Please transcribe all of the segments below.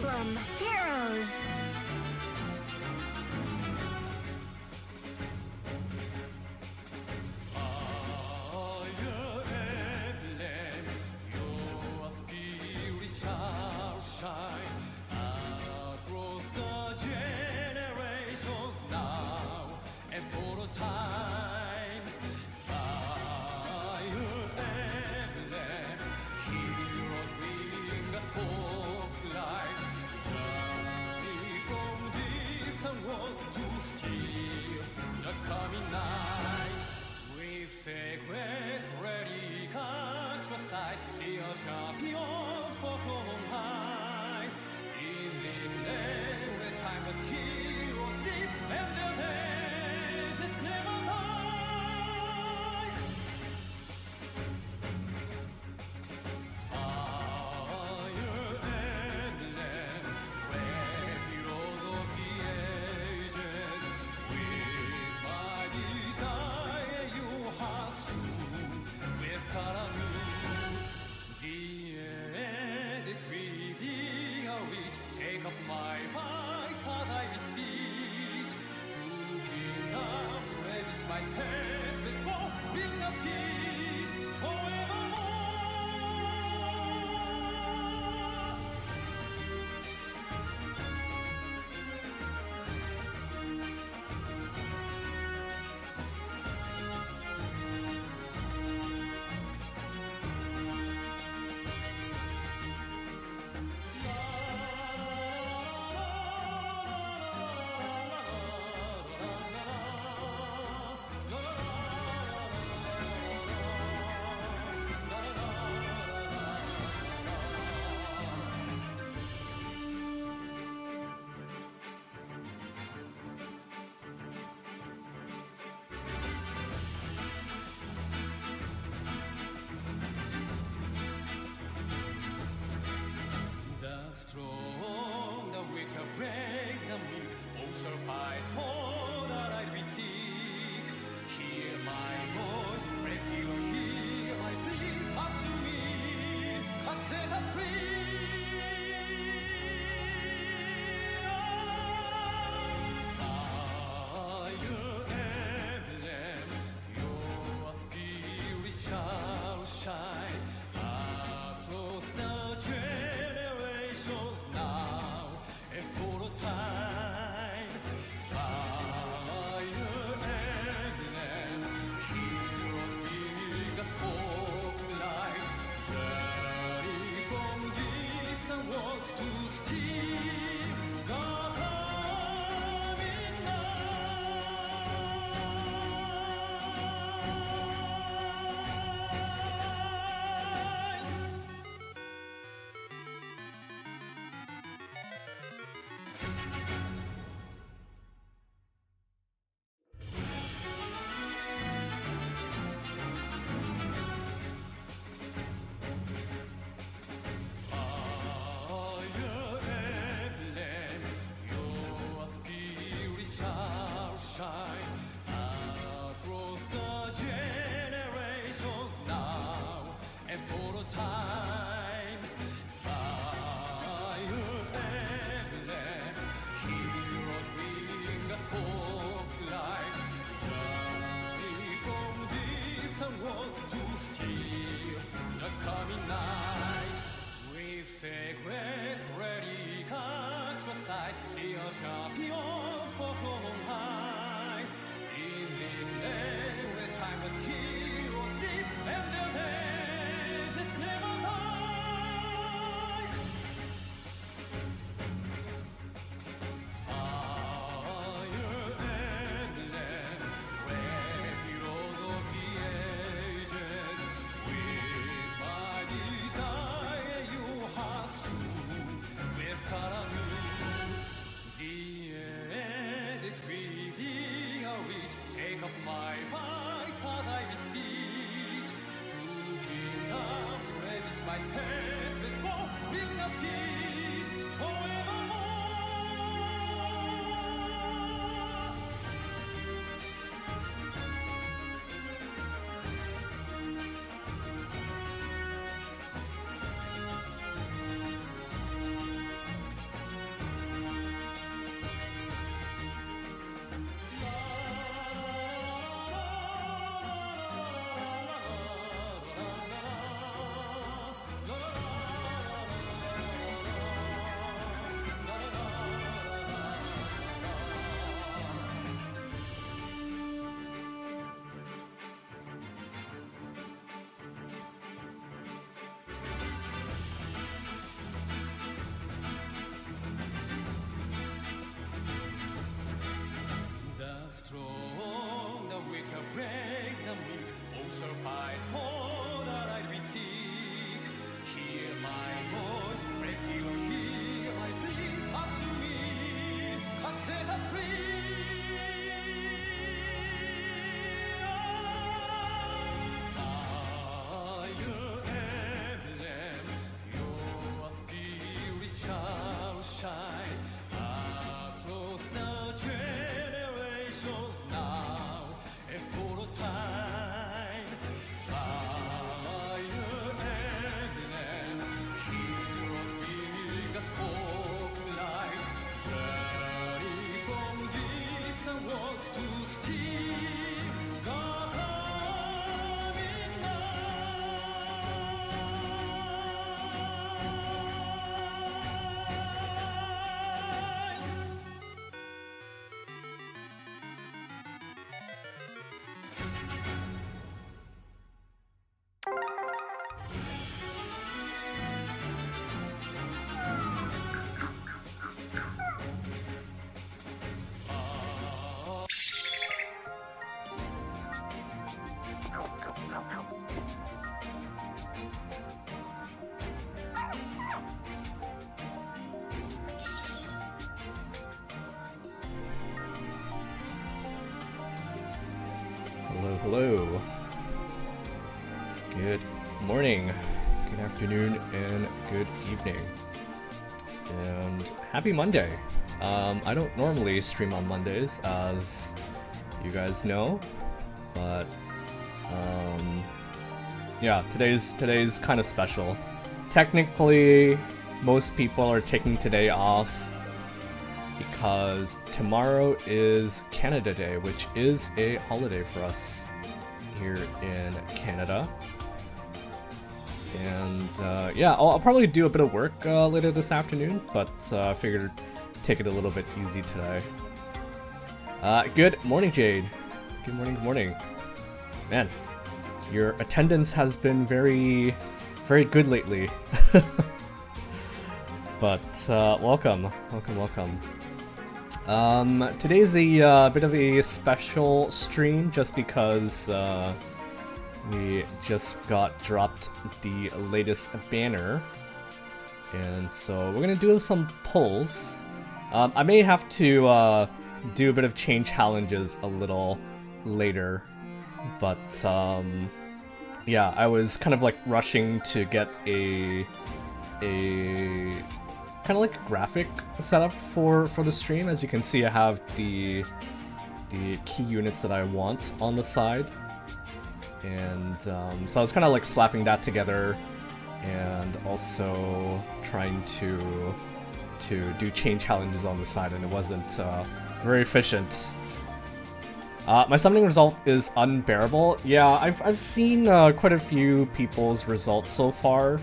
Emblem Heroes. Coming night with secret ready, catch your sight, see a champion for from on high. In this day where time of heroes live and their ages never die. Fire emblem, red heroes of the ages. The end is within our reach. Take up my fight as I beseech. To kingdom reach myself before ring of peace forevermore. The strong, the weak shall break the meek. All shall fight for the right we seek. Hear my voice, break your hear my plea. Come to me, come set us free. Fire emblem, your spirit shall shine across the generations now and for a time. Fire emblem, heroes bring us hope's light. Journey from distant worlds to steal the coming night. Fire emblem, your spirit shall shine across the generations now and for a time. Fire emblem, heroes hello. Good morning, good afternoon, and good evening. And happy Monday. I don't normally stream on Mondays, as you guys know, but yeah, today's kind of special. Technically, most people are taking today off because tomorrow is Canada Day, which is a holiday for us here in Canada. And yeah, I'll probably do a bit of work later this afternoon, but I figured take it a little bit easy today. Good morning, Jade. Good morning. Man, your attendance has been very good lately. But welcome. Today's a bit of a special stream just because we just got dropped the latest banner, and so we're gonna do some polls. I may have to do a bit of chain challenges a little later, but yeah, I was kind of like rushing to get a kind of like a graphic setup for the stream. As you can see, I have the key units that I want on the side, and so I was kind of like slapping that together, and also trying to do chain challenges on the side, and it wasn't very efficient. My summoning result is unbearable. Yeah, I've seen quite a few people's results so far.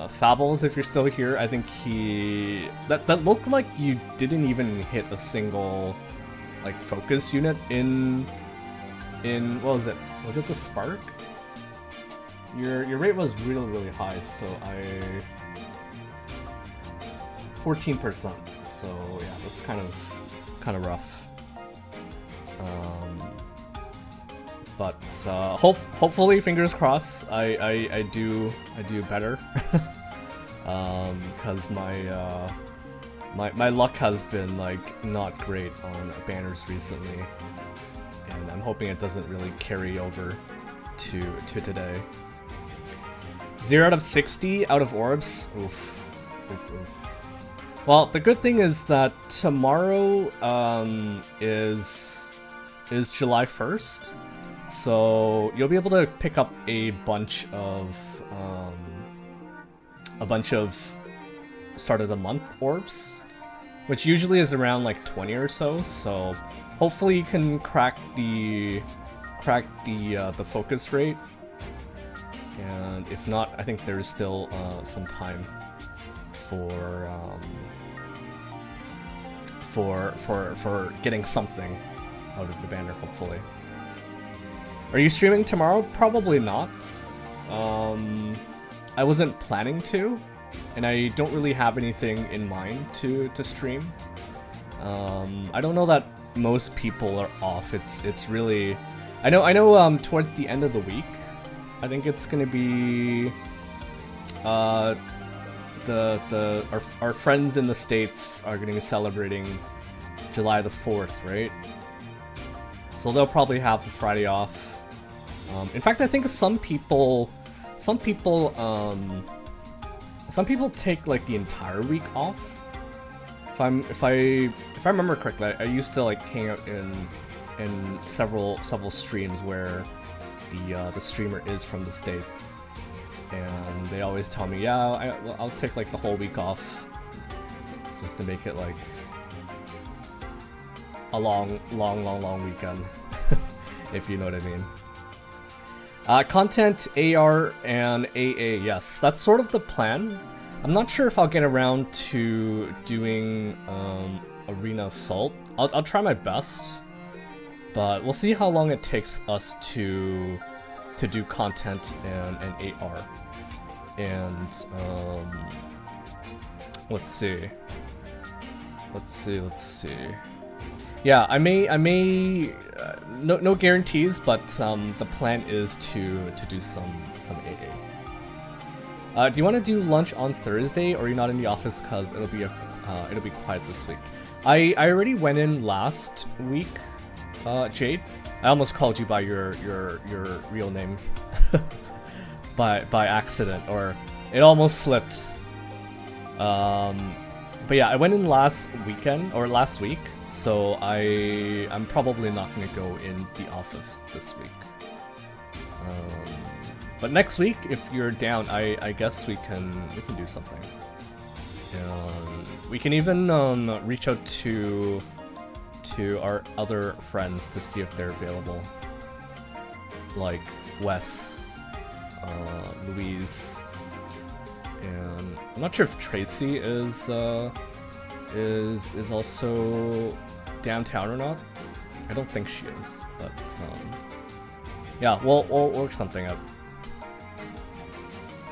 Fables, if you're still here, I think that looked like you didn't even hit a single like focus unit in what was it? Was it the Spark? Your rate was really high, so 14%. So yeah, that's kind of rough. But hopefully, fingers crossed, I do better. Because my luck has been like not great on banners recently, and I'm hoping it doesn't really carry over to today. 0 out of 60 out of orbs. Oof. Well, the good thing is that tomorrow is July 1st. So you'll be able to pick up a bunch of start of the month orbs, which usually is around like 20 or so. So hopefully you can crack the focus rate, and if not, I think there's still some time for getting something out of the banner, hopefully. Are you streaming tomorrow? Probably not. I wasn't planning to, and I don't really have anything in mind to stream. I don't know that most people are off. It's really, I know towards the end of the week, I think it's gonna be our friends in the States are gonna be celebrating July the 4th, right? So they'll probably have the Friday off. In fact, I think some people take like the entire week off. If I remember correctly, I used to like hang out in several streams where the streamer is from the States, and they always tell me, yeah, I'll take like the whole week off, just to make it like a long weekend, if you know what I mean. Content AR and AA, yes, that's sort of the plan. I'm not sure if I'll get around to doing Arena Assault. I'll try my best, but we'll see how long it takes us to do content and AR. And let's see. Yeah, I may no guarantees, but the plan is to do some AA. Do you want to do lunch on Thursday, or are you not in the office because it'll be quiet this week? I already went in last week, Jade. I almost called you by your real name by accident, or it almost slipped. But yeah, I went in last weekend or last week, so I'm probably not gonna go in the office this week. But next week, if you're down, I guess we can do something. We can even reach out to our other friends to see if they're available, like Wes, Louise, and I'm not sure if Tracy is also downtown or not. I don't think she is, but yeah, we'll work something out.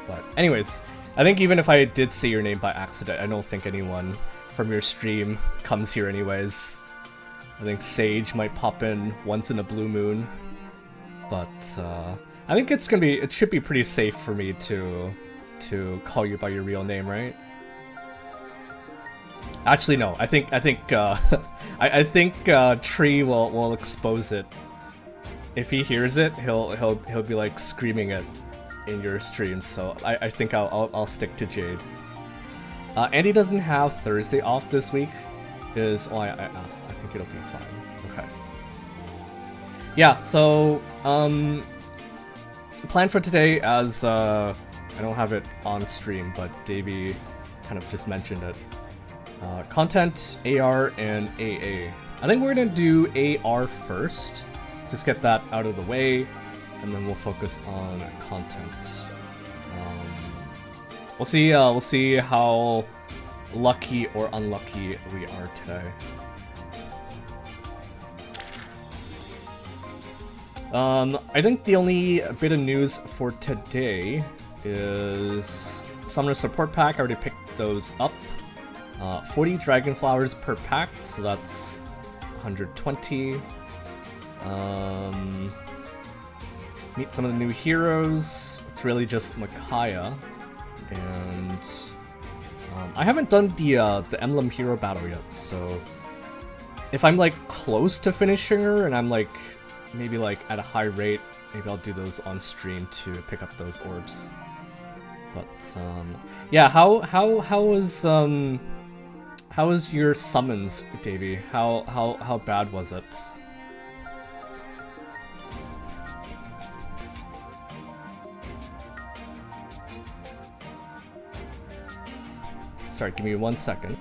But anyways, I think even if I did say your name by accident, I don't think anyone from your stream comes here anyways. I think Sage might pop in once in a blue moon, but I think it should be pretty safe for me to call you by your real name, right? Actually, no. I think Tree will expose it. If he hears it, he'll be like screaming it in your stream. So I think I'll stick to Jade. Andy doesn't have Thursday off this week. I asked. I think it'll be fine. Okay. Yeah. So plan for today, as I don't have it on stream, but Davey kind of just mentioned it. Content, AR, and AA. I think we're gonna do AR first. Just get that out of the way, and then we'll focus on content. We'll see how lucky or unlucky we are today. I think the only bit of news for today is Summoner Support Pack. I already picked those up. 40 Dragon Flowers per pack, so that's 120. Meet some of the new heroes. It's really just Micaiah, and I haven't done the Emblem Hero battle yet, so if I'm like close to finishing her and I'm like maybe like at a high rate, maybe I'll do those on stream to pick up those orbs. But yeah, how was your summons, Davey? How bad was it? Sorry, give me 1 second.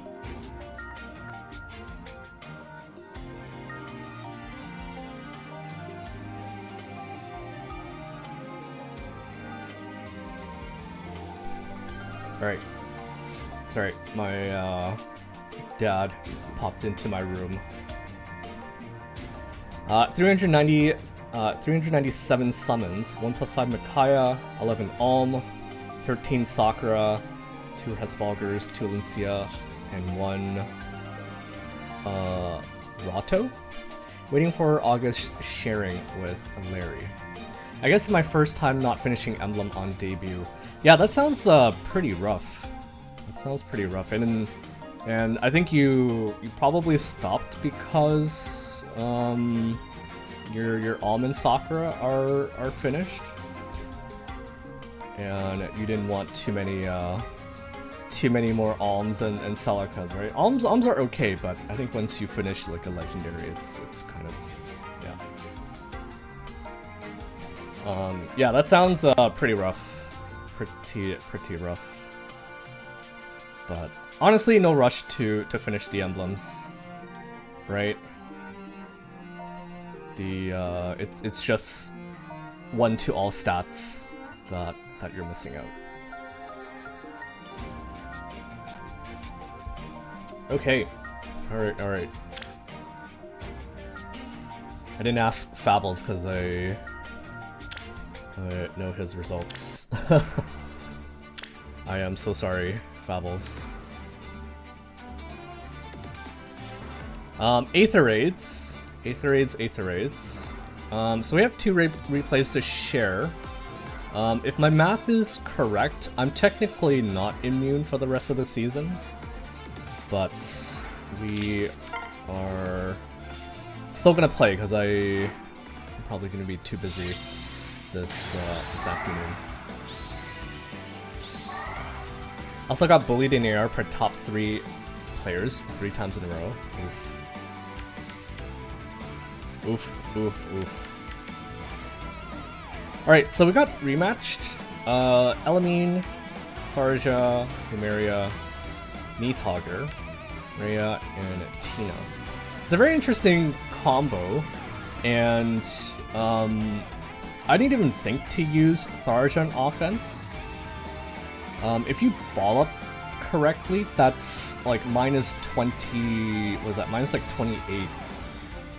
Alright. Sorry, my dad popped into my room. 397 summons, 1+5 Micaiah, 11 Alm, 13 Sakura, 2 Hesvalgers, 2 Lincia, and 1 Rato. Waiting for August sharing with Larry. I guess it's my first time not finishing Emblem on debut. Yeah, that sounds pretty rough. That sounds pretty rough. And I think you probably stopped because your Alm and Sakura are finished, and you didn't want too many more Alms and Celica's, right? Alms are okay, but I think once you finish like a legendary, it's kind of, yeah. Yeah, that sounds pretty rough. Pretty rough. But honestly, no rush to finish the emblems, right? It's just 1 to all stats that you're missing out. Okay, all right. I didn't ask Fables because I know his results. I am so sorry, Fables. Aether Raids. So we have 2 replays to share. If my math is correct, I'm technically not immune for the rest of the season, but we are Still gonna play because I'm probably gonna be too busy this afternoon. Also got bullied in AR per top 3 players 3 times in a row. Oof. Oof, oof, oof. Alright, so we got rematched. Elamine, Farja, Numeria, Neathhogger, Rhea, and Tina. It's a very interesting combo, and I didn't even think to use Tharja on offense. If you ball up correctly, that's like minus 20, what was that, minus like 28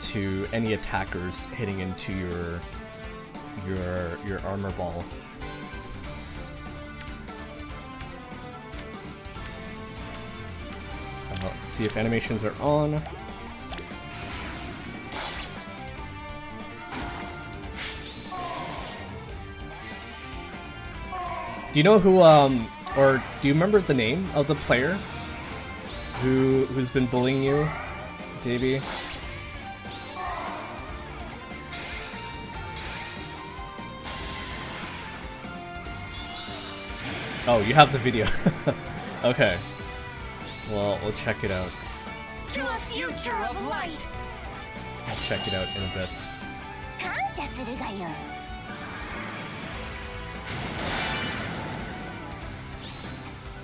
to any attackers hitting into your armor ball. Let's see if animations are on. Do you know who, or do you remember the name of the player who's been bullying you, Davey? Oh, you have the video. Okay. Well, we'll check it out. To a future of light. I'll check it out in a bit.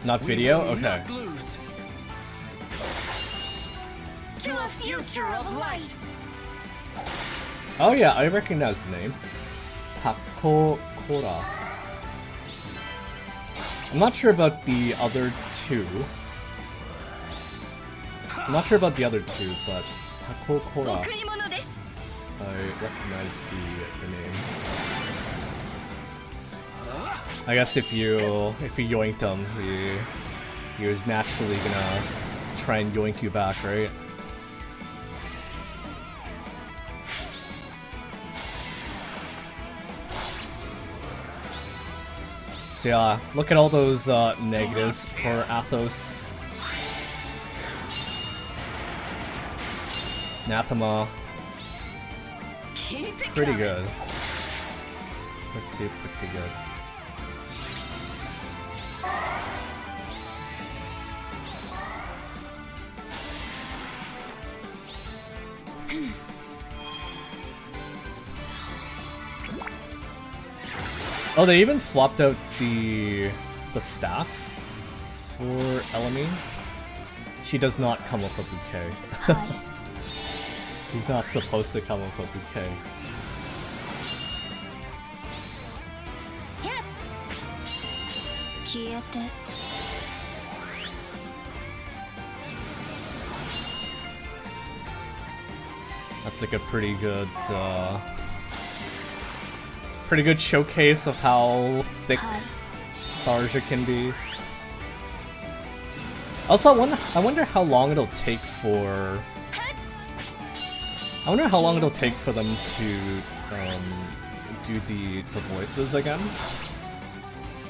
Not video? Okay. To a future of light. Oh yeah, I recognize the name. Takokora. I'm not sure about the other two. I'm not sure about the other two, but Takokora. I recognize the name. I guess if you yoinked him, he was naturally gonna try and yoink you back, right? So yeah, look at all those negatives for Athos. Anathema. Pretty good. Pretty good. Oh, they even swapped out the staff for Elamine. She does not come with a bouquet. She's not supposed to come with a bouquet. That's like a pretty good showcase of how thick Tharja can be. Also, I wonder how long it'll take for. I wonder how long it'll take for them to do the voices again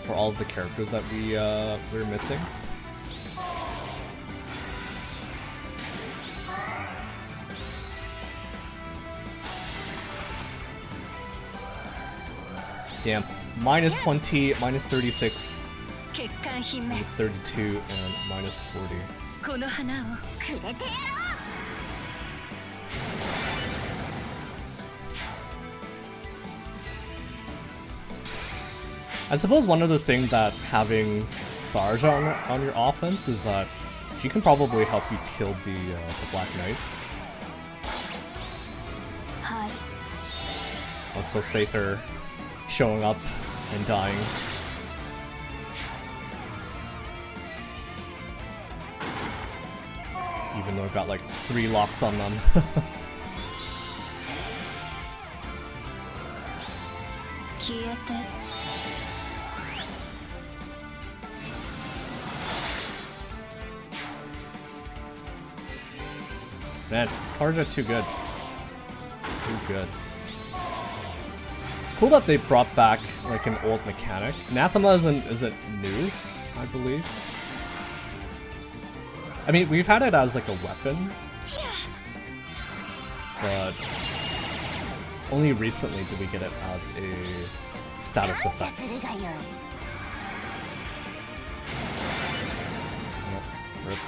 for all of the characters that we're missing. Damn. Minus 20, minus 36, minus 32, and minus 40. I suppose one other thing that having Tharja on your offense is that she can probably help you kill the Black Knights. Also, Aether showing up and dying. Even though I've got like 3 locks on them. Man, cards are too good. Too good. It's cool that they brought back like an old mechanic. Anathema isn't new, I believe. I mean, we've had it as like a weapon. but only recently did we get it as a status effect. Oh, rip.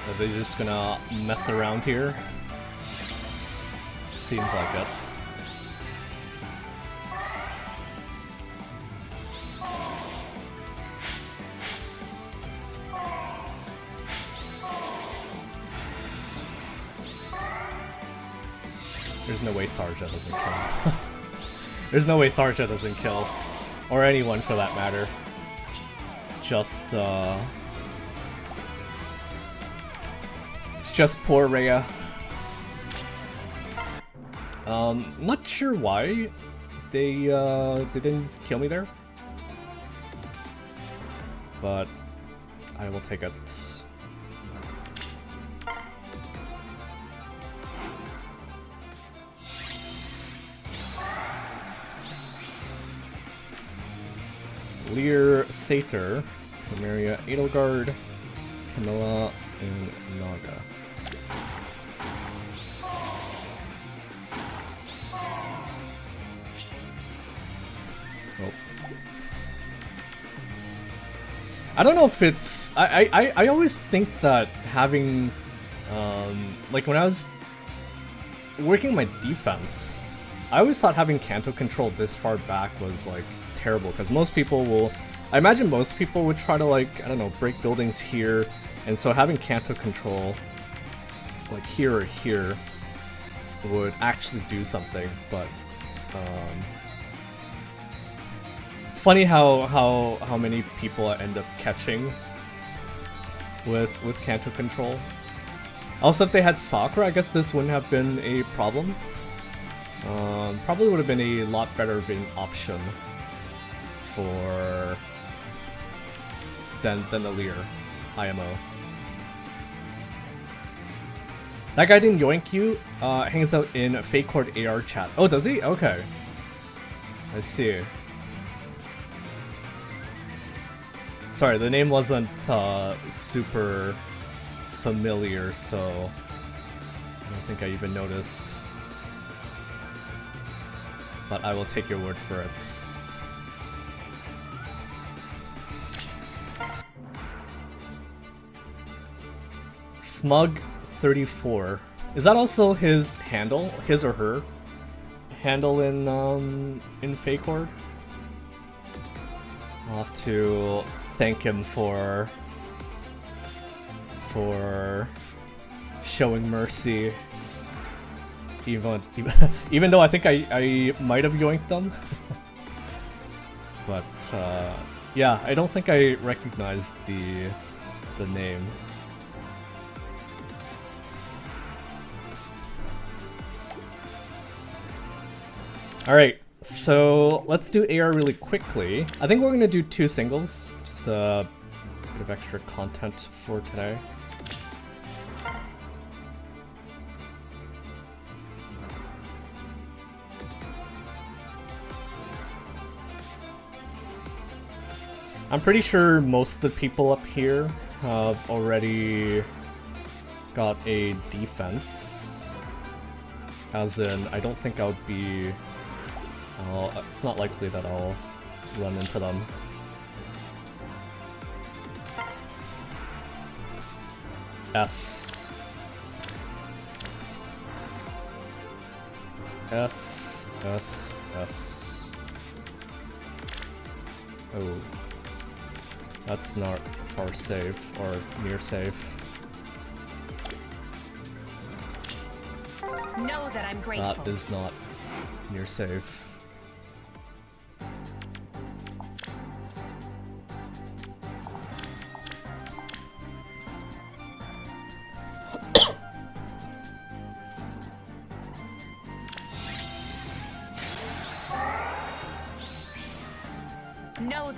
Are they just gonna mess around here? Seems like it. There's no way Tharja doesn't kill. There's no way Tharja doesn't kill. Or anyone for that matter. It's just poor Rhea. Not sure why they didn't kill me there, but I will take it. Lear, Sather, Primaria, Edelgard, Camilla, and Naga. Oh. I don't know if it's... I always think that having... like when I was working my defense, I always thought having Kanto control this far back was like terrible, because most people will... I imagine most people would try to, like, I don't know, break buildings here, and so having Kanto control like here or here would actually do something, but it's funny how many people end up catching with Kanto control. Also, if they had Sakura, I guess this wouldn't have been a problem. Probably would have been a lot better of an option for than the Lear IMO. That guy didn't yoink you. Hangs out in Fake Court AR chat. Oh, does he? Okay. I see. Sorry, the name wasn't super familiar, so I don't think I even noticed. But I will take your word for it. Smug34. Is that also his handle? His or her handle in Fake Horde? I'll have to thank him for showing mercy. Even though I think I might have yoinked them. But yeah, I don't think I recognized the name. Alright, so let's do AR really quickly. I think we're gonna do 2 singles, just a bit of extra content for today. I'm pretty sure most of the people up here have already got a defense. As in, I don't think I'll be... it's not likely that I'll run into them. S. S. S. S. Oh. That's not far safe, or near safe. Know that I'm grateful. That is not near safe.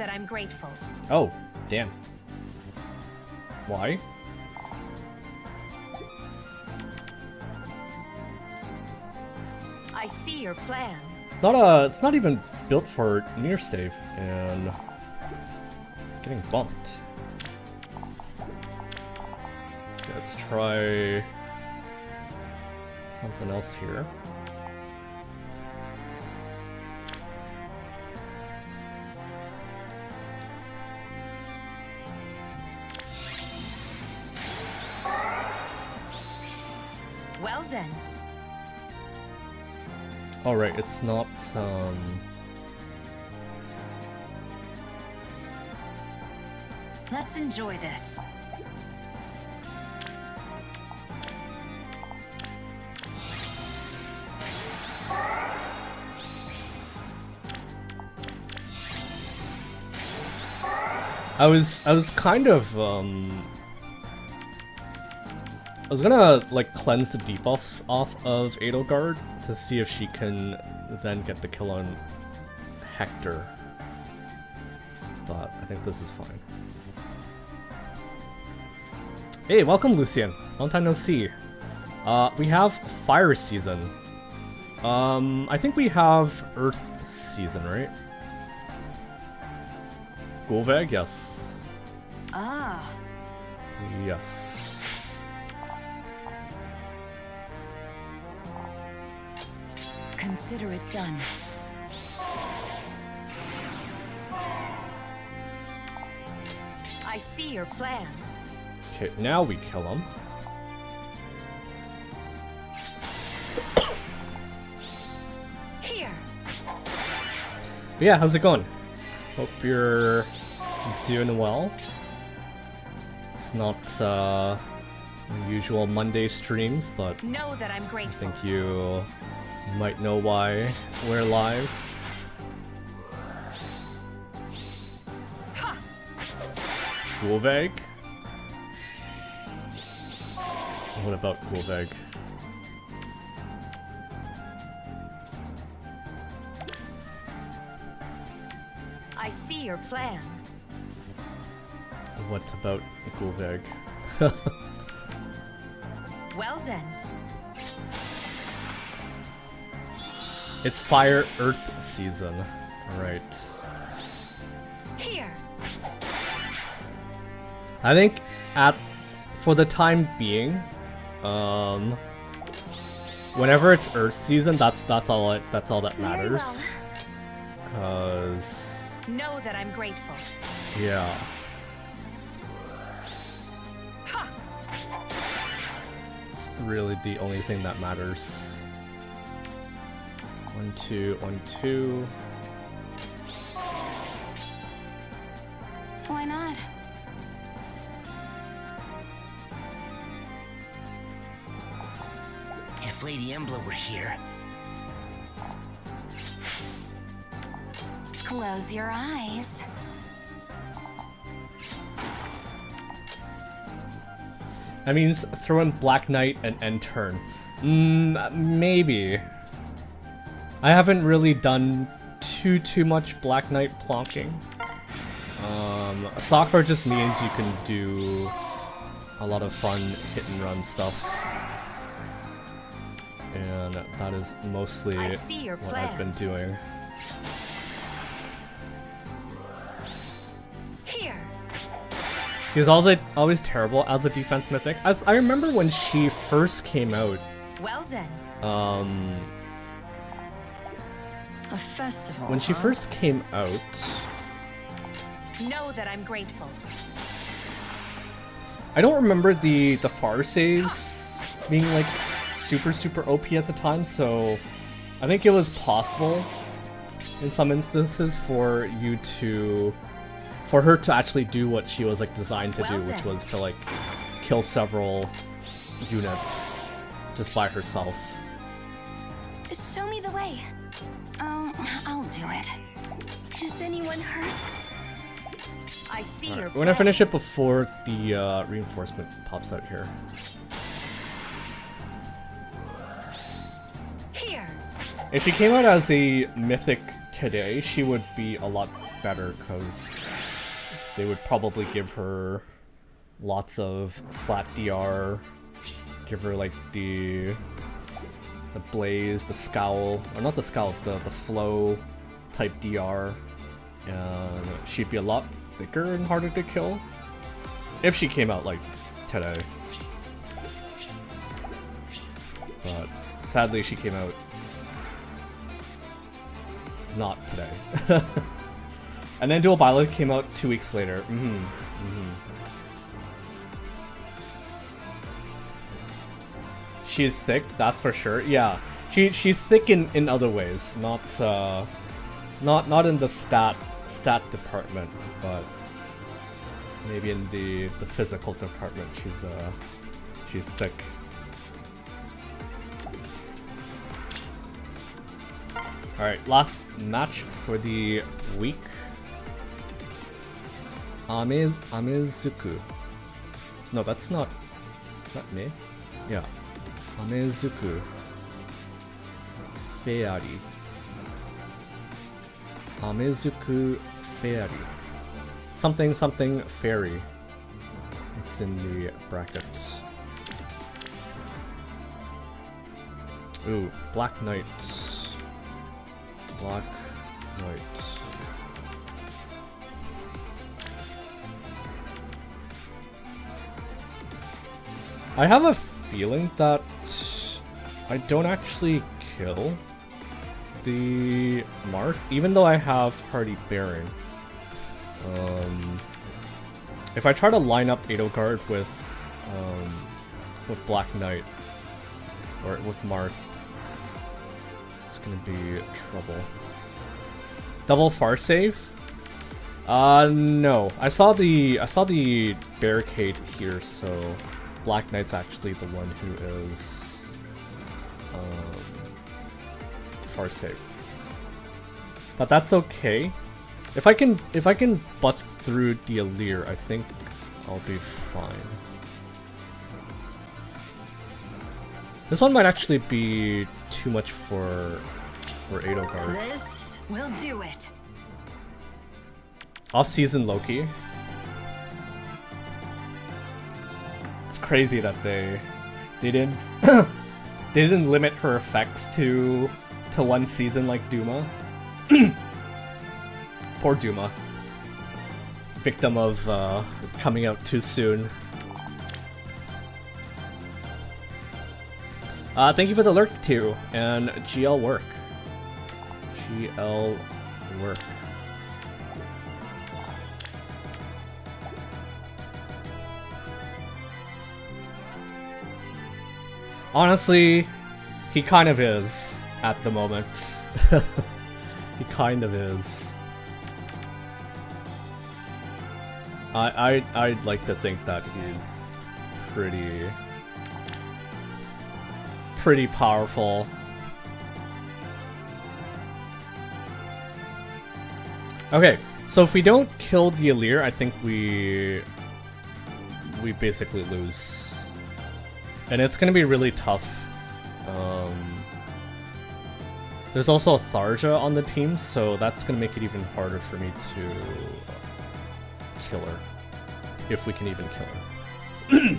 that I'm grateful. Oh, damn. Why? I see your plan. It's not even built for near save and getting bumped. Okay, let's try something else here. Well then. All right, it's not Let's enjoy this. I was kind of I was gonna like cleanse the debuffs off of Edelgard to see if she can then get the kill on Hector, but I think this is fine. Hey, welcome Lucian. Long time no see. We have Fire Season. I think we have Earth Season, right? Gulveg, yes. Ah. Yes. Consider it done. I see your plan. Okay, now we kill him. Here. But yeah, how's it going? Hope you're doing well. It's not usual Monday streams, but Know that I'm I grateful. think you might know why we're live. Gulveg? What about Gulveg? I see your plan. What about Gulveg? Well then. It's Fire Earth Season. Right. Here. I think for the time being, whenever it's Earth Season, that's all that Very matters. 'Cause Know that I'm grateful. yeah. Ha! It's really the only thing that matters. 1, 2, 1, 2. Why not? If Lady Embla were here. Close your eyes. That means throw in Black Knight and end turn. Maybe. I haven't really done too much Black Knight plonking. Soccer just means you can do a lot of fun hit and run stuff. And that is mostly I see your what plan. I've been doing. Here. She was always terrible as a defense mythic. I remember when she first came out, Well then. A festival. when she first came out, Know that I'm grateful. I don't remember the far saves being like super OP at the time, so I think it was possible in some instances for her to actually do what she was like designed to do, Well which then. was to like kill several units just by herself. Show me the way. I'll do it. Is anyone hurt? I see your We're gonna plan. finish it before the reinforcement pops out here. Here. If she came out as a mythic today, she would be a lot better, because they would probably give her lots of flat DR, give her like the blaze, the scowl, or not the scowl, the flow type DR, and she'd be a lot thicker and harder to kill if she came out like today. But sadly she came out not today. And then Dual Violet came out 2 weeks later. She's thick, that's for sure. Yeah, she's thick in other ways, not in the stat department, but maybe in the physical department. She's thick. All right, last match for the week. Ame Zuku. No, that's not. Is that me? Yeah. Ame Zuku. Fairy. Ame Zuku Fairy. Something something fairy. It's in the bracket. Ooh, Black Knight. Black Knight. I have a feeling that I don't actually kill the Marth, even though I have Hardy Bearing. If I try to line up Edelgard with Black Knight or with Marth, it's gonna be trouble. Double far save? No. I saw the barricade here, so Black Knight's actually the one who is far save. But that's okay. If I can bust through the Allure, I think I'll be fine. This one might actually be too much for Edelgard. This will do it. Off-season Loki. It's crazy that they didn't they didn't limit her effects to one season like Duma. Poor Duma. Victim of coming out too soon. Thank you for the lurk too, and GL work. GL work. Honestly, he kind of is at the moment. He kind of is. I'd like to think that he's pretty powerful. Okay, so if we don't kill the Allure, I think we basically lose. And it's gonna be really tough. There's also a Tharja on the team, so that's gonna make it even harder for me to kill her. If we can even kill her.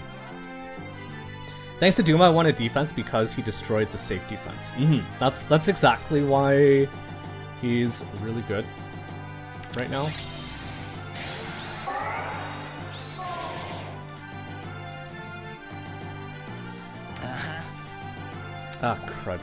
Thanks to Duma, I won a defense because he destroyed the safe defense. That's exactly why he's really good right now. Ah, crud.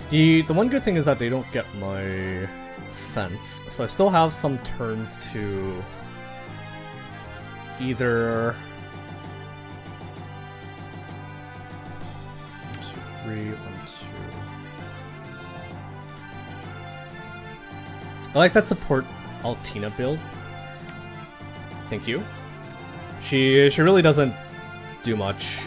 The one good thing is that they don't get my fence, so I still have some turns to either 1, 2, 3, 1, 2. I like that support Altina build. Thank you. She really doesn't do much.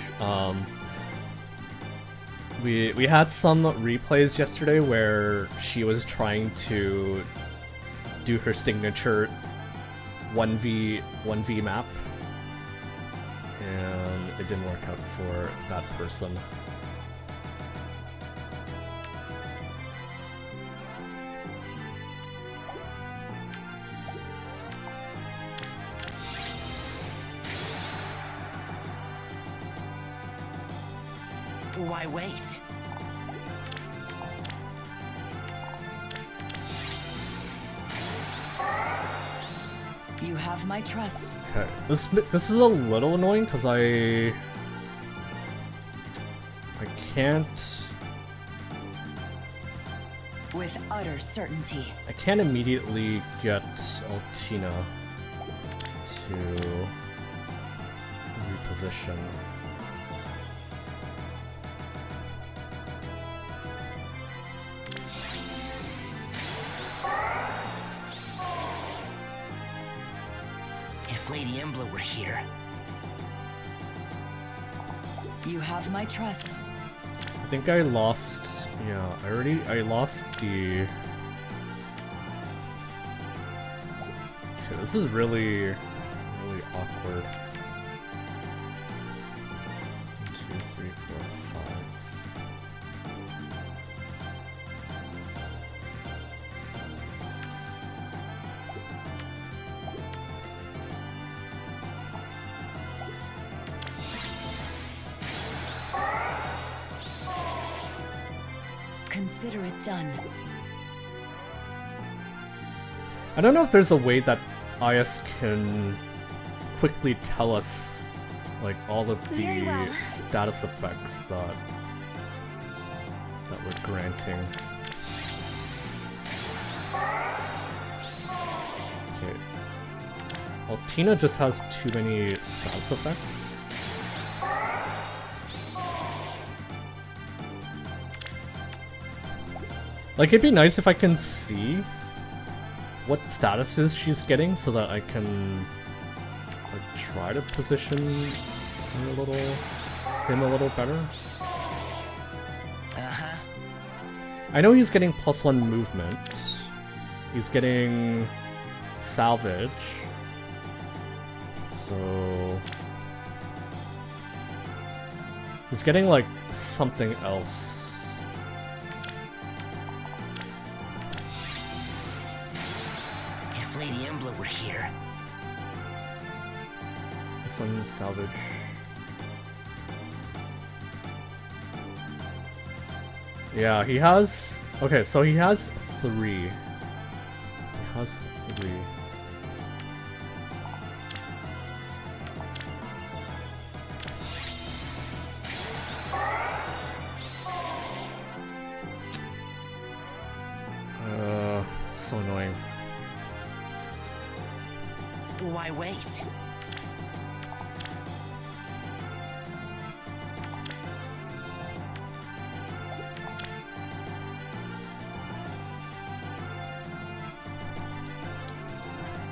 We had some replays yesterday where she was trying to do her signature 1v map, and it didn't work out for that person. Why wait? You have my trust. Okay, this is a little annoying because I can't. With utter certainty. I can't immediately get Altina to reposition. If Lady Embla were here. You have my trust. I think I lost. Yeah, I lost the. Okay, this is really awkward. 1, 2, 3, 4, 5. Consider it done. I don't know if there's a way that IS can quickly tell us like all of Very the well. status effects that we're granting. Okay. Altina just has too many status effects. Like, it'd be nice if I can see what statuses she's getting so that I can like try to position him a little better. Uh-huh. I know he's getting +1 movement. He's getting salvage. So he's getting like something else. If Lady Embla were here. This one salvage. Yeah, he has. Okay, so he has 3. He has 3. So annoying. Why wait?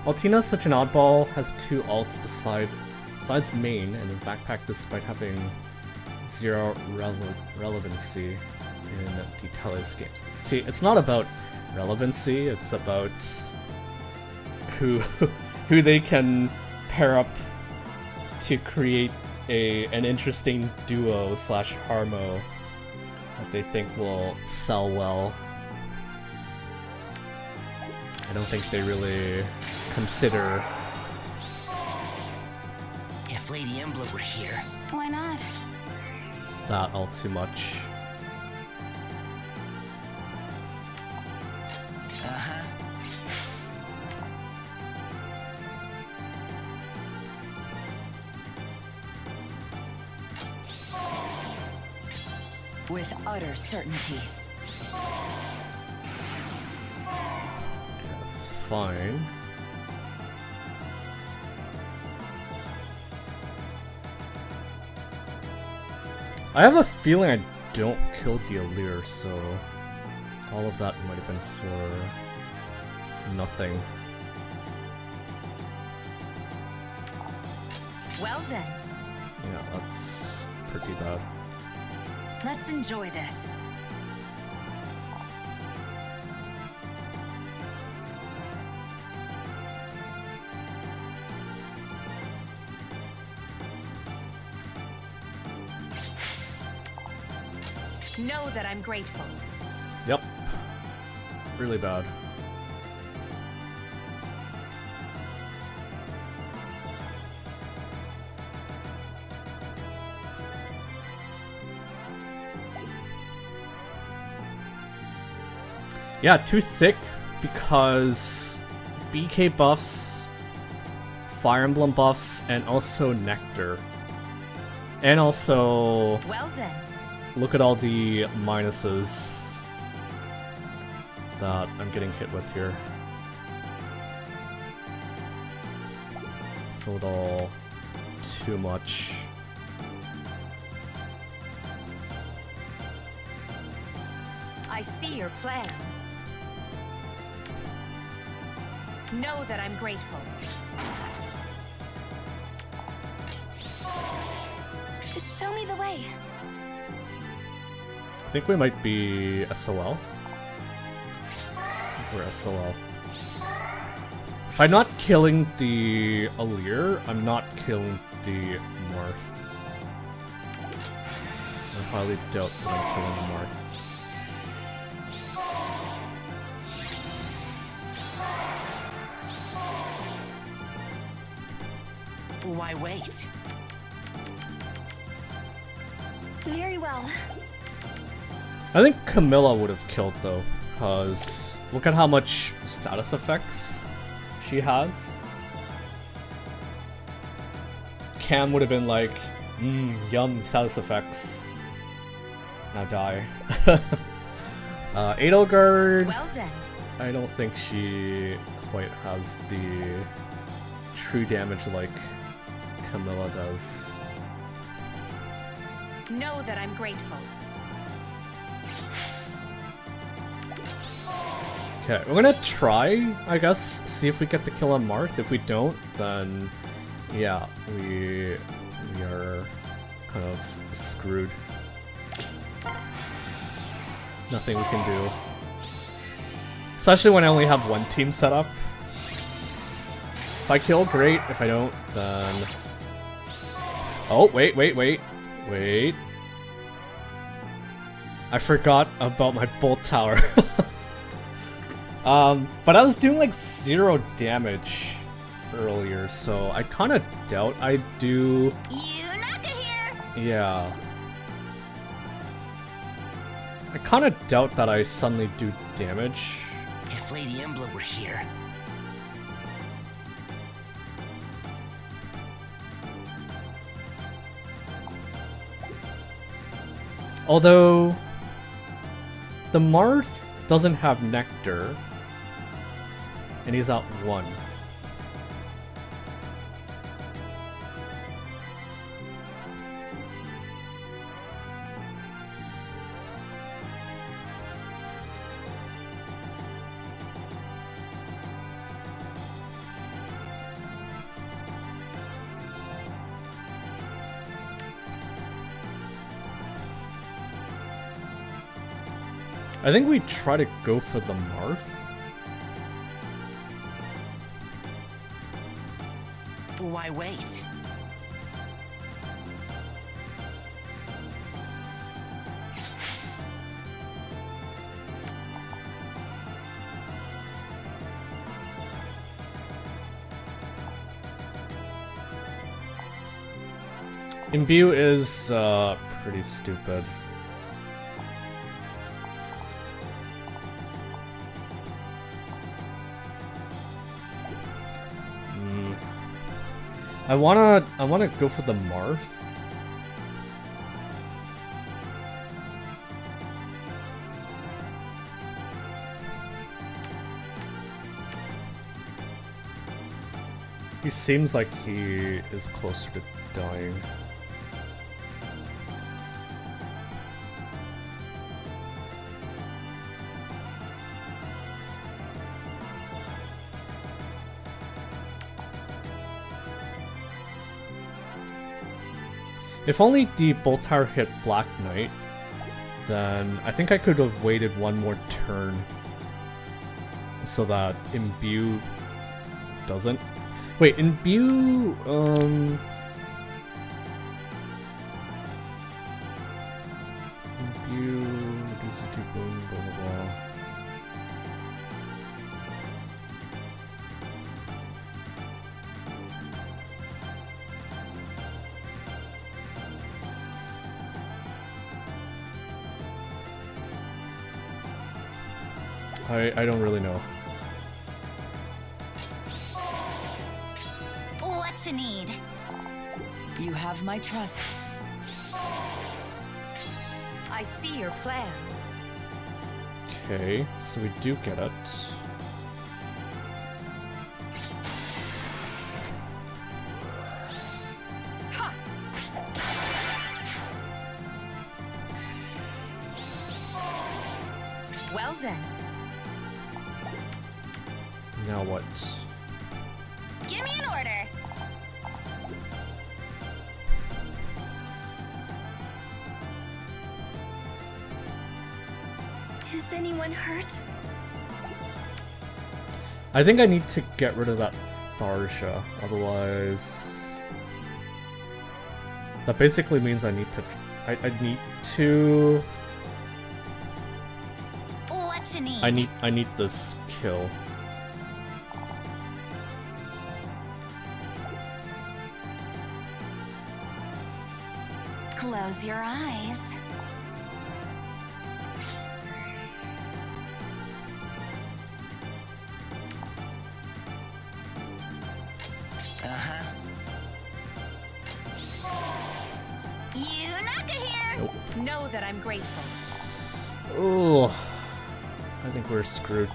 Altina's such an oddball, has 2 alts besides main and his backpack despite having 0 relevancy in the Tellus games. See, it's not about relevancy, it's about who they can pair up to create an interesting duo / harmo that they think will sell well. I don't think they really consider If Lady Embla were here. Why not? that all too much. Uh-huh. With utter certainty. That's fine. I have a feeling I don't kill the Allure, so all of that might have been for nothing. Well then. Yeah, that's pretty bad. Let's enjoy this. Know that I'm grateful. Yep. Really bad. Yeah, too thick because BK buffs, Fire Emblem buffs, and also Nectar. And also, Well then. look at all the minuses that I'm getting hit with here. It's a little too much. I see your plan. Know that I'm grateful. Show me the way. I think we might be SOL. We're SOL. If I'm not killing the Alir, I'm not killing the Marth. I highly doubt that I'm killing the Marth. Why wait? Very well. I think Camilla would have killed though, because look at how much status effects she has. Cam would have been like, yum, status effects. Now die. Edelgard, Well then. I don't think she quite has the true damage like Camilla does. Know that I'm grateful. Okay, we're gonna try, I guess, see if we get the kill on Marth. If we don't, then yeah, we are kind of screwed. Nothing we can do. Especially when I only have one team set up. If I kill, great. If I don't, then... Oh, wait. I forgot about my bolt tower. But I was doing like 0 damage earlier, so I kind of doubt I do... Yunaka here! Yeah. I kind of doubt that I suddenly do damage. If Lady Emblem were here. Although, the Marth doesn't have Nectar, and he's at 1. I think we try to go for the Marth. Why wait? Imbue is pretty stupid. I wanna go for the Marth. He seems like he is closer to dying. If only the bolt tower hit Black Knight, then I think I could have waited one more turn so that Imbue doesn't. Wait, Imbue, Imbue, reduce the 2 boom, blah blah blah. I don't really know. What you need? You have my trust. I see your plan. Okay, so we do get it. Ha! Well then. Now what? Give me an order. Is anyone hurt? I think I need to get rid of that Tharsha, otherwise that basically means I need to What you need? I need this kill. Close your eyes. Uh-huh. Unaka here. Nope. Know that I'm grateful. Oh, I think we're screwed.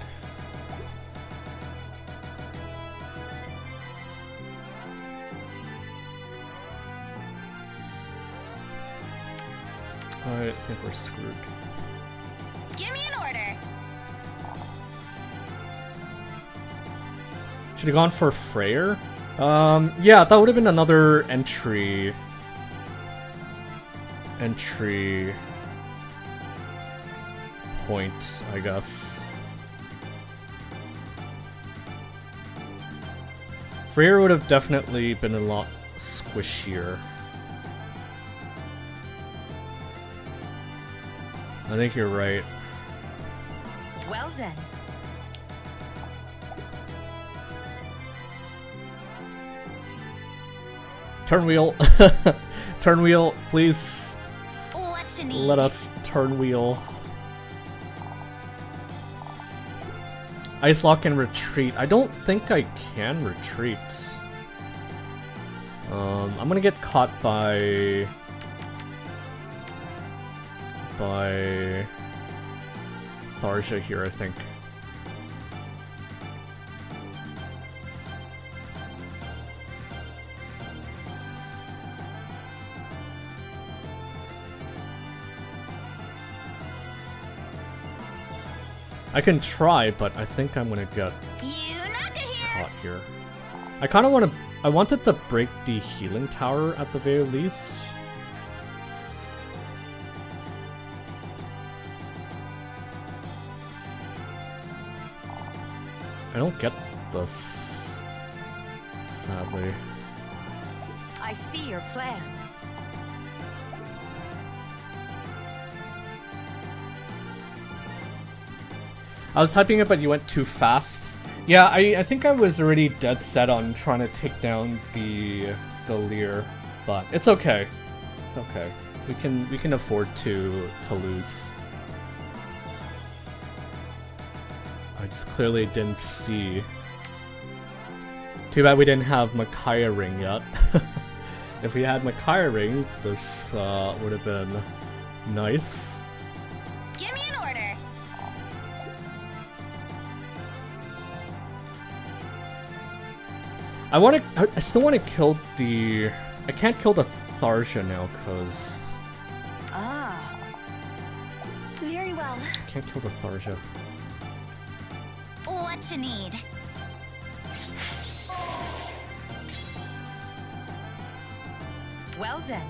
I think we're screwed. Give me an order. Should have gone for Freyr. Yeah, that would have been another entry point, I guess. Freyr would have definitely been a lot squishier. I think you're right. Well then. Turn wheel. Turn wheel, please. What you need? Let us turn wheel. Ice lock and retreat. I don't think I can retreat. I'm gonna get caught by Tharsha here, I think. I can try, but I think I'm gonna get Unaka here. caught here. I kind of want to. I wanted to break the healing tower at the very least. I don't get this, sadly. I see your plan. I was typing it, but you went too fast. Yeah, I think I was already dead set on trying to take down the Lear, but it's okay. It's okay. We can afford to lose. I just clearly didn't see. Too bad we didn't have Micaiah ring yet. If we had Micaiah ring, this would have been nice. Give me an order. I still want to kill the. I can't kill the Tharsha now because Ah. Very well. I can't kill the Tharsha. What you need? Well then.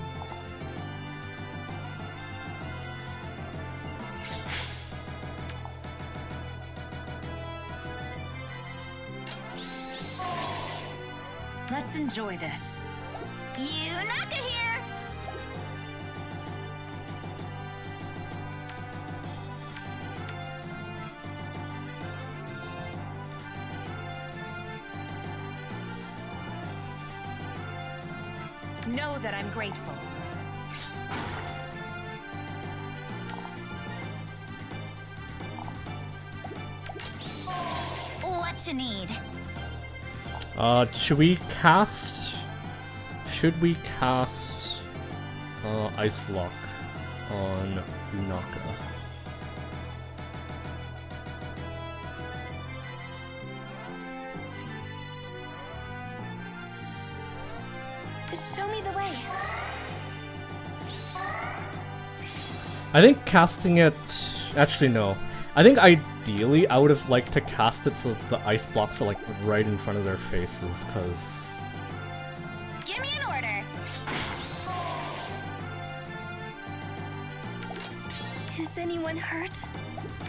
Let's enjoy this. Yunaka here! Know that I'm grateful. What you need? Should we cast Ice Lock on Unaka? Show me the way. I think casting it... Actually, no. I think ideally I would have liked to cast it so that the ice blocks are like right in front of their faces, because... Give me an order. Is anyone hurt?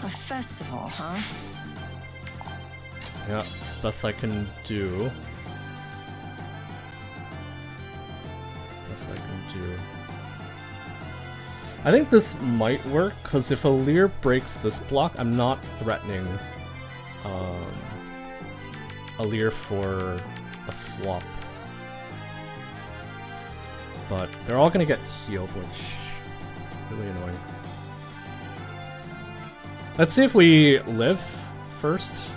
A festival, huh? Yeah, it's the best I can do. Best I can do. I think this might work, because if a Leer breaks this block, I'm not threatening a Leer for a swap. But they're all gonna get healed, which is really annoying. Let's see if we live first.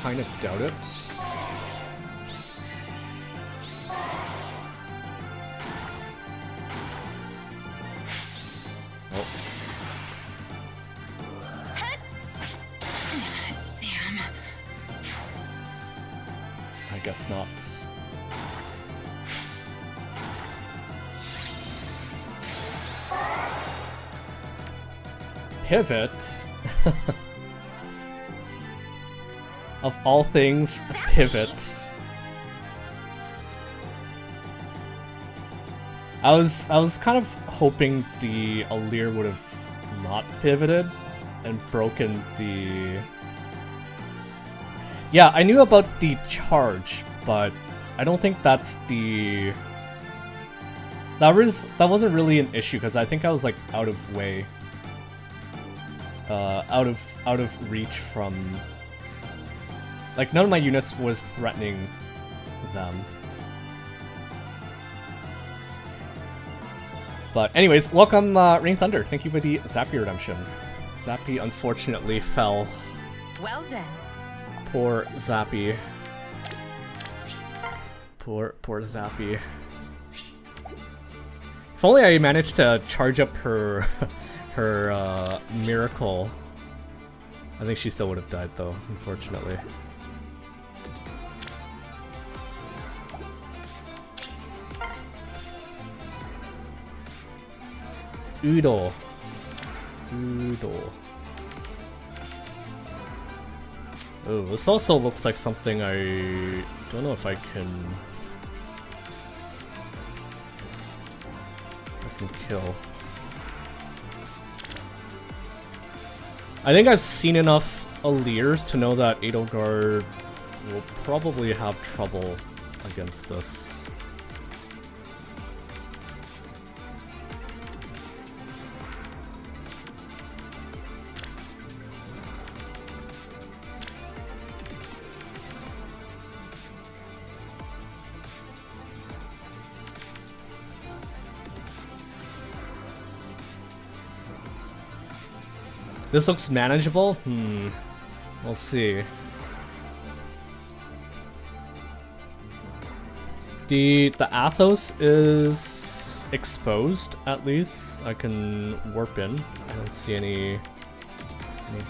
Kind of doubt it. Oh. Damn. I guess not. Pivot? Of all things, pivots. I was kind of hoping the Alir would have not pivoted and broken the... Yeah, I knew about the charge, but I don't think that's the... That wasn't really an issue, because I think I was like out of way. Out of reach from... Like, none of my units was threatening them. But anyways, welcome Rain Thunder. Thank you for the Zappy redemption. Zappy unfortunately fell. Well then. Poor Zappy. Poor Zappy. If only I managed to charge up her her miracle. I think she still would have died though, unfortunately. Udo. Oh, this also looks like something I don't know if I can kill. I think I've seen enough Alirs to know that Edelgard will probably have trouble against this. This looks manageable? We'll see. The Athos is exposed, at least. I can warp in. I don't see any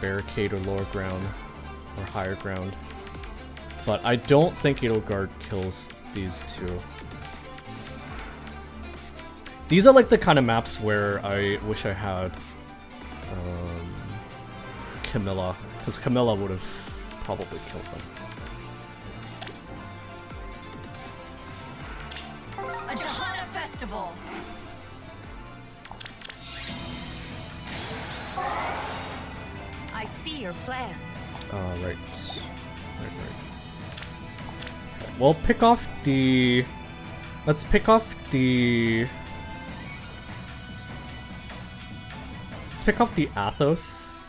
barricade or lower ground or higher ground. But I don't think Edelgard kills these two. These are like the kind of maps where I wish I had Camilla, because Camilla would have probably killed them. A Jahana festival. I see your plan. Right. Well, pick off the... Let's pick off the... Let's pick off the Athos.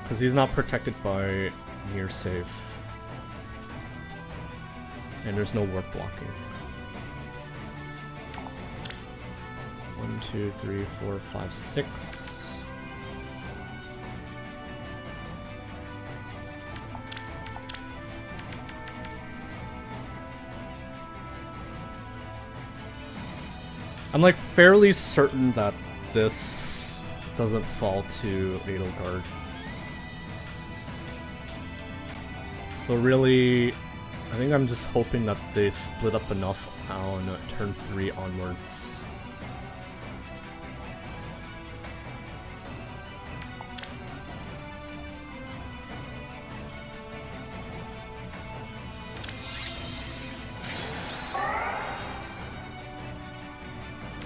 Because he's not protected by near save. And there's no warp blocking. 1, 2, 3, 4, 5, 6. I'm like fairly certain that this doesn't fall to Edelgard. So really, I think I'm just hoping that they split up enough on turn 3 onwards.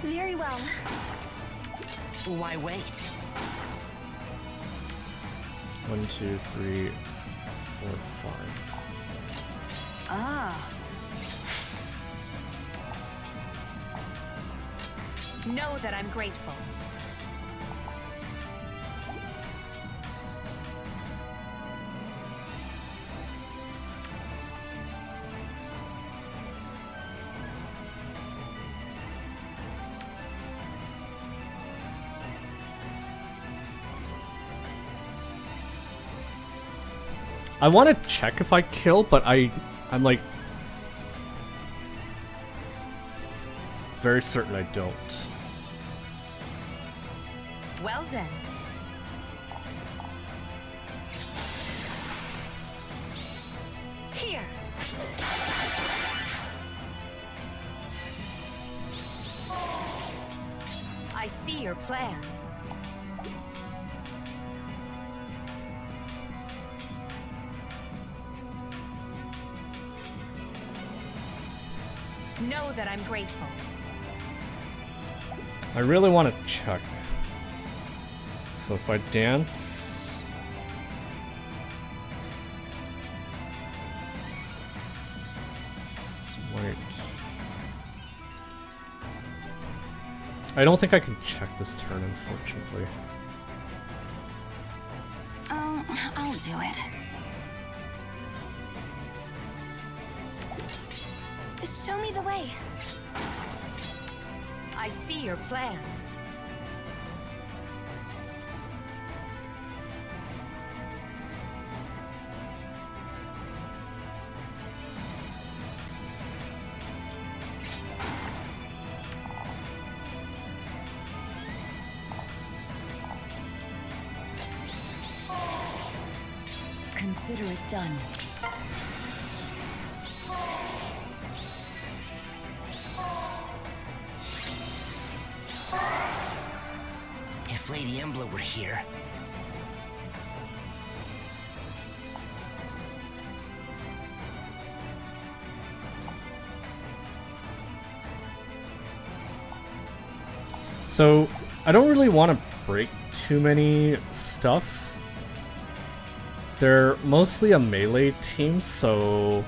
Very well. Why wait? 1, 2, 3, 4, 5. Ah. Know that I'm grateful. I want to check if I kill, but I'm like very certain I don't. Well then. Here. I see your plan. Know that I'm grateful. I really want to check. So if I dance... Smite... I don't think I can check this turn, unfortunately. I'll do it. Show me the way. I see your plan. Consider it done. If Lady Embla were here. So, I don't really want to break too many stuff. They're mostly a melee team, so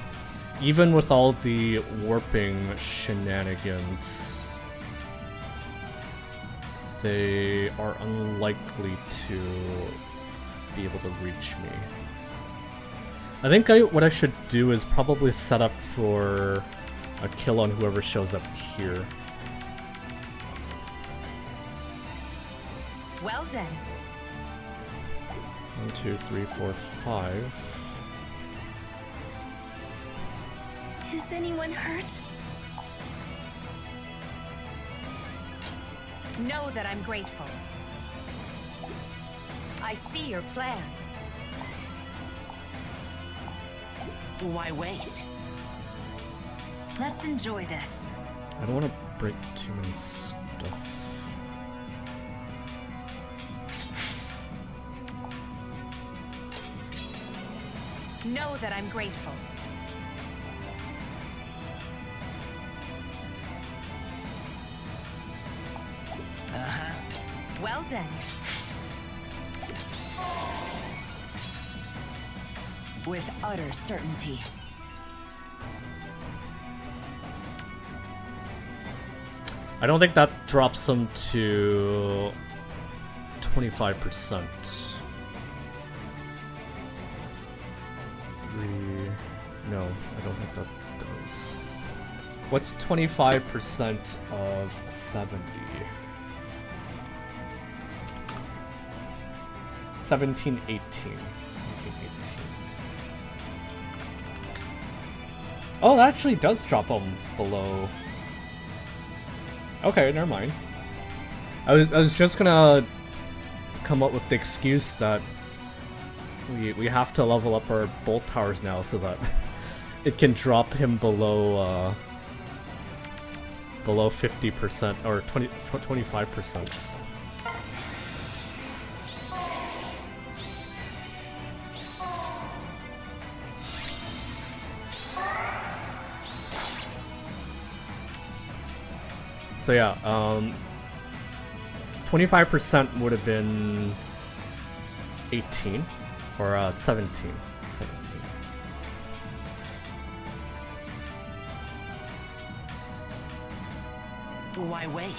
even with all the warping shenanigans, they are unlikely to be able to reach me. I think what I should do is probably set up for a kill on whoever shows up here. Well then. 1, 2, 3, 4, 5. Is anyone hurt? Know that I'm grateful. I see your plan. Why wait? Let's enjoy this. I don't want to break too many stuff. Know that I'm grateful. Uh-huh. Well then. With utter certainty. I don't think that drops him to 25%. 3. No, I don't think that does. What's 25% of 70? 17, 18. 17, 18. Oh, that actually does drop him below. Okay, never mind. I was just gonna come up with the excuse that we have to level up our bolt towers now so that it can drop him below below 50% or 25%. So yeah, 25% would have been 18 or 17. 17. Why wait?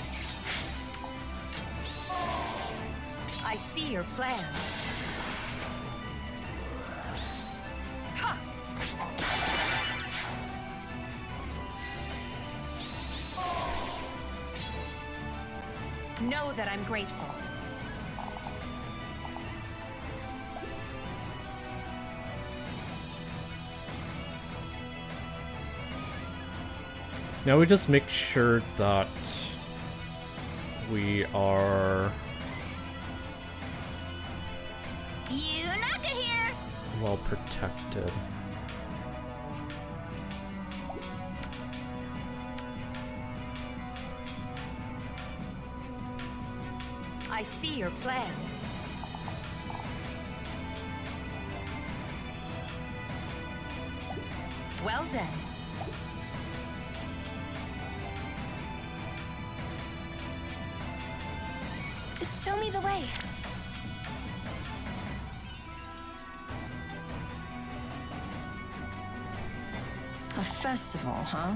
I see your plan. Ha! Know that I'm grateful. Now we just make sure that we are Yunaka here. well protected. I see your plan. Well then. Show me the way. A festival, huh?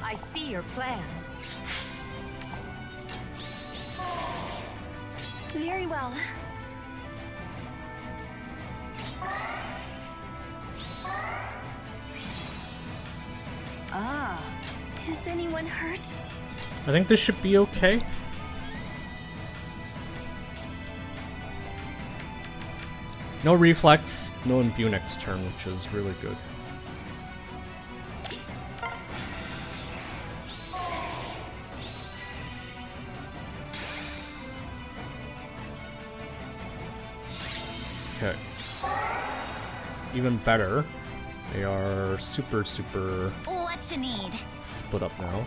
I see your plan. Very well. Ah, is anyone hurt? I think this should be okay. No reflex, no imbue next turn, which is really good. Okay. Even better, they are super What you need? split up now.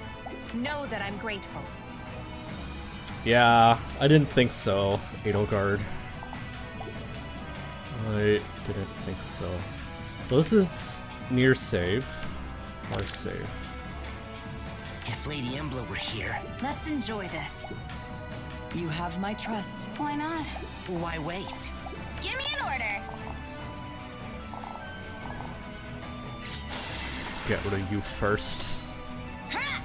Know that I'm grateful. Yeah, I didn't think so, Edelgard. I didn't think so. So this is near save, far save. If Lady Embla were here, Let's enjoy this. You have my trust. Why not? why wait? Give me an order. Let's get rid of you first. Ha!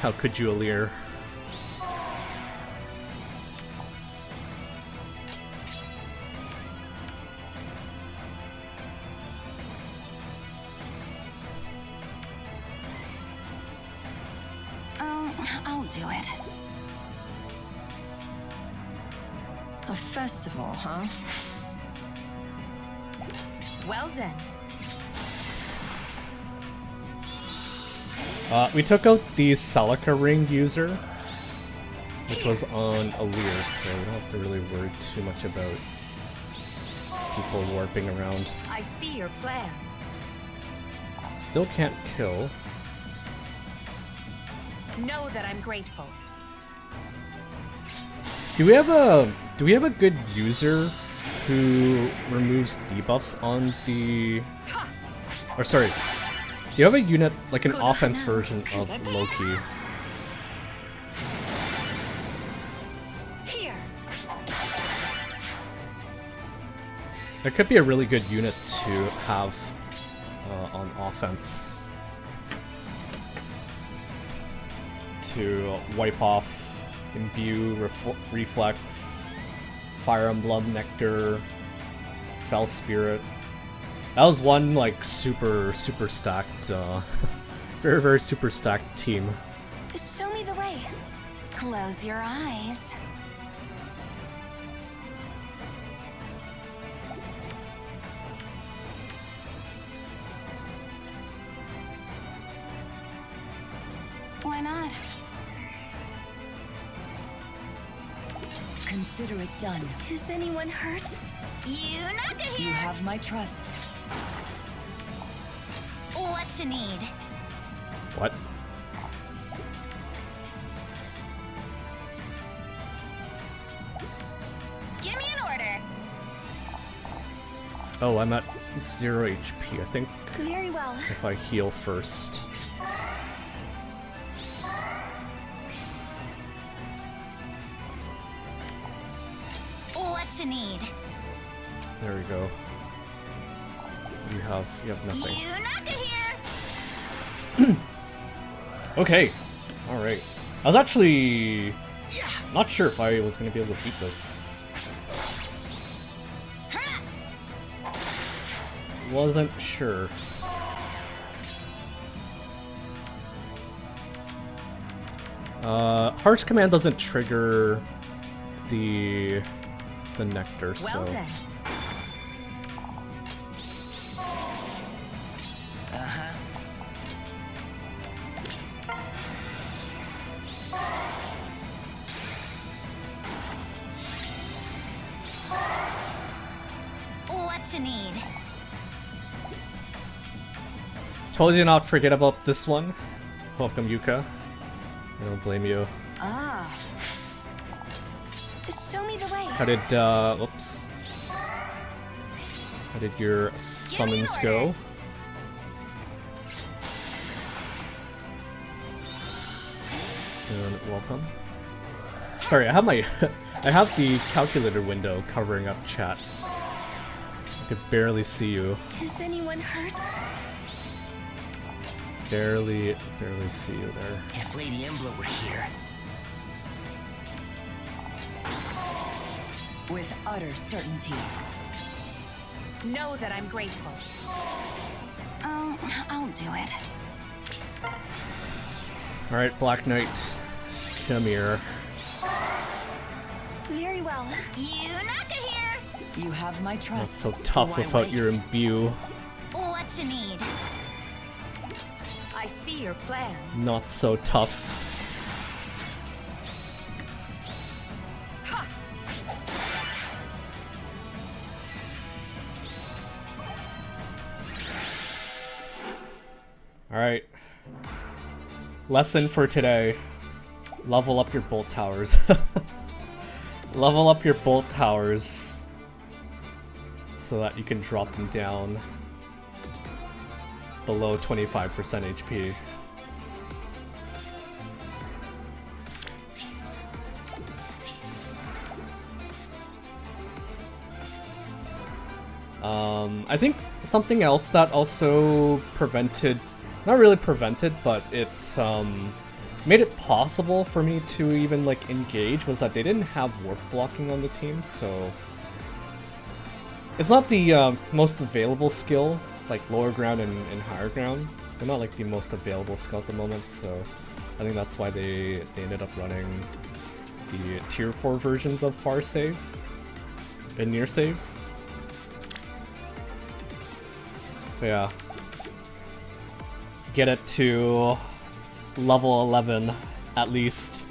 How could you, Alir? I'll do it. A festival, huh? Well then. We took out the Celica ring user, which was on Alir, so we don't have to really worry too much about people warping around. I see your plan. Still can't kill. Know that I'm grateful. Do we have a good user who removes debuffs on the... Or sorry, do you have a unit, like an offense version of Loki? Here. That could be a really good unit to have on offense. To wipe off Imbue, Reflex, Fire Emblem, Nectar, Fell Spirit. That was one like super stacked, very super stacked team. Show me the way. Close your eyes. Why not? Consider it done. Is anyone hurt? Yunaka You here! have my trust. What you need? What? Give me an order. Oh, I'm at 0 HP, I think, Very well. if I heal first. What you need? There we go. You have nothing. Yunaka here! Okay, alright. I was actually not sure if I was gonna be able to beat this. Wasn't sure. Harsh Command doesn't trigger the nectar, Well so then. What you need? totally did not forget about this one. Welcome, Yuka. I don't blame you. Ah. Show me the way. How did whoops. How did your summons go? And welcome. Sorry, I have my I have the calculator window covering up chat. I could barely see you. Is anyone hurt? Barely see you there. If Lady Emblem were here. With utter certainty. Know that I'm grateful. I'll do it. Alright, Black Knight. Come here. Very well. Yunaka here! You have my Not trust. so tough Why without wait? your imbue. What you need? I see your plan. Not so tough. Alright. Lesson for today. Level up your bolt towers. Level up your bolt towers so that you can drop them down below 25% HP. I think something else that also prevented, not really prevented, but it made it possible for me to even like engage was that they didn't have warp blocking on the team, so it's not the most available skill, like lower ground and higher ground. They're not like the most available skill at the moment, so I think that's why they ended up running the tier 4 versions of Far Save and Near Save. But yeah. Get it to level 11 at least.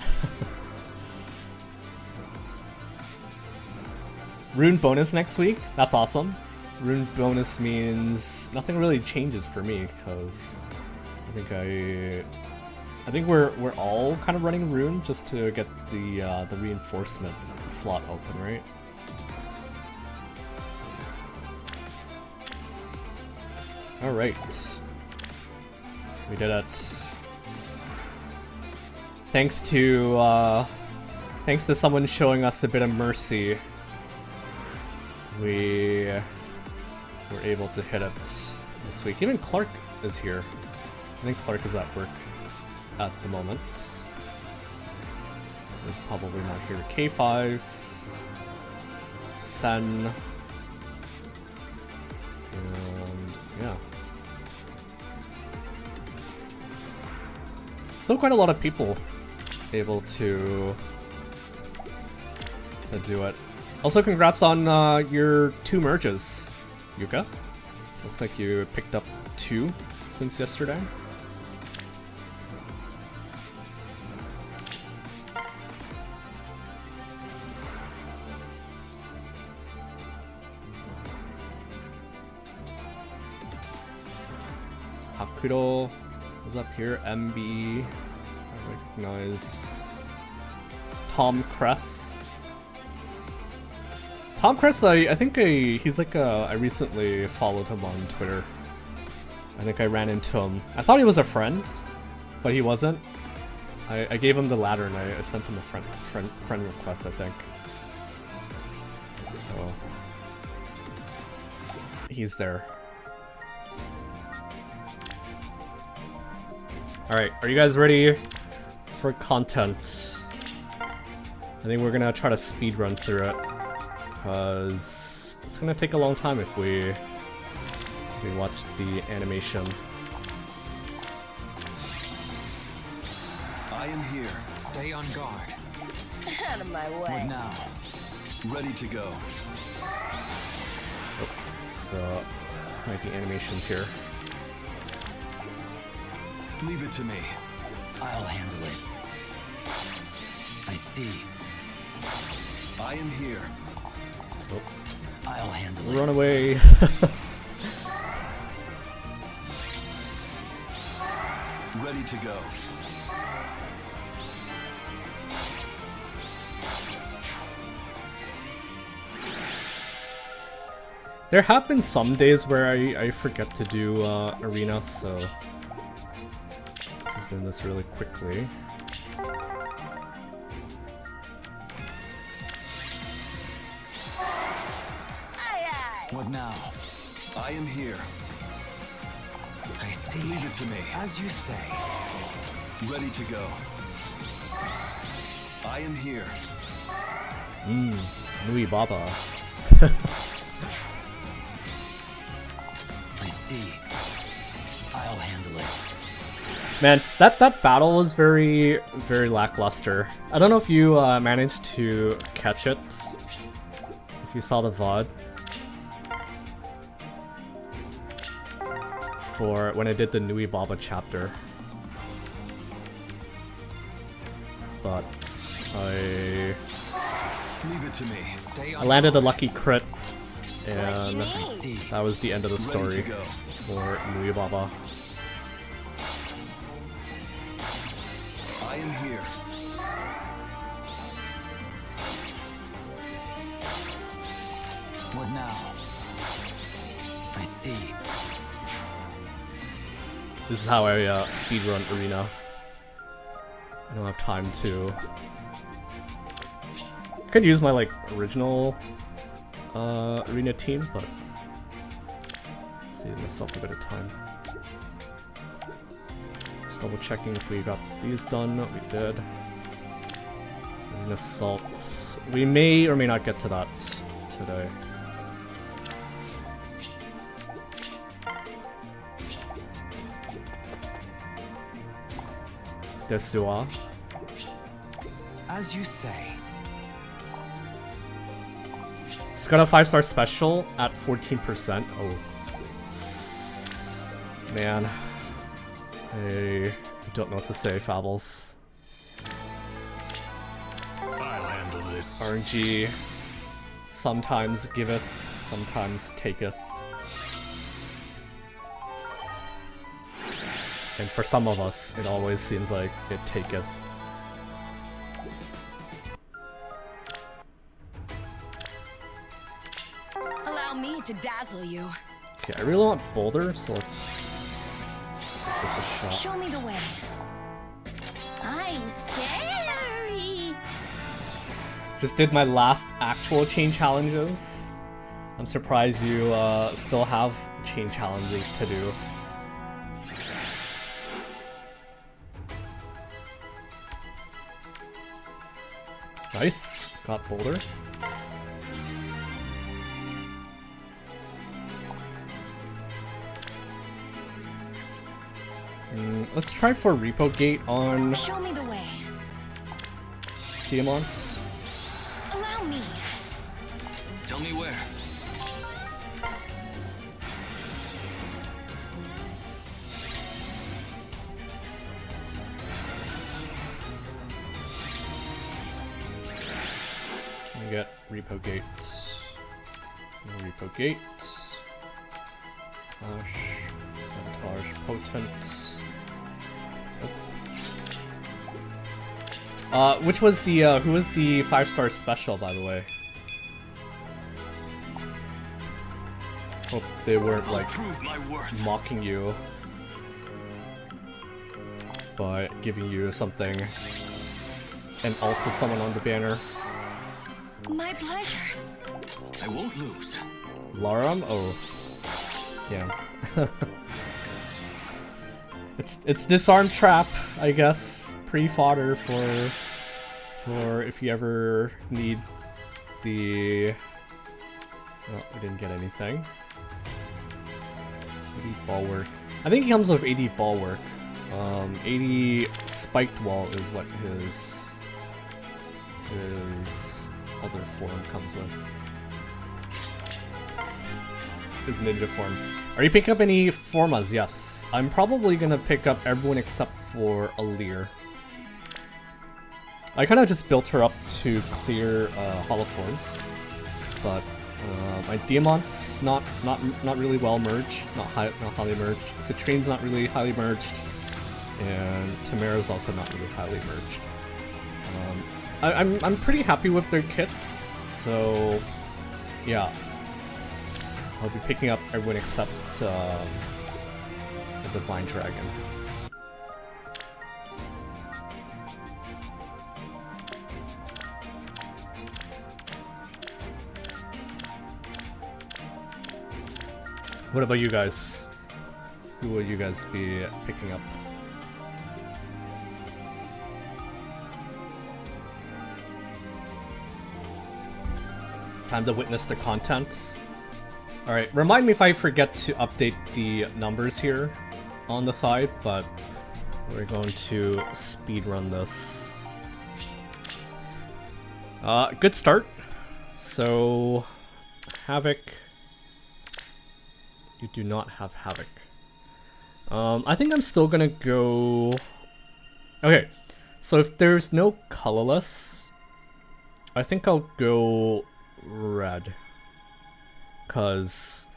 Rune bonus next week? That's awesome. Rune bonus means nothing really changes for me because I think we're all kind of running Rune just to get the reinforcement slot open, right? Alright. We did it. Thanks to someone showing us a bit of mercy, we were able to hit it this week. Even Clark is here. I think Clark is at work at the moment. He's probably not here. K5, Sen, and yeah. Still quite a lot of people able to do it. Also, congrats on your 2 merges, Yuka. Looks like you picked up 2 since yesterday. Hakuro is up here. MB, I recognize. Tom Kress. Tom Kress, I think he's like I recently followed him on Twitter. I think I ran into him. I thought he was a friend, but he wasn't. I gave him the ladder and I sent him a friend request, I think. So he's there. Alright, are you guys ready for content? I think we're gonna try to speedrun through it, because it's gonna take a long time if we watch the animation. I am here. Stay on guard. Out of my way. What now? Ready to go. Oh, it's might be animations here. Leave it to me. I'll handle it. I see. I am here. Oh, I'll handle it. run away. Ready to go. There have been some days where I forget to do arena, so just doing this really quickly. What now? I am here. I see. Leave it to me. As you say. Ready to go. I am here. Nui Baba. I see. I'll handle it. Man, that battle was very lackluster. I don't know if you managed to catch it. If you saw the VOD. For when I did the Nui Baba chapter. But Leave it to me. Stay on I landed a lucky crit, What and you need? that was the end of the Ready story to go. for Nui Baba. I am here. What now? I see. This is how I speedrun arena. I don't have time to. I could use my like original arena team, but save myself a bit of time. Just double checking if we got these done. We did. Arena assaults. We may or may not get to that today. Desua. As you say. It's got a 5-star special at 14%. Oh. Man. I don't know what to say, Fables. I'll handle this. RNG sometimes giveth, sometimes taketh. And for some of us, it always seems like it taketh. Allow me to dazzle you. Okay, I really want Boulder, so let's give this a shot. Show me the way. I'm scary. Just did my last actual chain challenges. I'm surprised you still have chain challenges to do. Nice, got Boulder. Let's try for Repo Gate on Show me the way. Diamant. Allow me. Tell me where. We get Repo Gate. No Repo Gate. Clash. Sabotage. Potent. Which was the, who was the 5-star special, by the way? Hope they weren't, like, Prove my worth. mocking you by giving you something, an ult of someone on the banner. My pleasure. I won't lose. Laram? Oh. Damn. It's disarm trap, I guess. Pre-fodder for if you ever need the... Oh, we didn't get anything. 80 bulwark. I think he comes with 80 bulwark. 80 spiked wall is what his other form comes with. His ninja form. Are you picking up any formas? Yes. I'm probably gonna pick up everyone except for Alir. I kind of just built her up to clear holoforms, but my Diamant's not really well merged, not highly merged. Citrine's not really highly merged, and Tamara's also not really highly merged. I'm pretty happy with their kits, so yeah, I'll be picking up everyone except the Divine Dragon. What about you guys? Who will you guys be picking up? Time to witness the contents. Alright, remind me if I forget to update the numbers here on the side, but we're going to speedrun this. Good start. So, Havoc. You do not have Havoc. I think I'm still gonna go... Okay, so if there's no colorless, I think I'll go red. Cause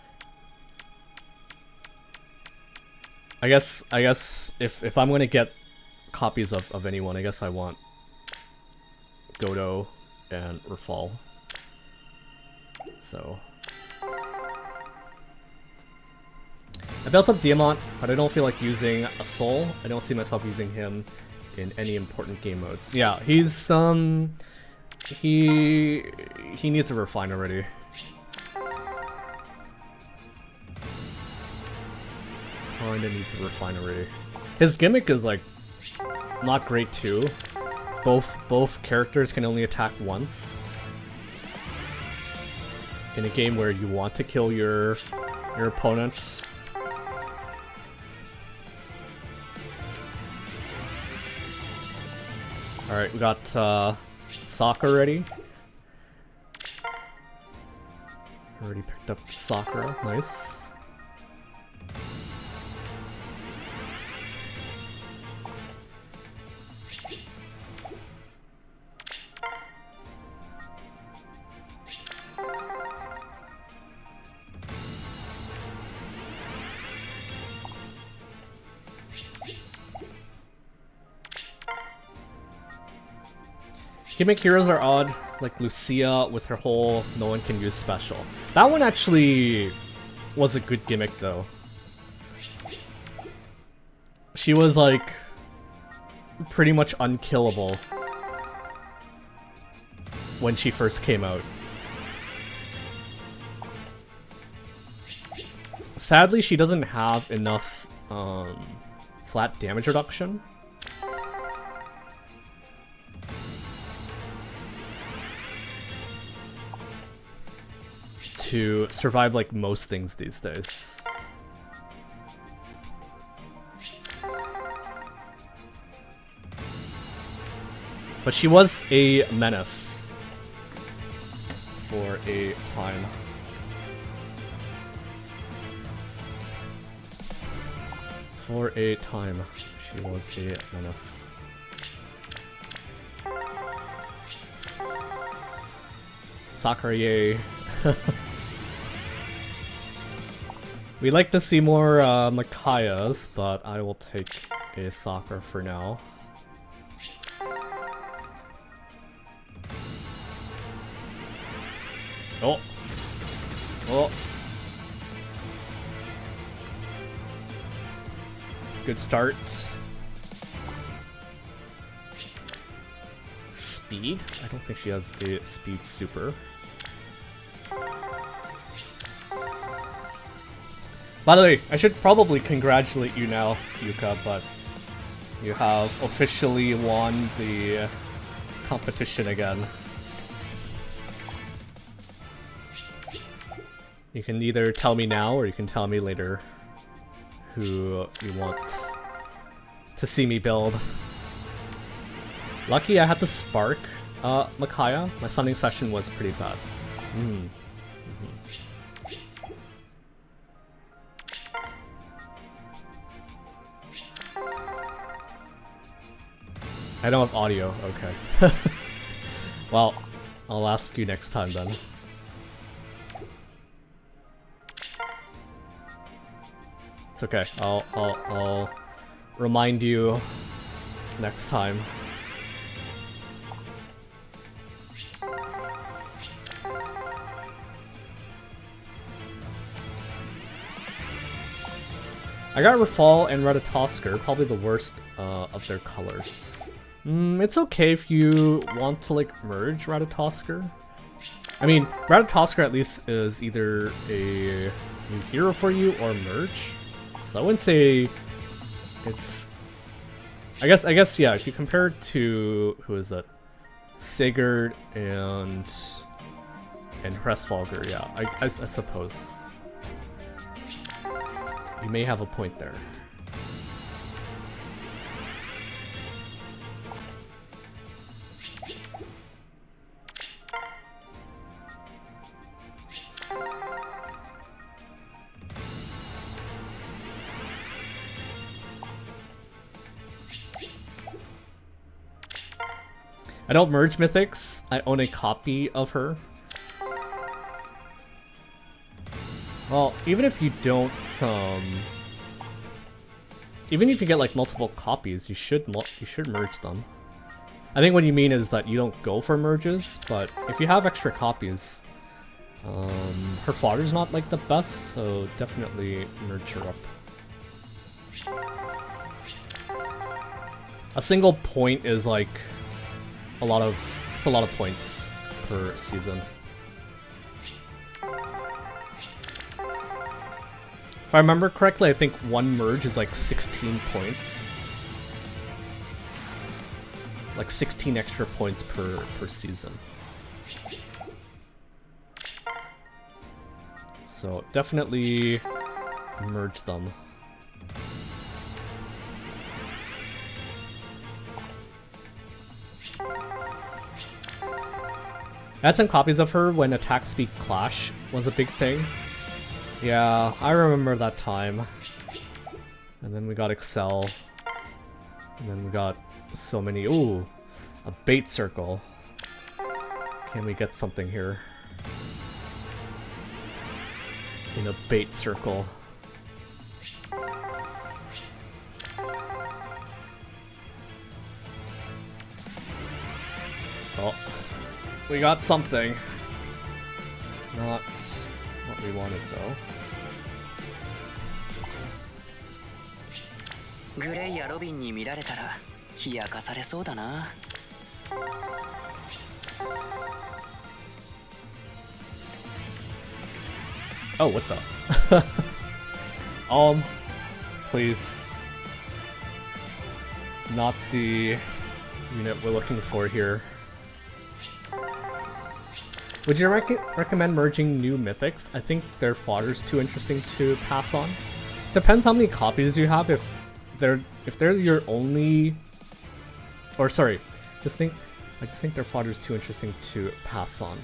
I guess if I'm gonna get copies of anyone, I guess I want Godo and Rafal. So I built up Diamant, but I don't feel like using a soul. I don't see myself using him in any important game modes. Yeah, he's he needs a refine already. Kinda needs a refine already. His gimmick is like not great too. Both characters can only attack once. In a game where you want to kill your opponent. Alright, we got Sakura ready. Already picked up Sakura, nice. Gimmick heroes are odd, like Lucia with her whole no one can use special. That one actually was a good gimmick though. She was like pretty much unkillable when she first came out. Sadly, she doesn't have enough flat damage reduction. To survive like most things these days. But she was a menace for a time. For a time, she was a menace. Sakura, yay. We'd like to see more Micaiahs, but I will take a Sakura for now. Oh! Oh! Good start. Speed? I don't think she has a speed super. By the way, I should probably congratulate you now, Yuka, but you have officially won the competition again. You can either tell me now or you can tell me later who you want to see me build. Lucky I had to spark Micaiah. My summoning session was pretty bad. I don't have audio, okay. Well, I'll ask you next time then. It's okay, I'll remind you next time. I got Rafal and Ratatoskr, probably the worst of their colors. It's okay if you want to like merge Ratatoskr. I mean, Ratatoskr at least is either a new hero for you or merge. So I wouldn't say it's... I guess yeah, if you compare it to... who is that? Sigurd and Hresfalger, yeah, I suppose. You may have a point there. I don't merge mythics, I own a copy of her. Well, even if you don't, even if you get like multiple copies, you should merge them. I think what you mean is that you don't go for merges, but if you have extra copies, her fodder's not like the best, so definitely merge her up. A single point is like it's a lot of points per season. If I remember correctly, I think one merge is like 16 points. Like 16 extra points per season. So definitely merge them. I had some copies of her when Attack Speed Clash was a big thing. Yeah, I remember that time. And then we got Excel. And then we got so many... Ooh, a bait circle. Can we get something here? In a bait circle. Oh. We got something. Not what we wanted though. グレイやロビンに見られたら冷やかされそうだな。Oh, what the? Please. Not the unit we're looking for here. Would you recommend merging new mythics? I think their fodder's too interesting to pass on. Depends how many copies you have. If they're your only, or sorry, I just think their fodder's too interesting to pass on.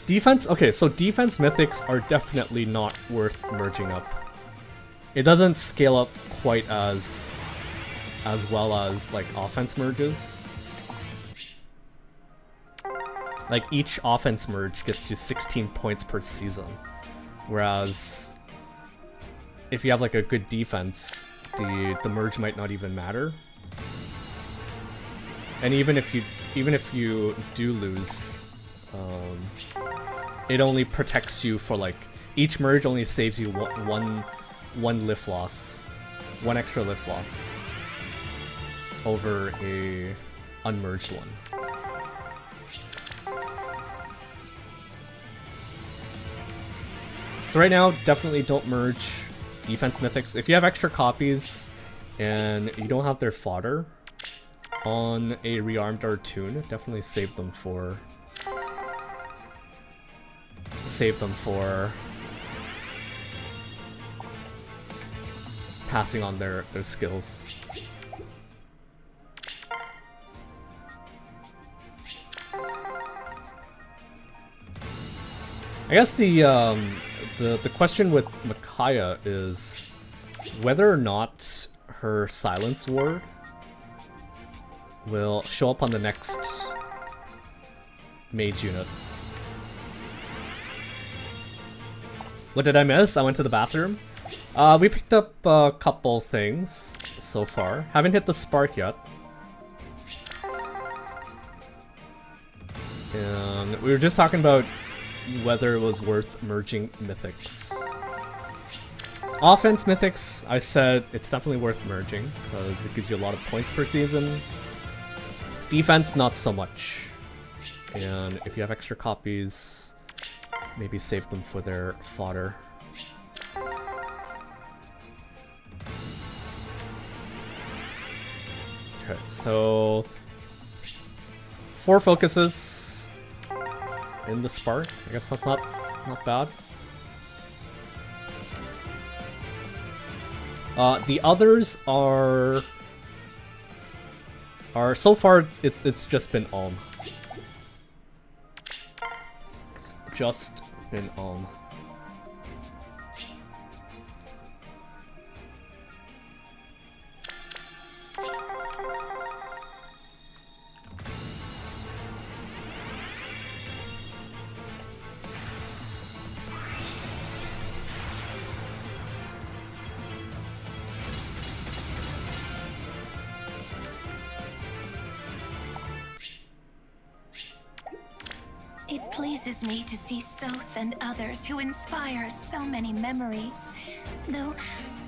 Defense. Okay, so defense mythics are definitely not worth merging up. It doesn't scale up quite as well as like offense merges. Like each offense merge gets you 16 points per season, whereas if you have like a good defense, the merge might not even matter. And even if you do lose, it only protects you for like each merge only saves you one lift loss, one extra lift loss over a unmerged one. So right now, definitely don't merge defense mythics. If you have extra copies and you don't have their fodder on a rearmed or tune, definitely save them for passing on their skills. I guess the question with Micaiah is whether or not her silence ward will show up on the next mage unit. What did I miss? I went to the bathroom. We picked up a couple things so far. Haven't hit the spark yet. And we were just talking about whether it was worth merging mythics. Offense mythics, I said it's definitely worth merging because it gives you a lot of points per season. Defense, not so much. And if you have extra copies, maybe save them for their fodder. Okay, so 4 focuses in the spark. I guess that's not bad. The others are so far it's just been Ulm. It's just been Ulm. It pleases me to see Soth and others who inspire so many memories. Though,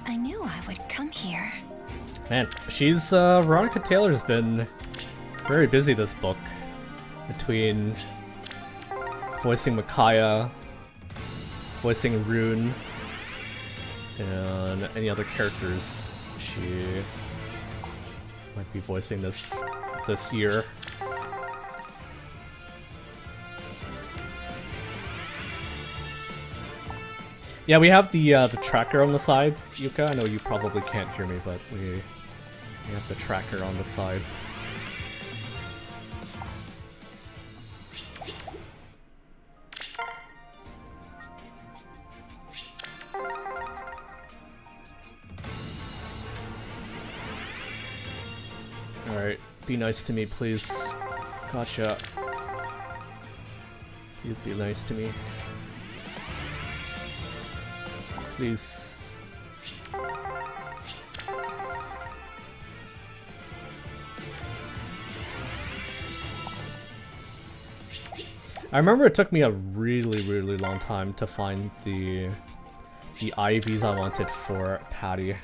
I knew I would come here. Man, she's, Veronica Taylor's been very busy this book. Between voicing Micaiah, voicing Rune, and any other characters she might be voicing this year. Yeah, we have the tracker on the side, Yuka. I know you probably can't hear me, but we have the tracker on the side. Alright, be nice to me, please. Gotcha. Please be nice to me. Please. I remember it took me a really long time to find the the IVs I wanted for Patty.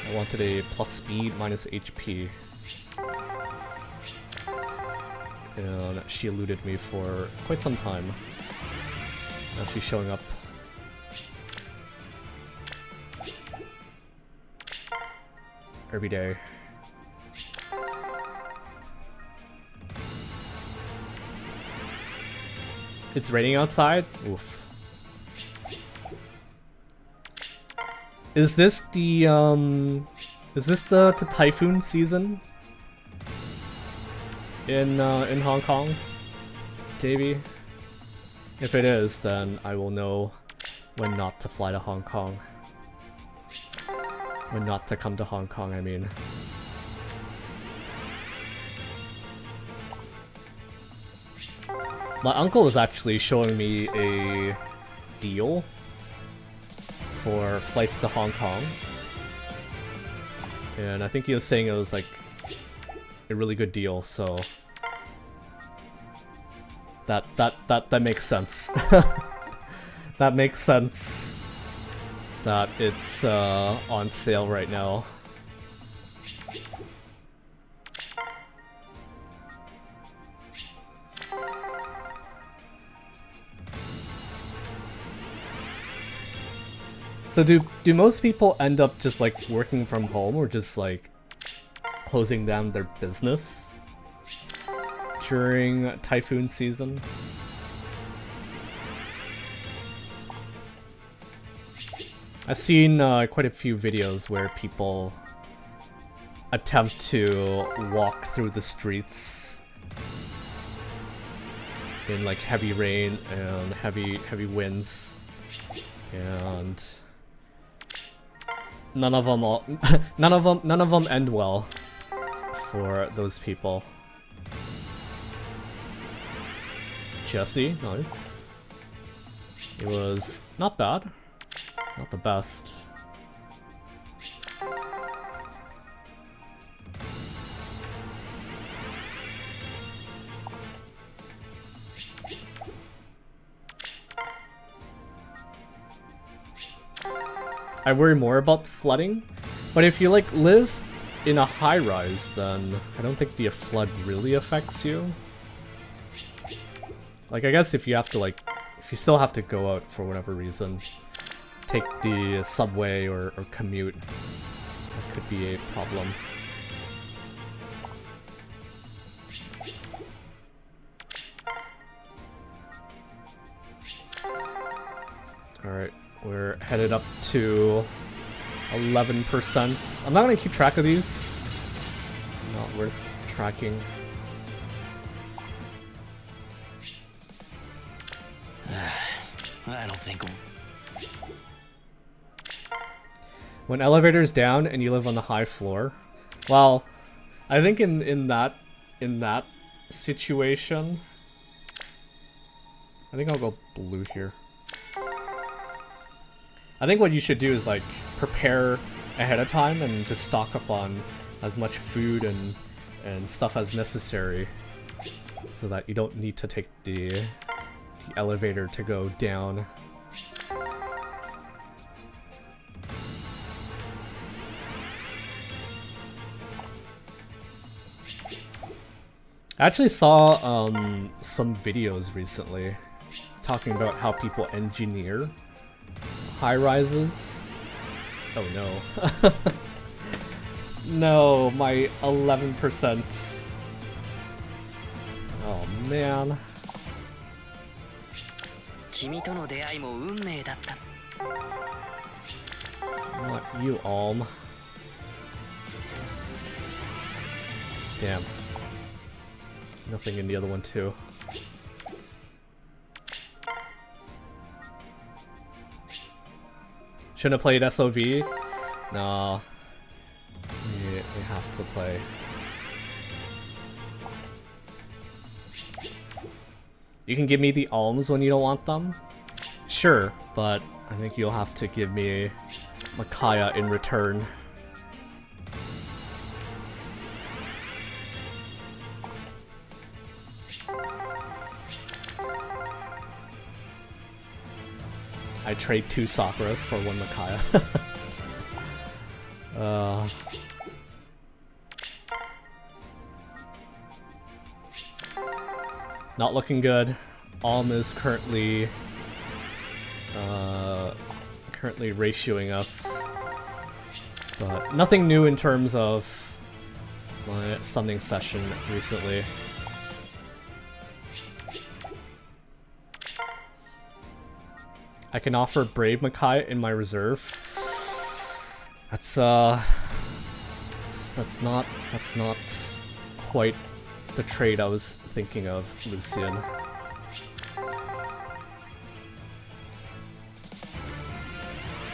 I wanted a plus speed, minus HP. And she eluded me for quite some time. Now she's showing up. Every day. It's raining outside? Oof. Is this the typhoon season? In Hong Kong? Davey? If it is, then I will know when not to fly to Hong Kong. When not to come to Hong Kong, I mean. My uncle is actually showing me a deal for flights to Hong Kong. And I think he was saying it was like a really good deal, so that makes sense. That makes sense that it's on sale right now. So do most people end up just like working from home or just like closing down their business during typhoon season? I've seen quite a few videos where people attempt to walk through the streets in like heavy rain and heavy winds, and none of them end well for those people. Jesse, nice. It was not bad. Not the best. I worry more about flooding, but if you like live in a high rise, then I don't think the flood really affects you. Like, I guess if you have to like, if you still have to go out for whatever reason, take the subway or commute, that could be a problem. Alright, we're headed up to 11%. I'm not gonna keep track of these. Not worth tracking. I don't think... When elevator's down and you live on the high floor, well, I think in that situation, I think I'll go blue here. I think what you should do is like prepare ahead of time and just stock up on as much food and stuff as necessary, so that you don't need to take the elevator to go down. I actually saw some videos recently talking about how people engineer high rises. Oh no. No, my 11%. Oh man. 君との出会いも運命だった。 Not you, Alm. Damn. Nothing in the other one too. Shouldn't have played SOV? No. We have to play. You can give me the alms when you don't want them? Sure, but I think you'll have to give me Micaiah in return. I trade 2 Sakuras for 1 Micaiah. Not looking good. Alm is currently ratioing us, but nothing new in terms of my summoning session recently. I can offer Brave Micaiah in my reserve. That's not quite the trade I was thinking of, Lucian.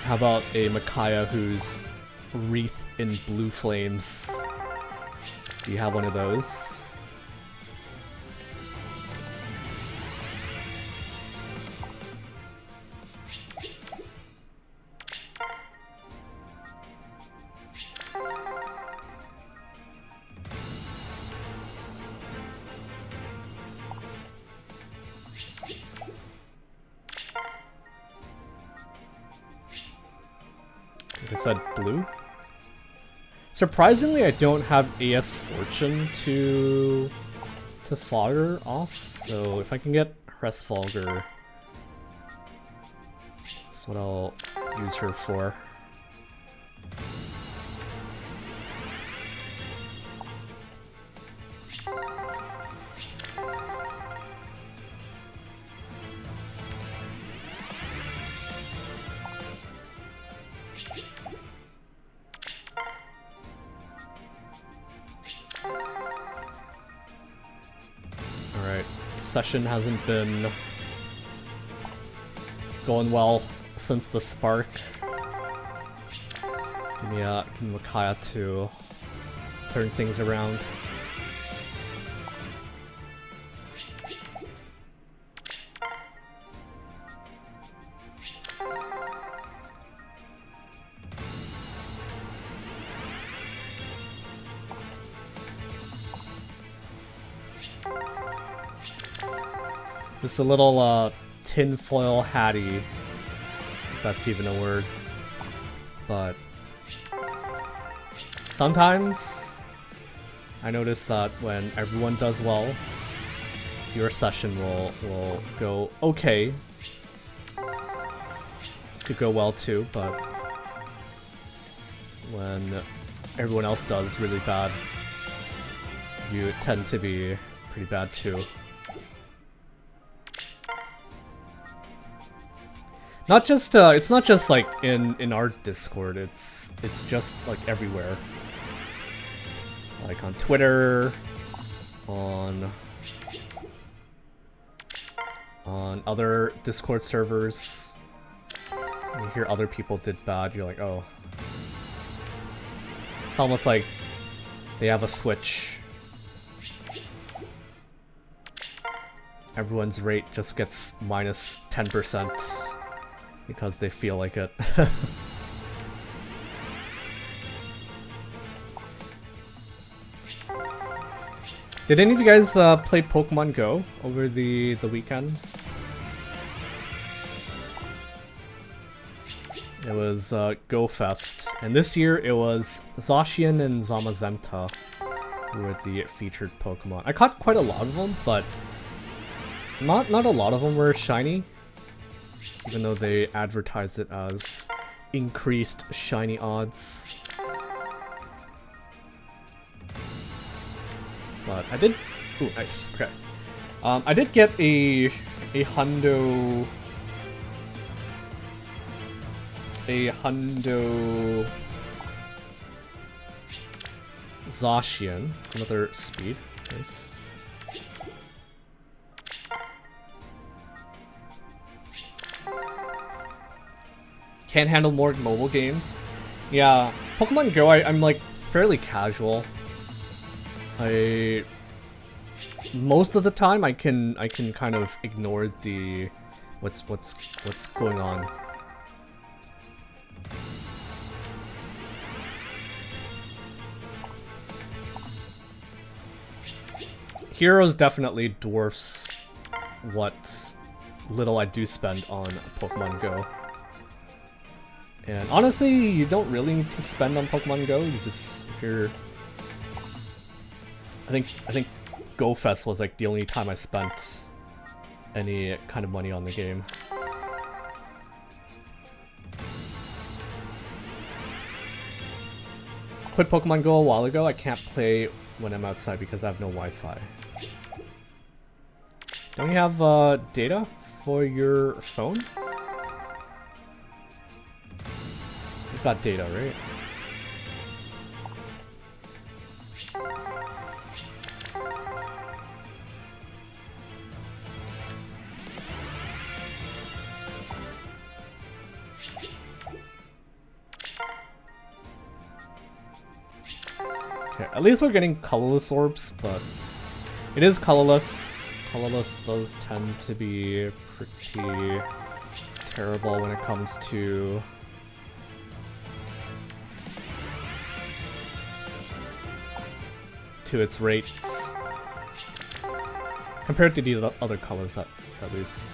How about a Micaiah who's wreathed in blue flames? Do you have one of those? I said blue. Surprisingly, I don't have AS Fortune to fodder off, so if I can get Hresfalger, that's what I'll use her for. Session hasn't been going well since the spark. Give me Micaiah to turn things around. It's a little tinfoil hattie, if that's even a word. But sometimes I notice that when everyone does well, your session will go okay. Could go well too, but when everyone else does really bad, you tend to be pretty bad too. Not just it's not just like in our Discord, it's just like everywhere. Like on Twitter, on other Discord servers. When you hear other people did bad, you're like, oh. It's almost like they have a switch. Everyone's rate just gets minus 10%. Because they feel like it. Did any of you guys play Pokemon Go over the weekend? It was Go Fest, and this year it was Zacian and Zamazenta who were the featured Pokemon. I caught quite a lot of them, but not a lot of them were shiny. Even though they advertised it as increased shiny odds. But I did... Ooh, nice. Okay. I did get a Hundo... Zacian. Another speed. Nice. Can't handle more mobile games. Yeah, Pokemon Go, I'm like fairly casual. Most of the time I can kind of ignore the what's going on. Heroes definitely dwarfs what little I do spend on Pokemon Go. And honestly, you don't really need to spend on Pokemon Go. You just, if you're, I think Go Fest was like the only time I spent any kind of money on the game. Quit Pokemon Go a while ago. I can't play when I'm outside because I have no Wi-Fi. Don't you have data for your phone? You've got data, right? Okay, at least we're getting colorless orbs, but it is colorless. Colorless does tend to be pretty terrible when it comes to its rates compared to the other colors, at least.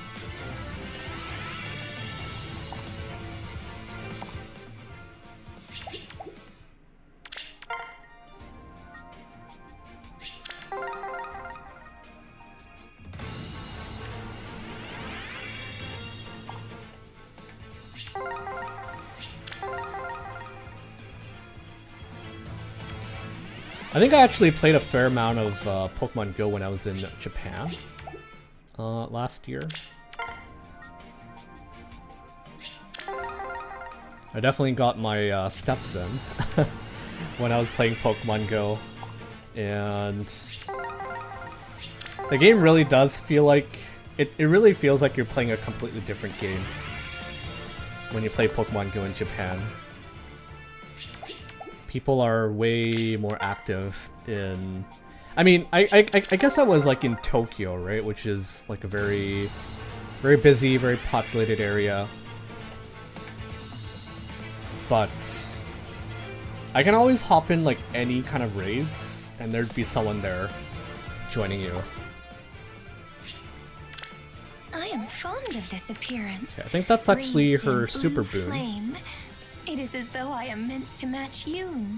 I think I actually played a fair amount of Pokemon Go when I was in Japan last year. I definitely got my steps in when I was playing Pokemon Go, and the game really does feel like it really feels like you're playing a completely different game when you play Pokemon Go in Japan. People are way more active in... I mean, I guess I was like in Tokyo, right? Which is like a very busy, very populated area. But I can always hop in like any kind of raids and there'd be someone there joining you. I am fond of this appearance. Yeah, I think that's actually Wreathed her in super blue boon. flame. It is as though I am meant to match Yoon.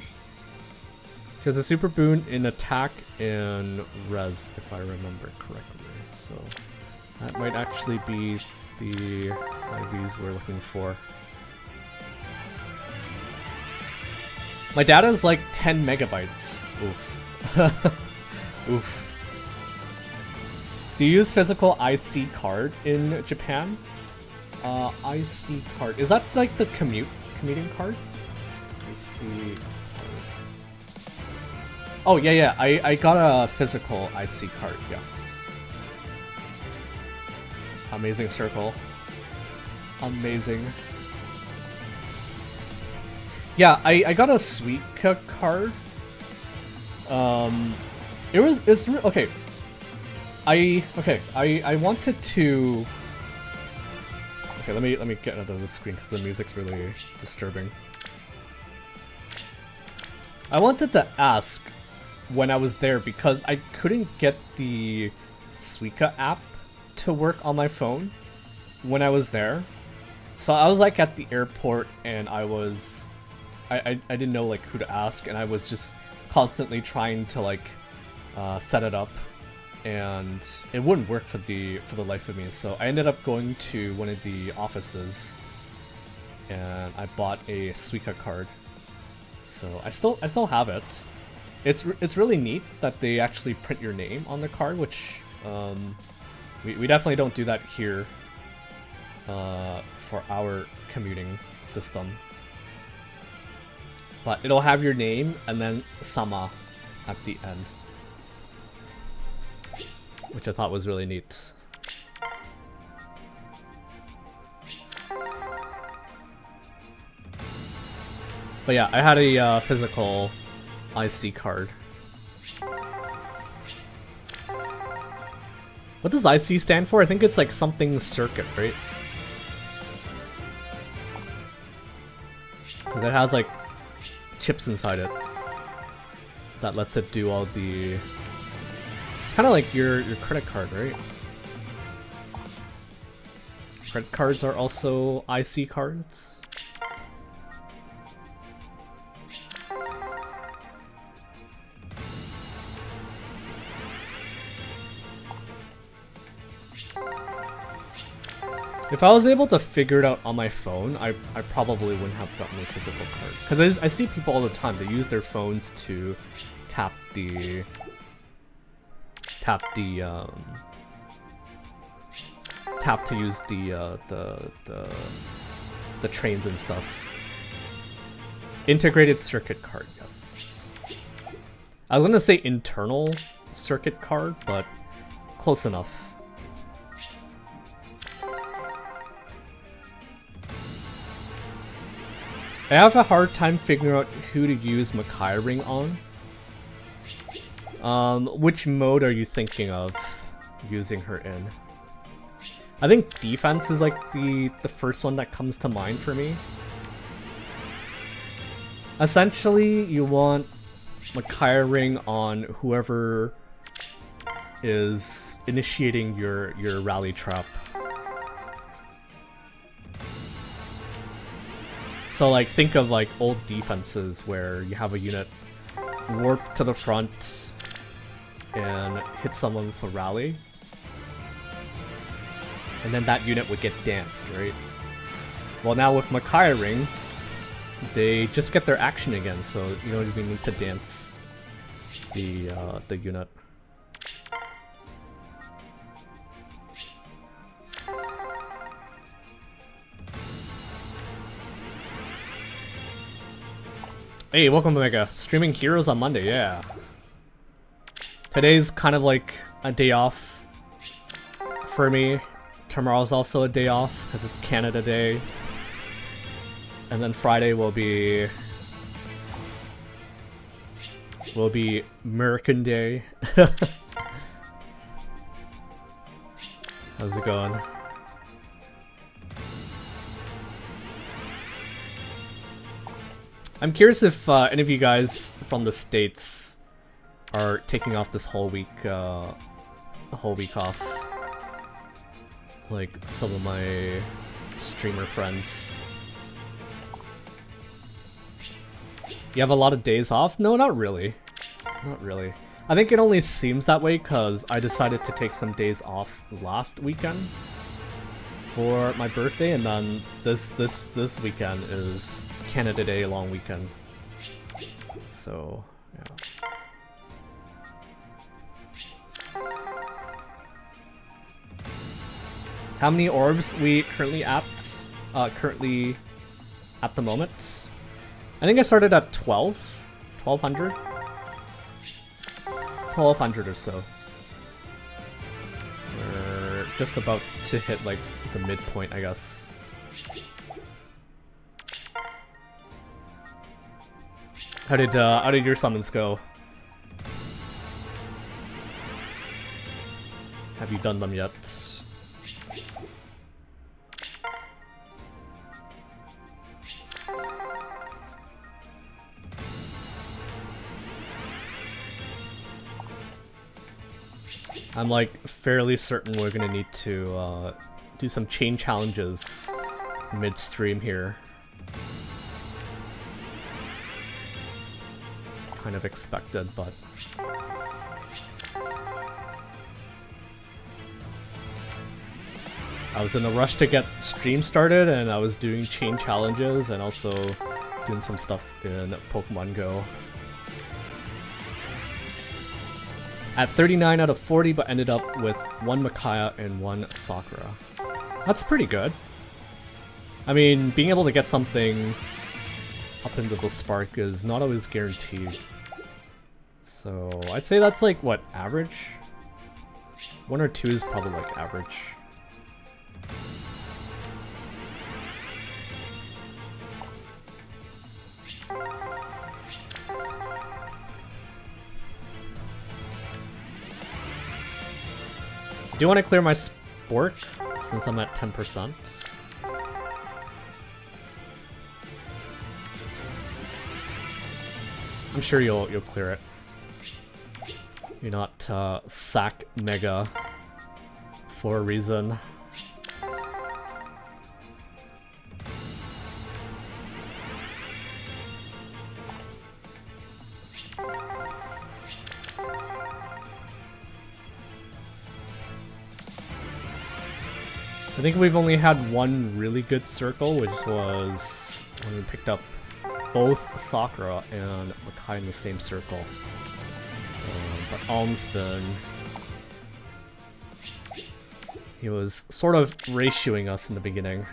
She has a super boon in attack and res, if I remember correctly. So that might actually be the IVs we're looking for. My data is like 10 megabytes. Oof. Oof. Do you use physical IC card in Japan? IC card. Is that like the commuting card? IC card. Oh, yeah. I got a physical IC card, yes. Amazing circle. Amazing. Yeah, I got a Suica card. It's okay. I wanted to. Okay, let me get out of the screen because the music's really disturbing. I wanted to ask when I was there because I couldn't get the Suica app to work on my phone when I was there. So I was like at the airport and I didn't know like who to ask, and I was just constantly trying to like set it up, and it wouldn't work for the life of me. So I ended up going to one of the offices and I bought a Suica card. So I still have it. It's really neat that they actually print your name on the card, which we definitely don't do that here for our commuting system. But it'll have your name and then Sama at the end, which I thought was really neat. But yeah, I had a physical IC card. What does IC stand for? I think it's like something circuit, right? Because it has like chips inside it that lets it do all the... It's kind of like your credit card, right? Credit cards are also IC cards. If I was able to figure it out on my phone, I probably wouldn't have gotten a physical card. Because I see people all the time, they use their phones to tap the to use the trains and stuff. Integrated circuit card, yes. I was gonna say internal circuit card, but close enough. I have a hard time figuring out who to use Micaiah Ring on. Which mode are you thinking of using her in? I think defense is like the first one that comes to mind for me. Essentially, you want Micaiah Ring on whoever is initiating your rally trap. So like think of like old defenses where you have a unit warp to the front and hit someone with a rally. And then that unit would get danced, right? Well, now with Micaiah Ring, they just get their action again, so you don't even need to dance the unit. Hey, welcome to Mega. Streaming Heroes on Monday, yeah. Today's kind of like a day off for me. Tomorrow's also a day off because it's Canada Day. And then Friday will be American Day. How's it going? I'm curious if any of you guys from the States are taking off this whole week, a whole week off. Like some of my streamer friends. You have a lot of days off? No, not really. Not really. I think it only seems that way because I decided to take some days off last weekend for my birthday, and then this weekend is Canada Day long weekend. So, yeah. How many orbs we currently at the moment? I think I started at 1200 or so. We're just about to hit like the midpoint, I guess. How did your summons go? Have you done them yet? I'm like fairly certain we're gonna need to do some chain challenges midstream here. Kind of expected, but I was in a rush to get stream started, and I was doing chain challenges and also doing some stuff in Pokemon Go. At 39 out of 40, but ended up with 1 Micaiah and 1 Sakura. That's pretty good. I mean, being able to get something up into the spark is not always guaranteed. So I'd say that's like, what, average? 1 or 2 is probably like average. Do you want to clear my spork since I'm at 10%? I'm sure you'll clear it. You're not sack mega for a reason. I think we've only had one really good circle, which was when we picked up both Sakura and Micaiah in the same circle. But Alm's been... He was sort of ratioing us in the beginning.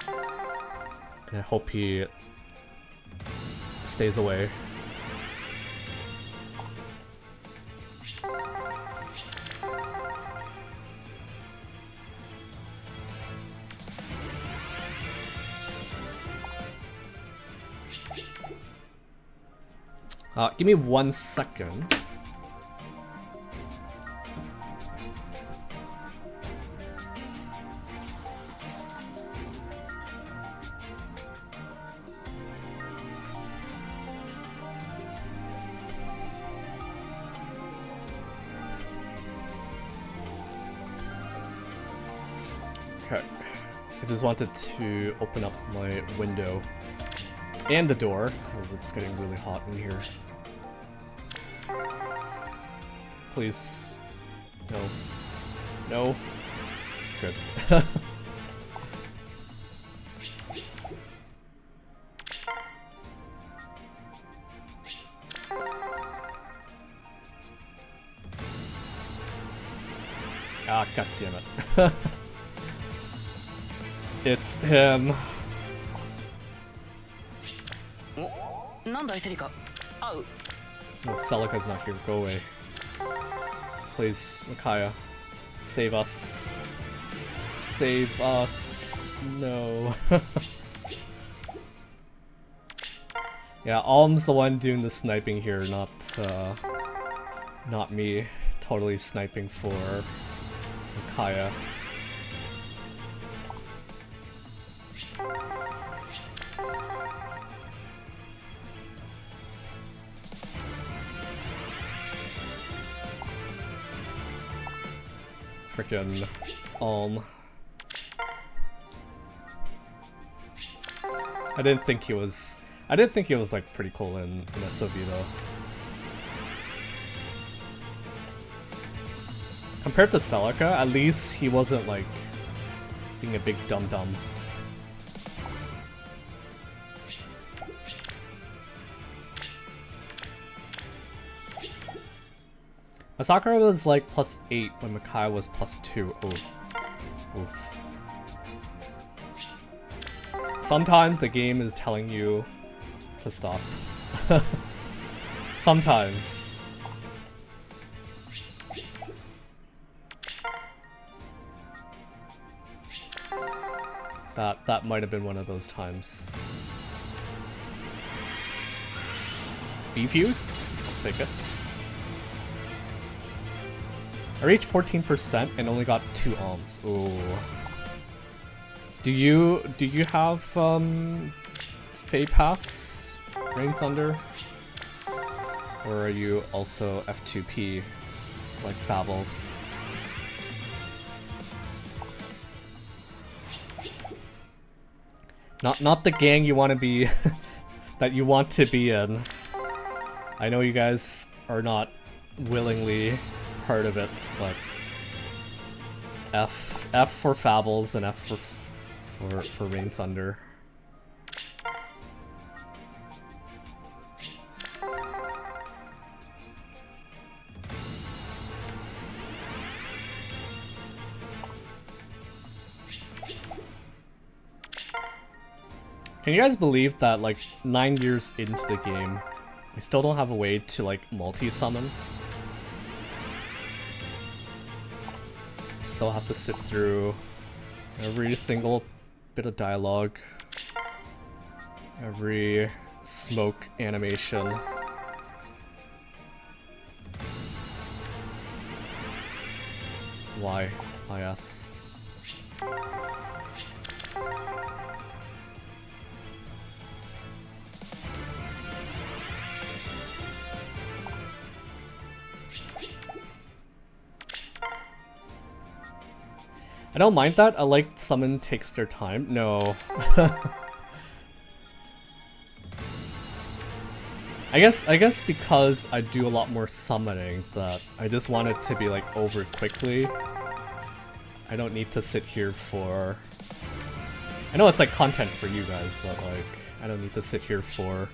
And I hope he stays away. Give me 1 second. Okay. I just wanted to open up my window and the door, because it's getting really hot in here. Please. No. No. Good. Ah, god damn it. It's him. No, Celica's not here. Go away. Please, Micaiah. Save us. Save us. No. Yeah, Alm's the one doing the sniping here, not me. Totally sniping for Micaiah. Frickin' Alm. I didn't think he was like pretty cool in SOV though. Compared to Celica, at least he wasn't like being a big dum-dum. Sakura was like +8 when Micaiah was +2. Oh. Oof. Sometimes the game is telling you to stop. Sometimes. That might have been one of those times. Beef you? I'll take it. I reached 14% and only got 2 alms. Ooh. Do you have Fey Pass, Rain Thunder? Or are you also F2P like Fables? Not the gang you want to be that you want to be in. I know you guys are not willingly part of it, but F for Fables and F for Rain Thunder. Can you guys believe that like 9 years into the game, we still don't have a way to like multi-summon? Still have to sit through every single bit of dialogue, every smoke animation. Why? I ask. I don't mind that. I like summon takes their time. No. I guess because I do a lot more summoning that I just want it to be like over quickly. I don't need to sit here for... I know it's like content for you guys, but like, I don't need to sit here for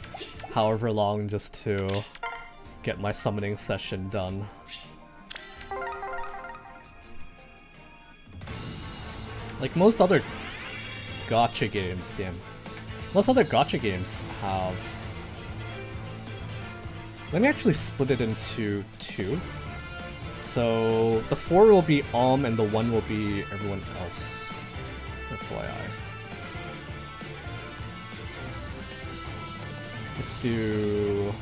however long just to get my summoning session done. Like most other gacha games, damn. Most other gacha games have... Let me actually split it into two. So the 4 will be and the 1 will be everyone else. FYI. Let's do...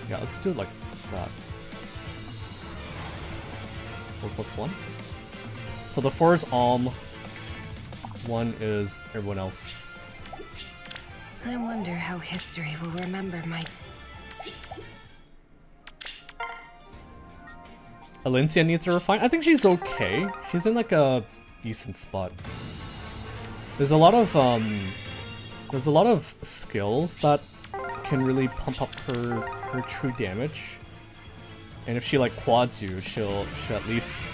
Yeah, let's do it like that. 4+1. So the 4 is 1 is everyone else. I wonder how history will remember my... Alencia needs a refine. I think she's okay. She's in like a decent spot. There's a lot of skills that can really pump up her true damage. And if she like quads you, she'll at least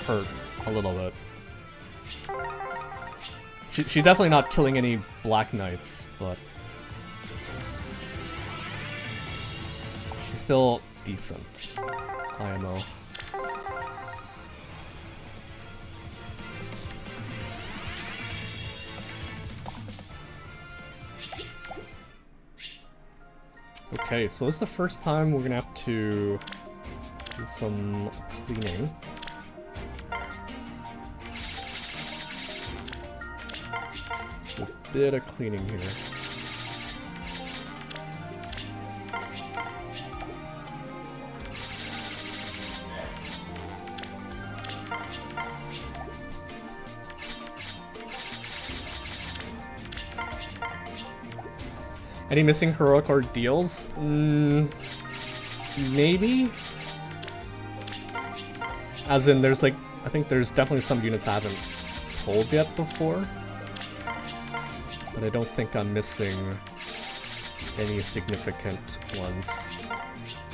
hurt a little bit. She's definitely not killing any Black Knights, but she's still decent. IMO. Okay, so this is the first time we're gonna have to do some cleaning. A bit of cleaning here. Any missing heroic ordeals? Maybe? As in, there's like, I think there's definitely some units I haven't pulled yet before. But I don't think I'm missing any significant ones.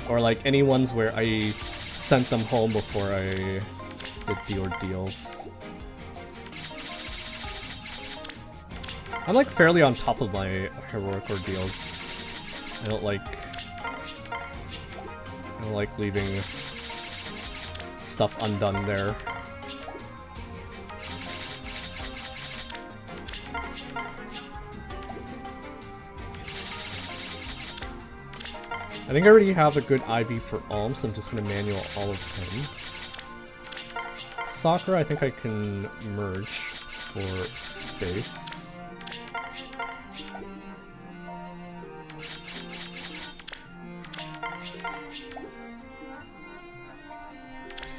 Or like any ones where I sent them home before I did the ordeals. I'm like fairly on top of my heroic ordeals. I don't like leaving stuff undone there. I think I already have a good IV for Alm, so I'm just gonna manual all of him. Sakura, I think I can merge for space.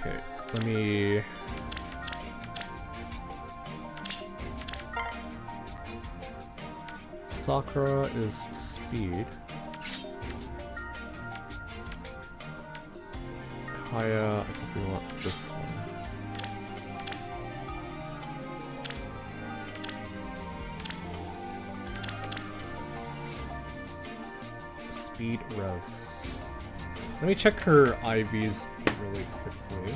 Okay, let me... Sakura is speed. Micaiah, I think we want this one. Speed res. Let me check her IVs really quickly.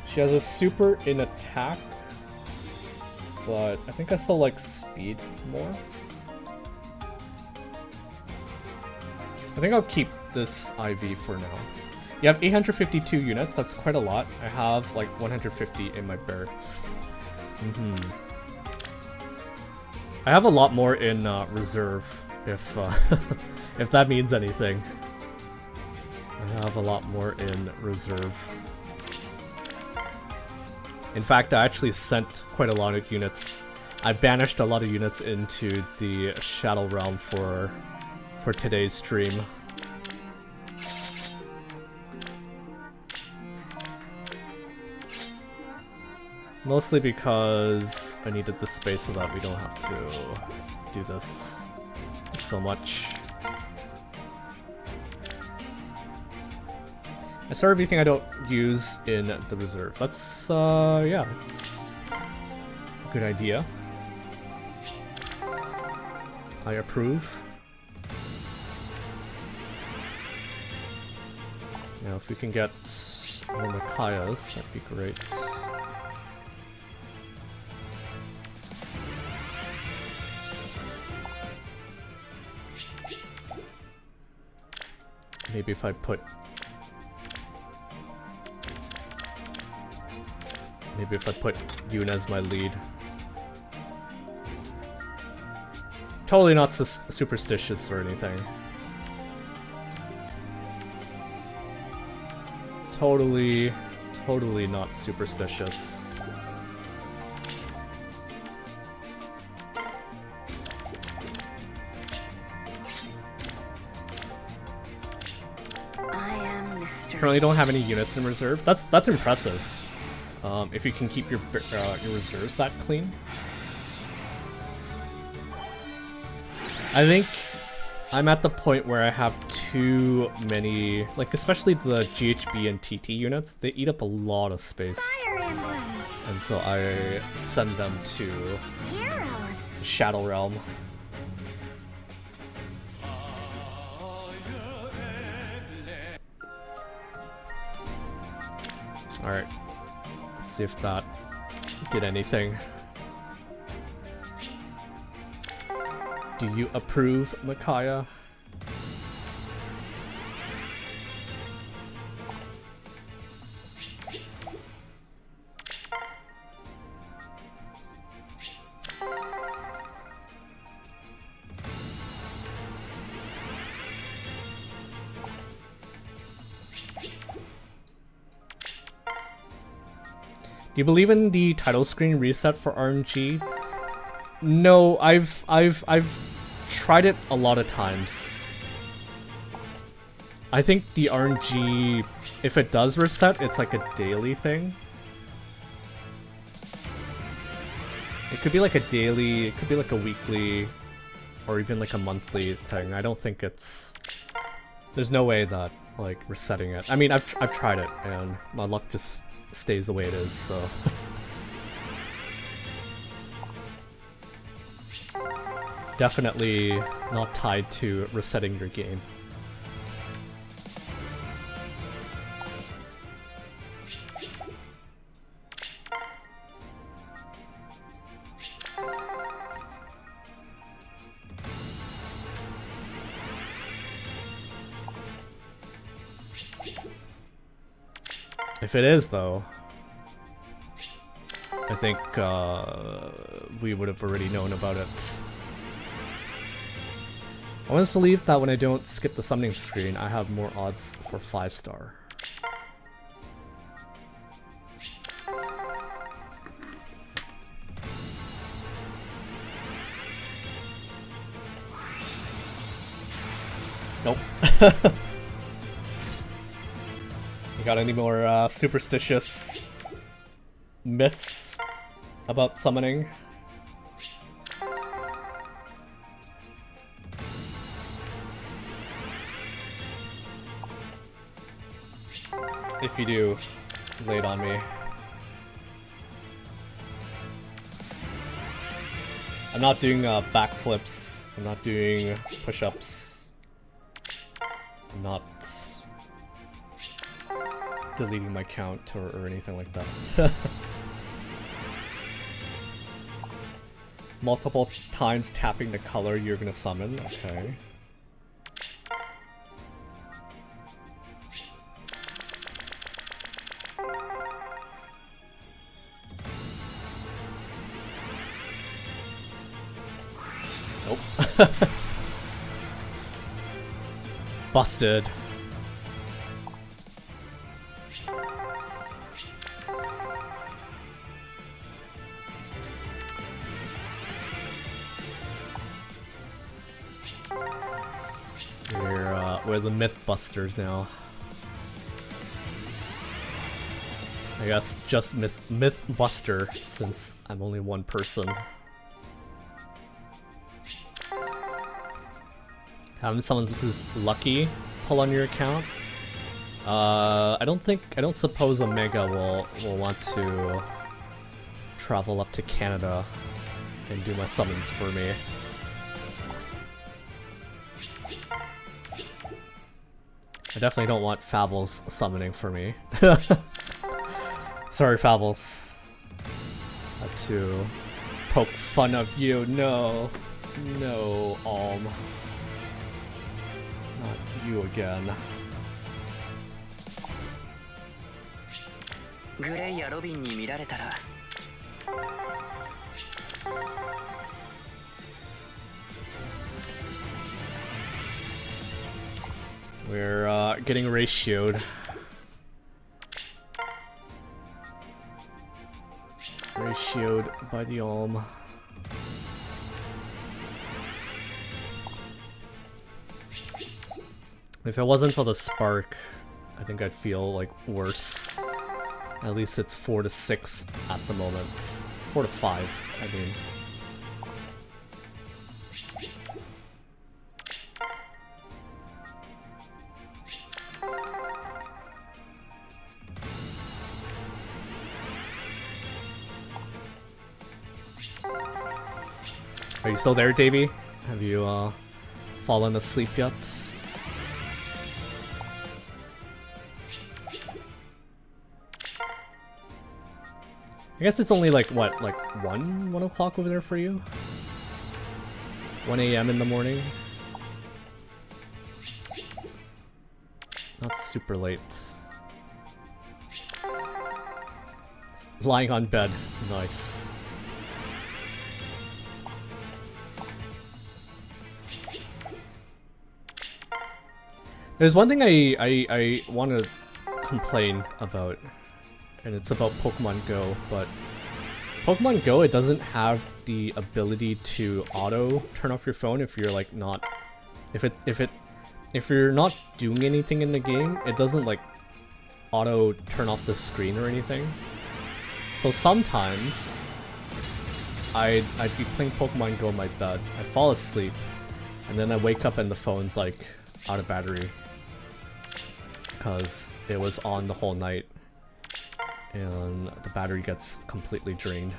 She has a super in attack, but I think I still like speed more. I think I'll keep this IV for now. You have 852 units, that's quite a lot. I have like 150 in my barracks. I have a lot more in reserve, if if that means anything. I have a lot more in reserve. In fact, I actually sent quite a lot of units. I banished a lot of units into the Shadow Realm for today's stream. Mostly because I needed the space so that we don't have to do this so much. I store everything I don't use in the reserve. That's, yeah, it's a good idea. I approve. Now, if we can get more Micaiahs, that'd be great. Maybe if I put... Maybe if I put Yuna as my lead. Totally not superstitious or anything. Totally not superstitious. I am Mr. Currently don't have any units in reserve. That's impressive. If you can keep your reserves that clean. I think I'm at the point where I have too many, like especially the GHB and TT units, they eat up a lot of space. Fire Emblem And so I send them to Heroes. the Shadow Realm. Alright. Let's see if that did anything. Do you approve, Micaiah? Do you believe in the title screen reset for RNG? No, I've tried it a lot of times. I think the RNG, if it does reset, it's like a daily thing. It could be like a daily, it could be like a weekly, or even like a monthly thing. I don't think it's... There's no way that, like, resetting it. I mean, I've tried it, and my luck just stays the way it is, so... Definitely not tied to resetting your game. If it is, though, I think we would have already known about it. I once believed that when I don't skip the summoning screen, I have more odds for 5-star. Nope. You got any more superstitious myths about summoning? If you do, lay it on me. I'm not doing backflips. I'm not doing push-ups. I'm not deleting my account or anything like that. Multiple times tapping the color you're gonna summon. Okay. Nope. Busted. We're the Mythbusters now. I guess just Mythbuster, since I'm only one person. Having someone who's lucky pull on your account I don't suppose Omega will want to travel up to Canada and do my summons for me. I definitely don't want Fables summoning for me. Sorry, Fables. Had to poke fun of you. No. No, not you again. グレイやロビンに見られたら We're getting ratioed. Ratioed by the Alm. If it wasn't for the spark, I think I'd feel like worse. At least it's 4 to 6 at the moment. 4 to 5, I mean. Are you still there, Davey? Have you fallen asleep yet? I guess it's only like, what, like 1 o'clock over there for you? 1 a.m. in the morning? Not super late. Lying on bed. Nice. There's one thing I want to complain about, and it's about Pokemon Go, but Pokemon Go, it doesn't have the ability to auto turn off your phone if you're like not, if you're not doing anything in the game, it doesn't like auto turn off the screen or anything. So sometimes I'd be playing Pokemon Go in my bed, I fall asleep, and then I wake up and the phone's like out of battery because it was on the whole night and the battery gets completely drained.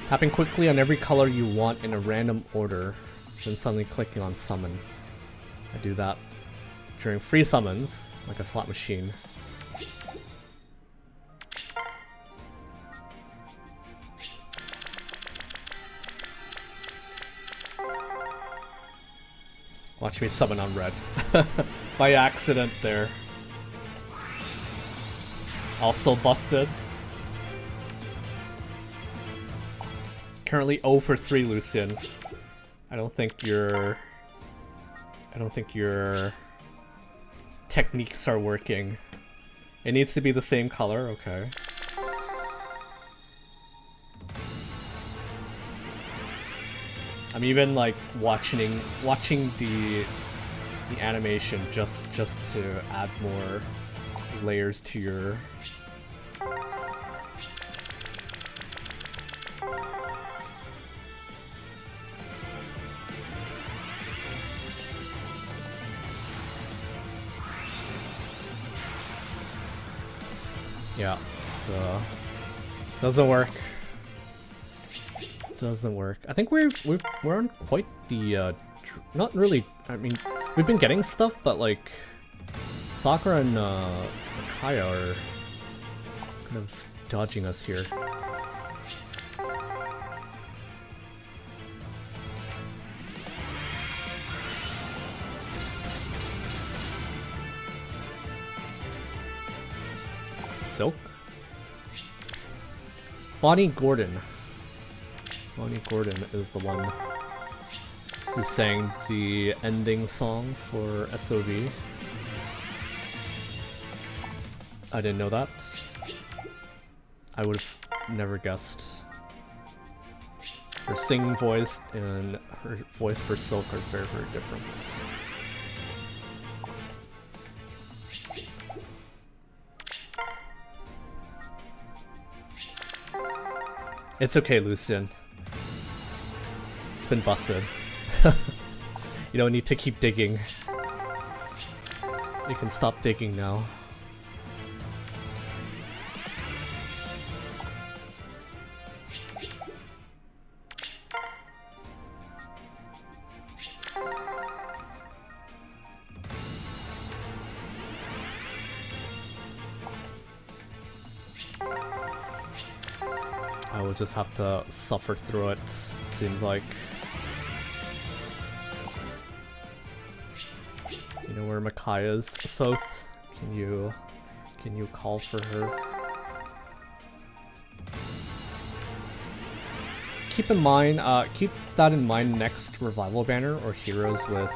Tapping quickly on every color you want in a random order, then suddenly clicking on summon. I do that during free summons, like a slot machine. Watch me summon on red. By accident there. Also busted. Currently 0 for 3, Lucian. I don't think your techniques are working. It needs to be the same color, okay. I'm even like watching the animation just to add more layers to your yeah, it's doesn't work. Doesn't work. I think we're on quite the not really. I mean, we've been getting stuff, but like Sakura and Micaiah are kind of dodging us here. Silk? Bonnie Gordon. Bonnie Gordon is the one who sang the ending song for SOV. I didn't know that. I would have never guessed. Her singing voice and her voice for Silk are very, very different. It's okay, Lucian. It's been busted. You don't need to keep digging. You can stop digging now. I will just have to suffer through it, seems like. You know where Micaiah's, Soth? Can you call for her? Keep that in mind next revival banner or heroes with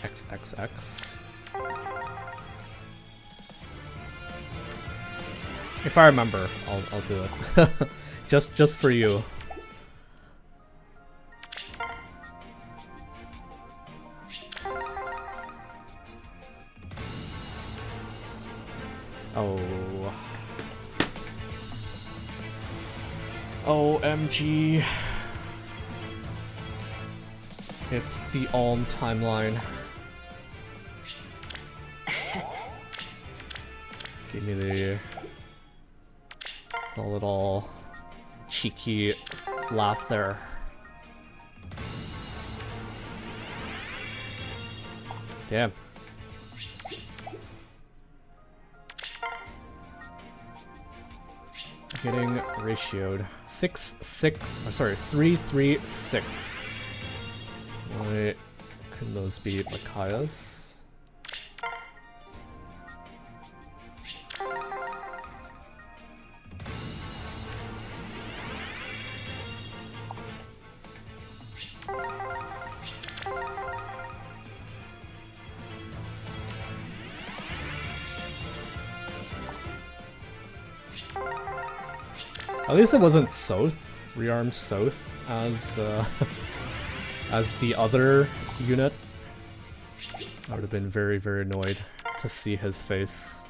XXX. If I remember, I'll do it. just for you. Oh. OMG. It's the Alm timeline. Give me the little cheeky laugh there. Damn. Getting ratioed. 336. Why couldn't those be Micaiah's? At least it wasn't Soth, rearmed Soth as the other unit. I would have been very, very annoyed to see his face.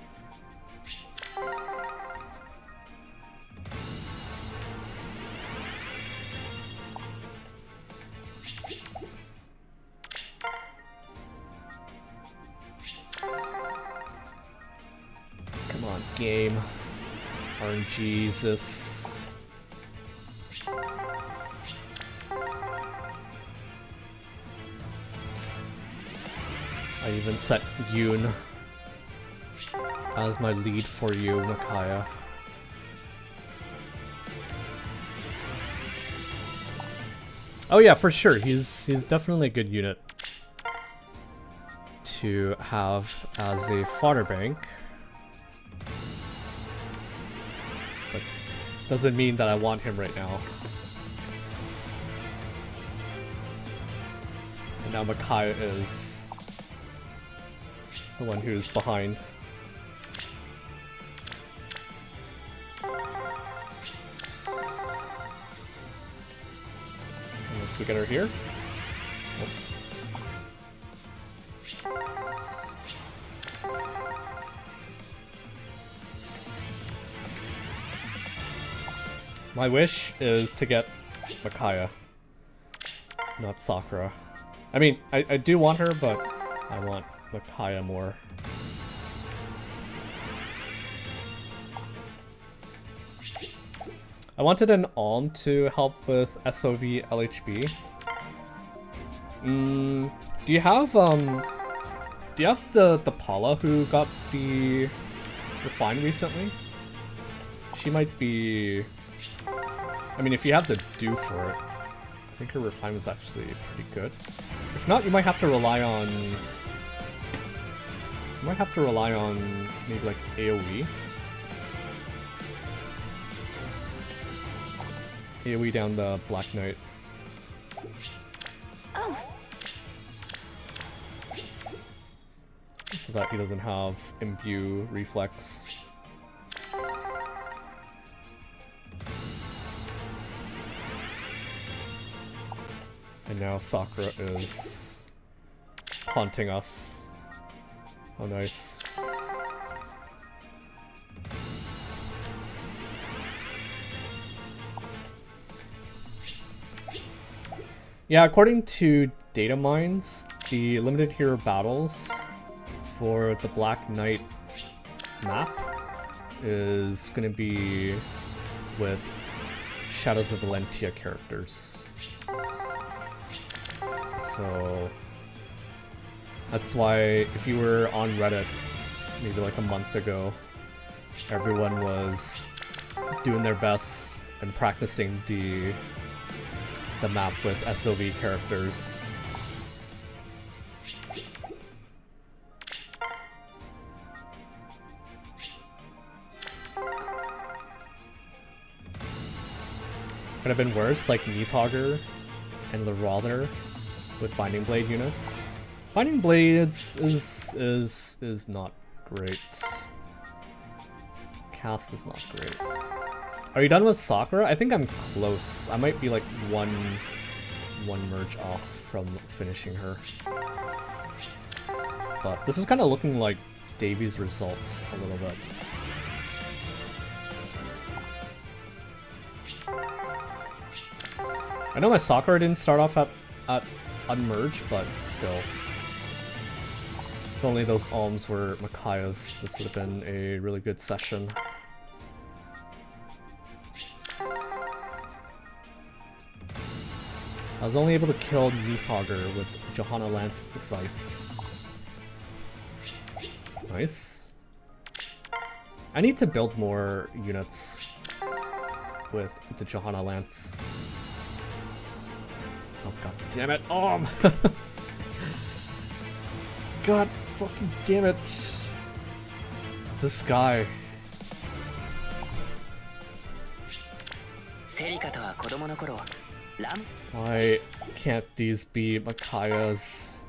Come on, game. RNGesus. I even set Yoon as my lead for you, Micaiah. Oh yeah, for sure. He's definitely a good unit to have as a fodder bank. But doesn't mean that I want him right now. And now Micaiah is the one who's behind. Unless we get her here. Oh. My wish is to get Micaiah, not Sakura. I mean, I do want her, but I want Micaiah more. I wanted an Alm to help with SOV LHB. Do you have the Paula who got the refine recently? She might be. I mean, if you have the do for it, I think her refine was actually pretty good. If not, you might have to rely on. You might have to rely on maybe like AoE. AoE down the Black Knight. Oh. So that he doesn't have imbue reflex. And now Sakura is haunting us. Oh, nice. Yeah, according to data mines, the limited hero battles for the Black Knight map is gonna be with Shadows of Valentia characters. So that's why if you were on Reddit maybe like a month ago, everyone was doing their best and practicing the map with SOV characters. Could have been worse, like Neathauger and Lerother with Binding Blade units. Binding Blades is not great. Cast is not great. Are you done with Sakura? I think I'm close. I might be like one merge off from finishing her. But this is kind of looking like Davy's results a little bit. I know my Sakura didn't start off at unmerge, but still. If only those alms were Micaiah's, this would have been a really good session. I was only able to kill Neathauger with Johanna Lance Zeiss. Nice. I need to build more units with the Johanna Lance. Oh god damn it! Oh! God fucking damn it! This guy. Why can't these be Micaiah's?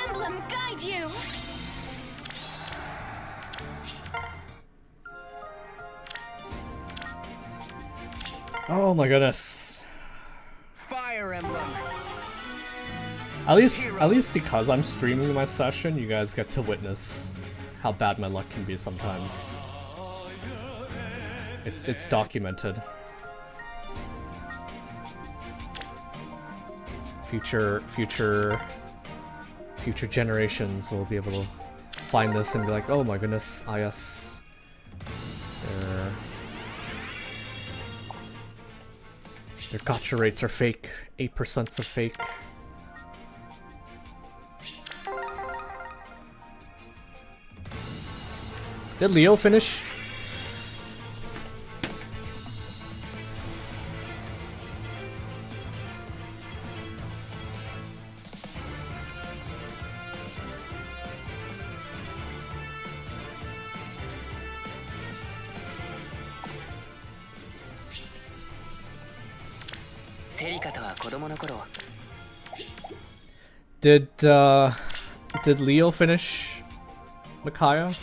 Emblem guide you! Oh my goodness. Fire Emblem. At least because I'm streaming my session, you guys get to witness how bad my luck can be sometimes. It's documented. Future generations will be able to find this and be like, oh my goodness, IS. Their gacha rates are fake. 8%'s are fake. Did Leo finish? Did Leo finish Micaiah?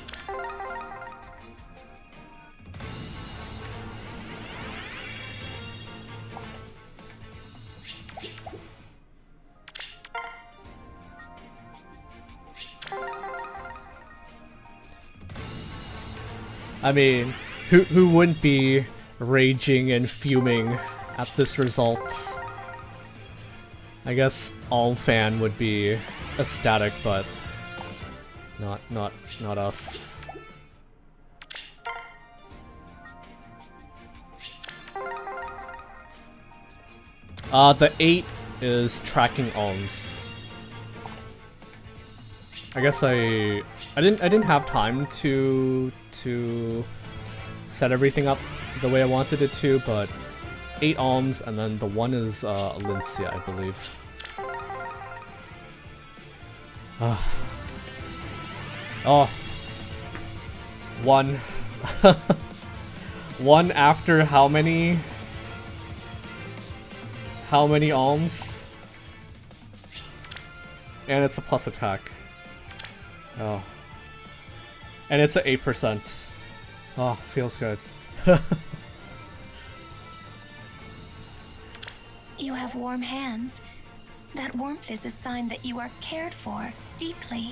I mean, who wouldn't be raging and fuming at this result? I guess all fan would be ecstatic, but not us. The 8 is tracking alms. I guess I didn't have time to set everything up the way I wanted it to, but 8 alms, and then the 1 is Alincia, I believe. Oh. 1. 1 after how many? How many alms? And it's a plus attack. Oh. And it's at 8%. Oh, feels good. You have warm hands. That warmth is a sign that you are cared for deeply.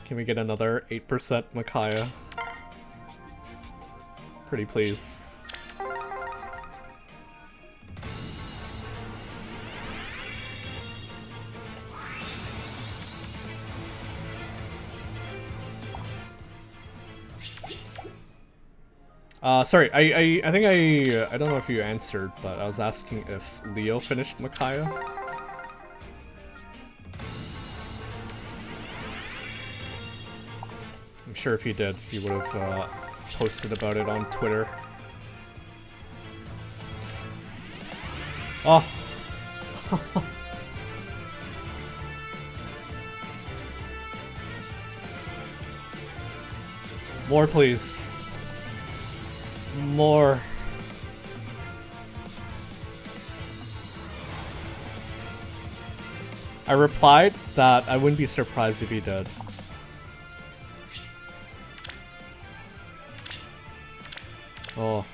Can we get another 8% Micaiah? Pretty please. Sorry, I think I don't know if you answered, but I was asking if Leo finished Micaiah. I'm sure if he did, he would have posted about it on Twitter. Oh! More, please. More. I replied that I wouldn't be surprised if he did. Oh.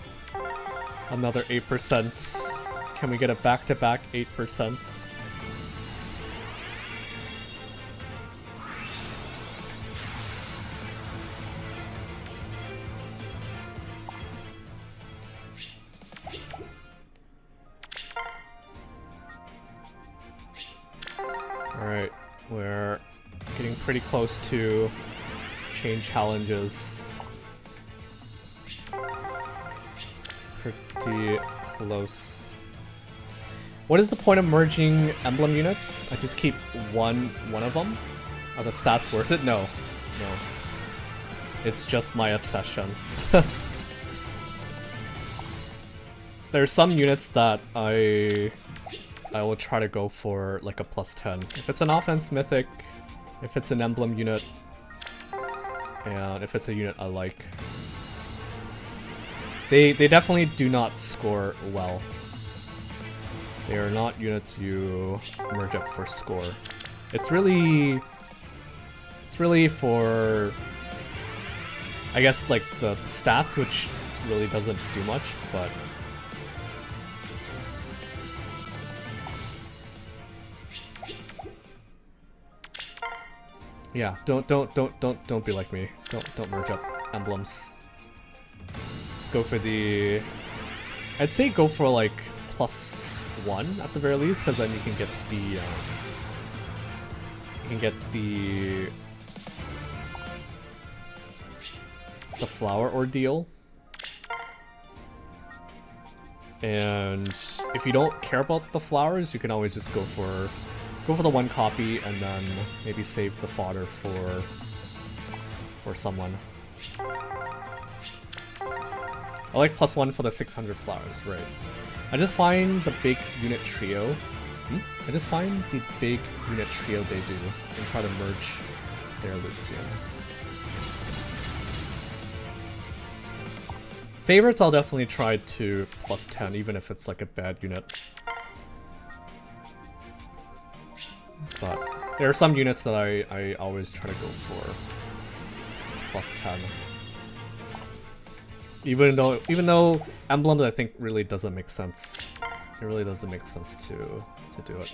Another 8%. Can we get a back-to-back 8%? Alright, we're getting pretty close to chain challenges. Pretty close. What is the point of merging emblem units? I just keep one of them? Are the stats worth it? No. No. It's just my obsession. There's some units that I will try to go for like a +10. If it's an offense mythic, if it's an emblem unit, and if it's a unit I like. They definitely do not score well. They are not units you merge up for score. It's really for, I guess, like the stats, which really doesn't do much, but yeah, don't be like me. Don't merge up emblems. Just go for the, I'd say go for like +1 at the very least, because then you can get the flower ordeal. And if you don't care about the flowers, you can always just go for the one copy and then maybe save the fodder for someone. I like +1 for the 600 flowers, right? I just find the big unit trio. I just find the big unit trio they do and try to merge their Lucian. Favorites I'll definitely try to +10 even if it's like a bad unit. But there are some units that I always try to go for +10. Even though emblems I think really doesn't make sense. It really doesn't make sense to do it.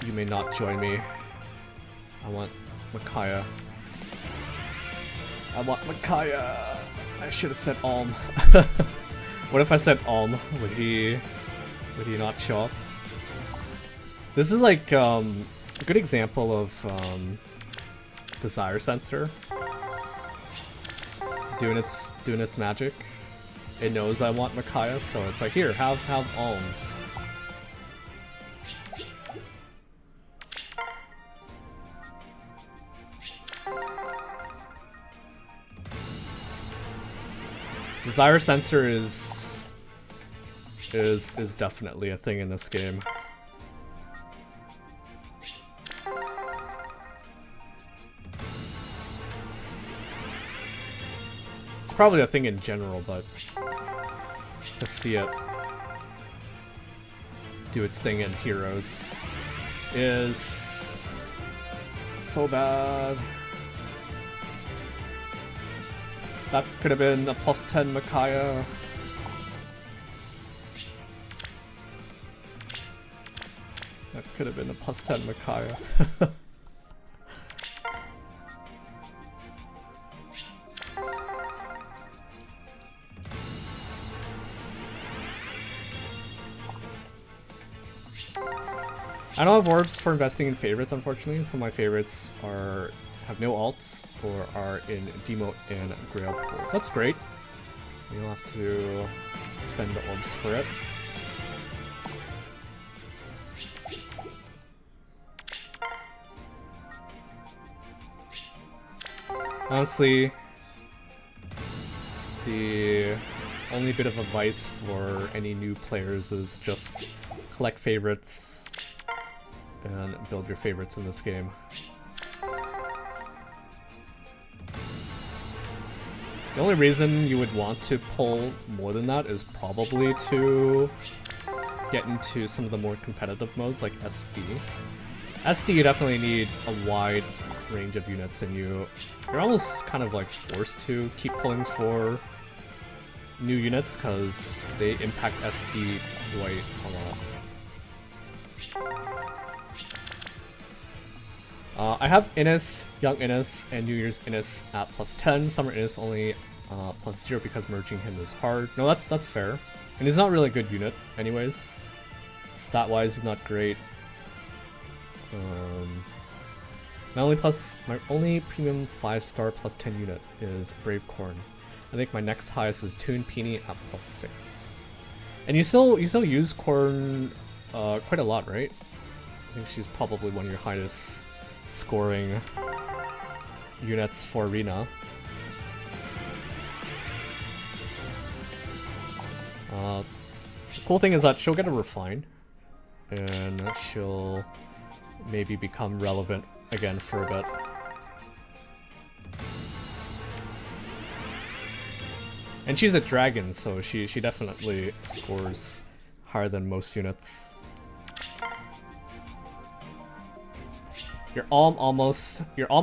You may not join me. I want Micaiah. I want Micaiah. I should have said Alm. What if I said Alm? Would he not show up? This is like a good example of Desire Sensor doing its magic. It knows I want Micaiah, so it's like, here, have alms. Desire Sensor is definitely a thing in this game. probably a thing in general, but to see it do its thing in Heroes is so bad. That could have been a +10 Micaiah. That could have been a +10 Micaiah. I don't have orbs for investing in favorites, unfortunately. Some of my favorites have no alts or are in Demote and Grail Pool. That's great. You don't have to spend the orbs for it. Honestly, the only bit of advice for any new players is just collect favorites and build your favorites in this game. The only reason you would want to pull more than that is probably to get into some of the more competitive modes like SD. SD, you definitely need a wide range of units, and you're almost kind of like forced to keep pulling for new units because they impact SD quite a lot. I have Innis, Young Innis, and New Year's Innis at +10. Summer Innis only +0 because merging him is hard. No, that's fair. And he's not really a good unit anyways. Stat-wise, he's not great. My only premium 5-star +10 unit is Brave Corn. I think my next highest is Toon Peony at +6. And you still use Corn quite a lot, right? I think she's probably one of your highest scoring units for Arena. The cool thing is that she'll get a refine, and she'll maybe become relevant again for a bit. And she's a dragon, so she definitely scores higher than most units. Your alm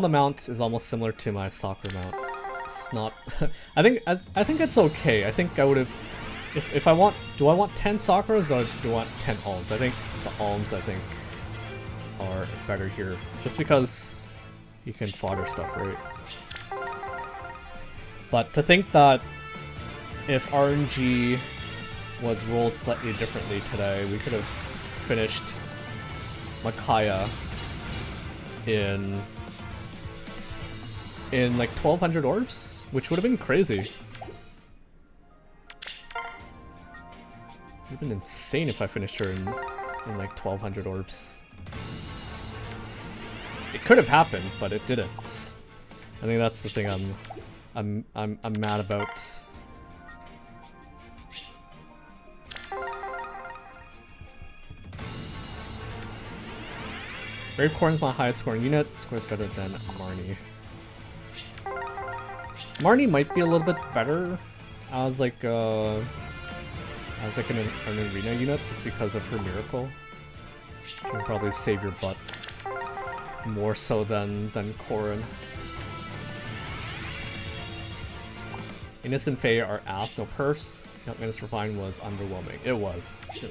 amount is almost similar to my soccer amount. It's not. I think it's okay. I think I would have. If I want, do I want 10 Sakuras or do I want 10 alms? I think the alms are better here, just because you can fodder stuff, right? But to think that if RNG was rolled slightly differently today, we could have finished Micaiah in like 1200 orbs, which would have been crazy. It would have been insane if I finished her in like 1200 orbs. It could have happened, but it didn't. I think that's the thing I'm mad about. Brave Corn is my highest scoring unit, scores better than Marnie. Marnie might be a little bit better as like an arena unit, just because of her miracle. She can probably save your butt more so than Corrin. Innocent Fae are ass, no perfs. Young Menace Refine was underwhelming. It was. It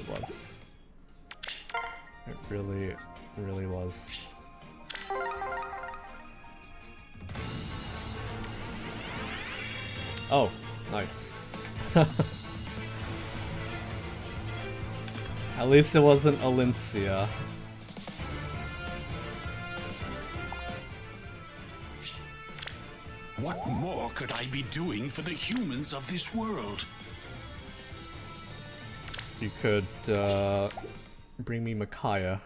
really was. Oh, nice. At least it wasn't Alencia. What more could I be doing for the humans of this world? You could bring me Micaiah.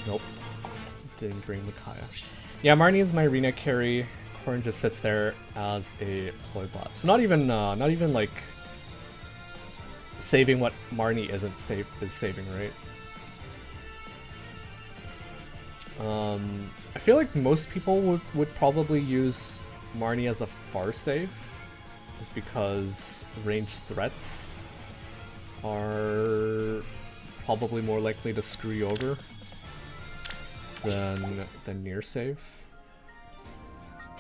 Nope, didn't bring Micaiah. Yeah, Marnie is my arena carry. Corrin just sits there as a ploy bot. So not even like saving what Marnie is saving, right? I feel like most people would probably use Marnie as a far save, just because ranged threats are probably more likely to screw you over than near save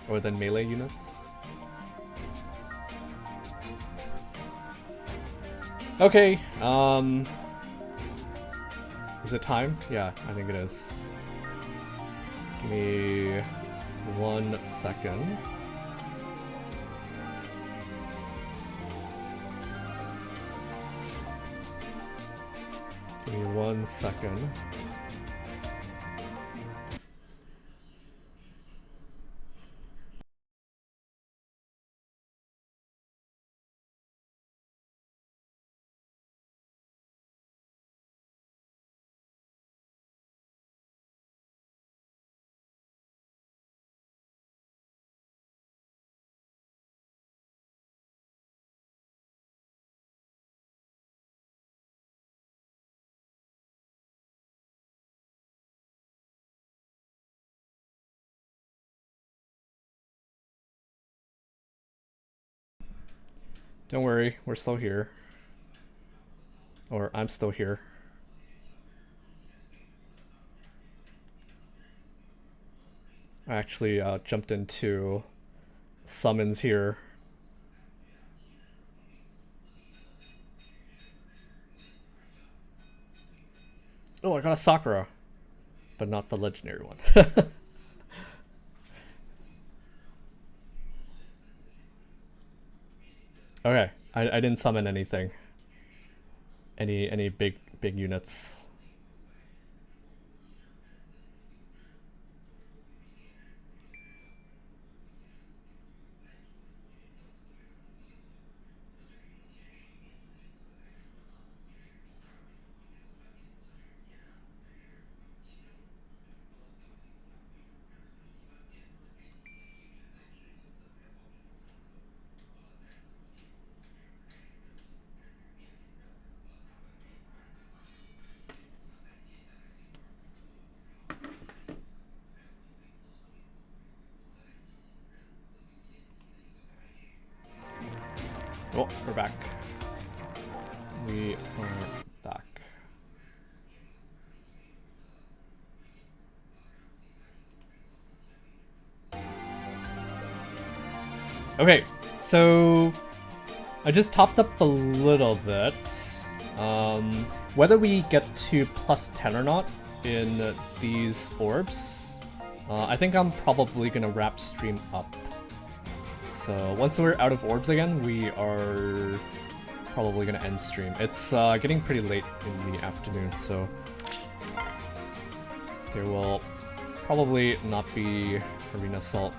or than melee units. Okay, is it time? Yeah, I think it is. Give me 1 second. Give me 1 second. Don't worry, we're still here. Or I'm still here. I actually jumped into summons here. Oh, I got a Sakura, but not the legendary one. Okay, I didn't summon anything. Any big units. Oh, we're back. We are back. Okay, so I just topped up a little bit. Whether we get to +10 or not in these orbs, I think I'm probably gonna wrap stream up. So once we're out of orbs again, we are probably gonna end stream. It's getting pretty late in the afternoon, so there will probably not be Arena Assault.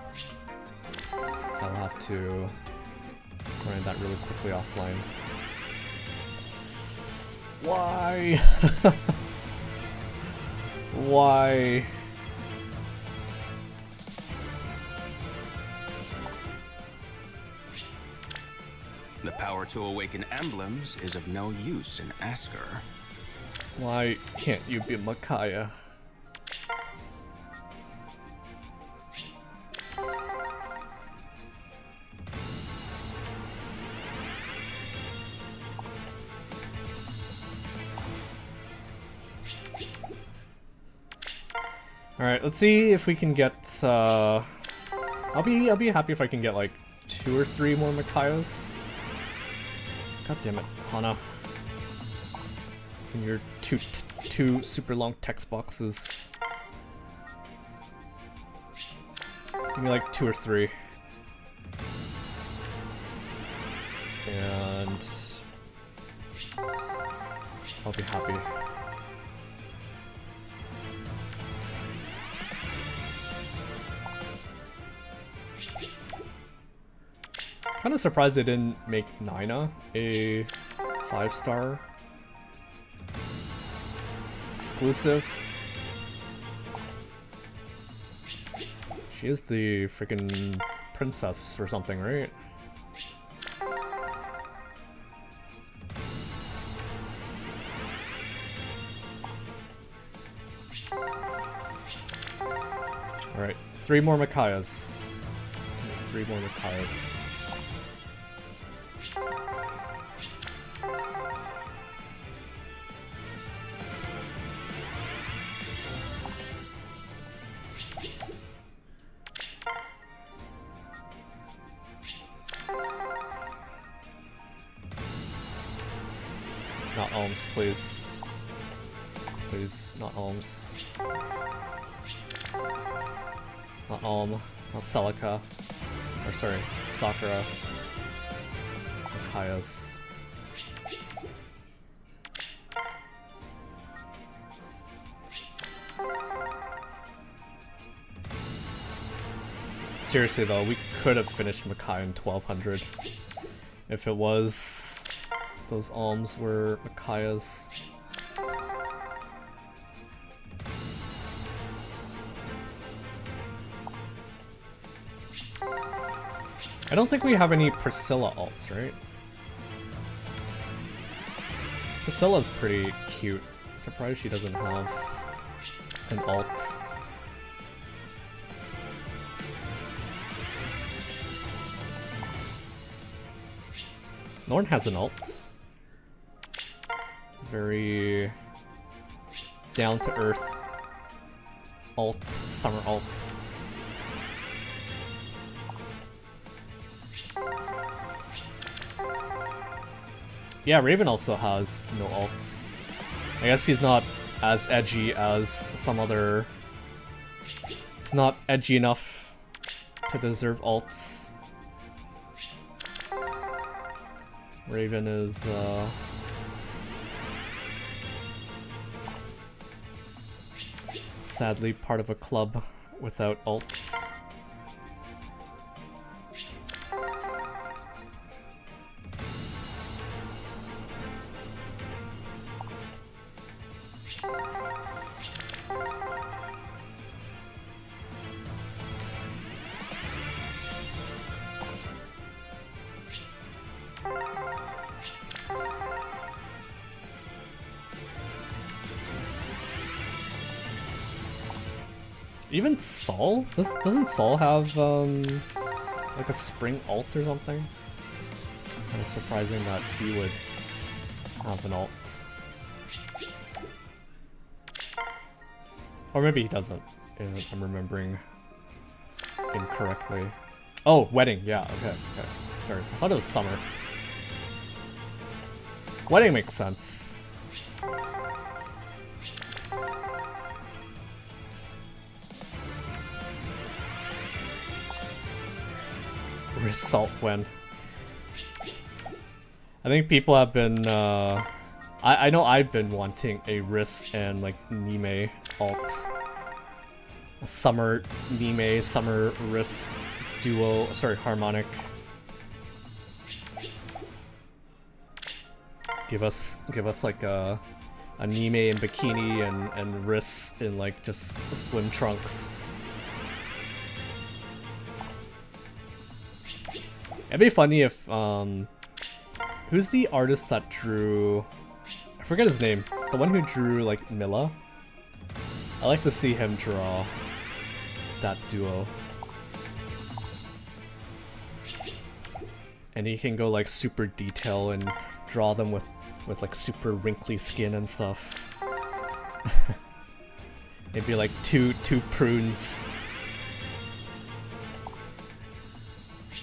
I'll have to grind that really quickly offline. Why? Why? The power to awaken emblems is of no use in Asker. Why can't you be Micaiah? Alright, let's see if we can get I'll be happy if I can get like 2 or 3 more Micaiahs. God damn it, Hana. And your two super long text boxes. Give me like 2 or 3. And I'll be happy. Kind of surprised they didn't make Nina a 5-star exclusive. She is the freaking princess or something, right? Alright, 3 more Micaiahs. 3 more Micaiahs. Not alms, please. Please, not alms. Not Alm, not Celica. Or sorry, Sakura. Micaiah's. Seriously though, we could have finished Micaiah in 1200 if it was those alms were Micaiah's. I don't think we have any Priscilla alts, right? Priscilla's pretty cute. Surprised she doesn't have an alt. Norn has an alt. Very down-to-earth alt, summer alt. Yeah, Raven also has no alts. I guess he's not as edgy as some other... He's not edgy enough to deserve alts. Raven is, sadly part of a club without alts. Even Saul? Doesn't Saul have, like a spring alt or something? Kind of surprising that he would have an alt. Or maybe he doesn't, if I'm remembering incorrectly. Oh, wedding, yeah, okay. Sorry, I thought it was summer. Wedding makes sense. Result when. I think people have been, I know I've been wanting a Riss and like Nime alt. A summer Nime, summer Riss duo, sorry, harmonic. Give us like a Nime in bikini and Riss in like just swim trunks. It'd be funny if, who's the artist that drew, I forget his name, the one who drew, like, Milla? I like to see him draw that duo. And he can go, like, super detail and draw them with like, super wrinkly skin and stuff. It'd be like two prunes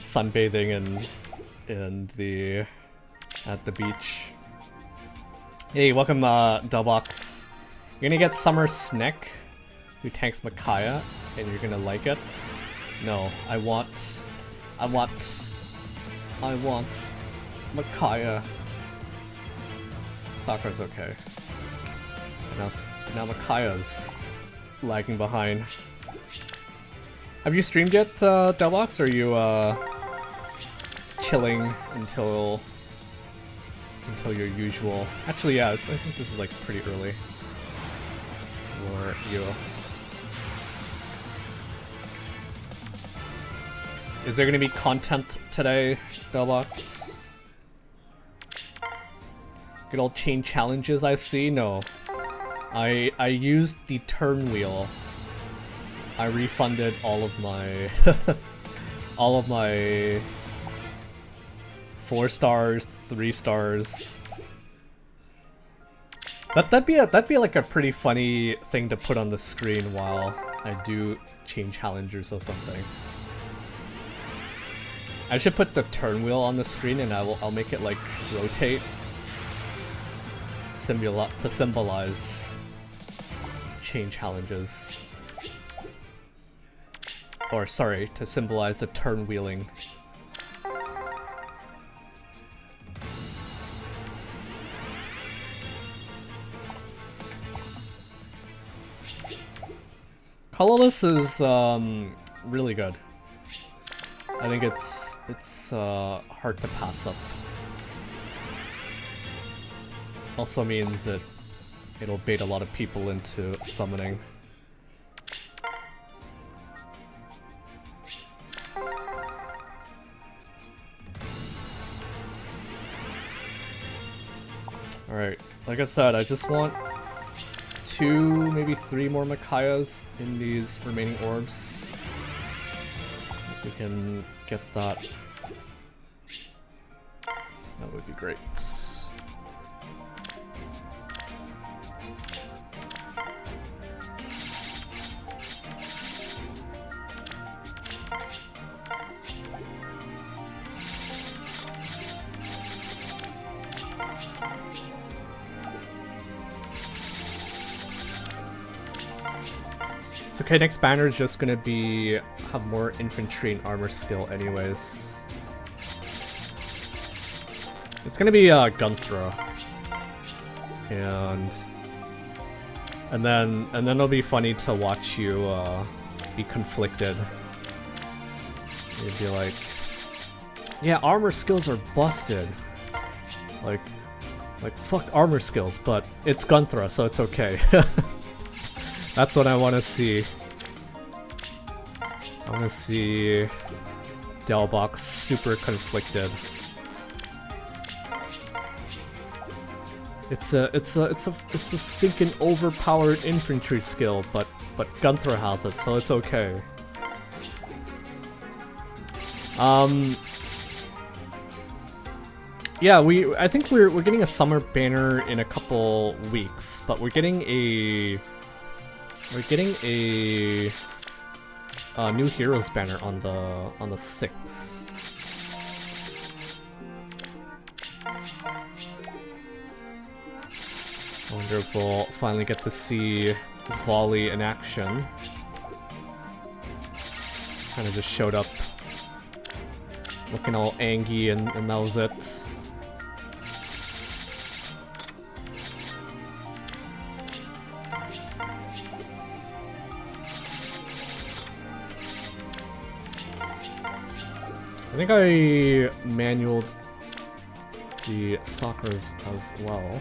sunbathing at the beach. Hey, welcome Delbox. You're gonna get Summer Sneck, who tanks Micaiah, and you're gonna like it. No, I want Micaiah. Sakura's okay. Now Micaiah's lagging behind. Have you streamed yet, Delbox, or are you chilling until your usual? Actually, yeah, I think this is like pretty early for you. Is there gonna be content today, Delbox? Good old chain challenges, I see. No, I used the turn wheel I refunded all of my all of my 4 stars, 3 stars. That'd be like a pretty funny thing to put on the screen while I do chain challengers or something. I should put the turn wheel on the screen and I'll make it like rotate to symbolize chain challenges. Or sorry, to symbolize the turn wheeling. Colorless is really good. I think it's hard to pass up. Also means that it'll bait a lot of people into summoning. Alright, like I said, I just want 2, maybe 3 more Micaiahs in these remaining orbs. If we can get that, that would be great. So okay, next banner is just gonna be have more infantry and armor skill anyways. It's gonna be gun throw. And then it'll be funny to watch you be conflicted. You'd be like, yeah, armor skills are busted. Like fuck armor skills, but it's gun throw, so it's okay. That's what I want to see. I want to see Delbox super conflicted. It's a stinking overpowered infantry skill, but Gunther has it, so it's okay. Yeah, I think we're getting a summer banner in a couple weeks, but we're getting a new Heroes banner on the 6th. I wonder if we'll finally get to see Volley in action. Kind of just showed up looking all angry and that was it. I think I manualed the Sakura's as well.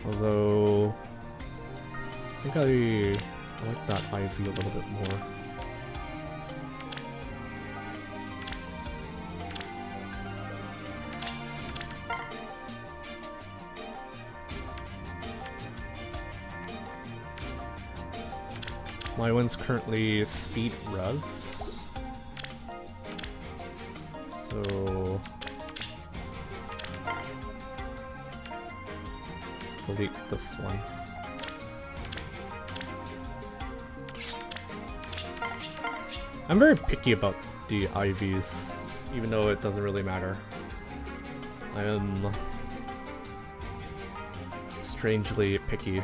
Although I think I like that IV a little bit more. My one's currently speed res. So let's delete this one. I'm very picky about the IVs, even though it doesn't really matter. I am strangely picky.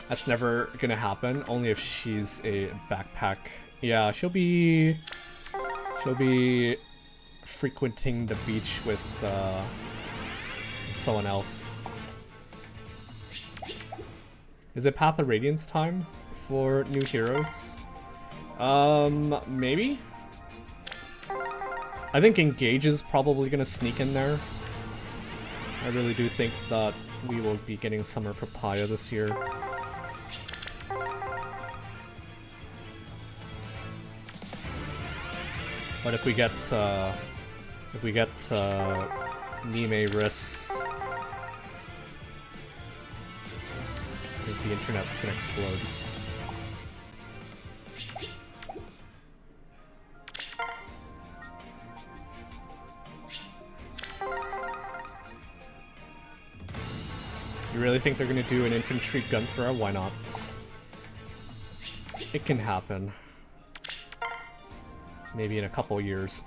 That's never gonna happen, only if she's a backpack. Yeah, she'll be frequenting the beach with someone else. Is it Path of Radiance time for new heroes? Maybe? I think Engage is probably gonna sneak in there. I really do think that we will be getting Summer Papaya this year. But if we get Nime Riss. I think the internet's gonna explode. You really think they're gonna do an infantry gun throw? Why not? It can happen. Maybe in a couple years.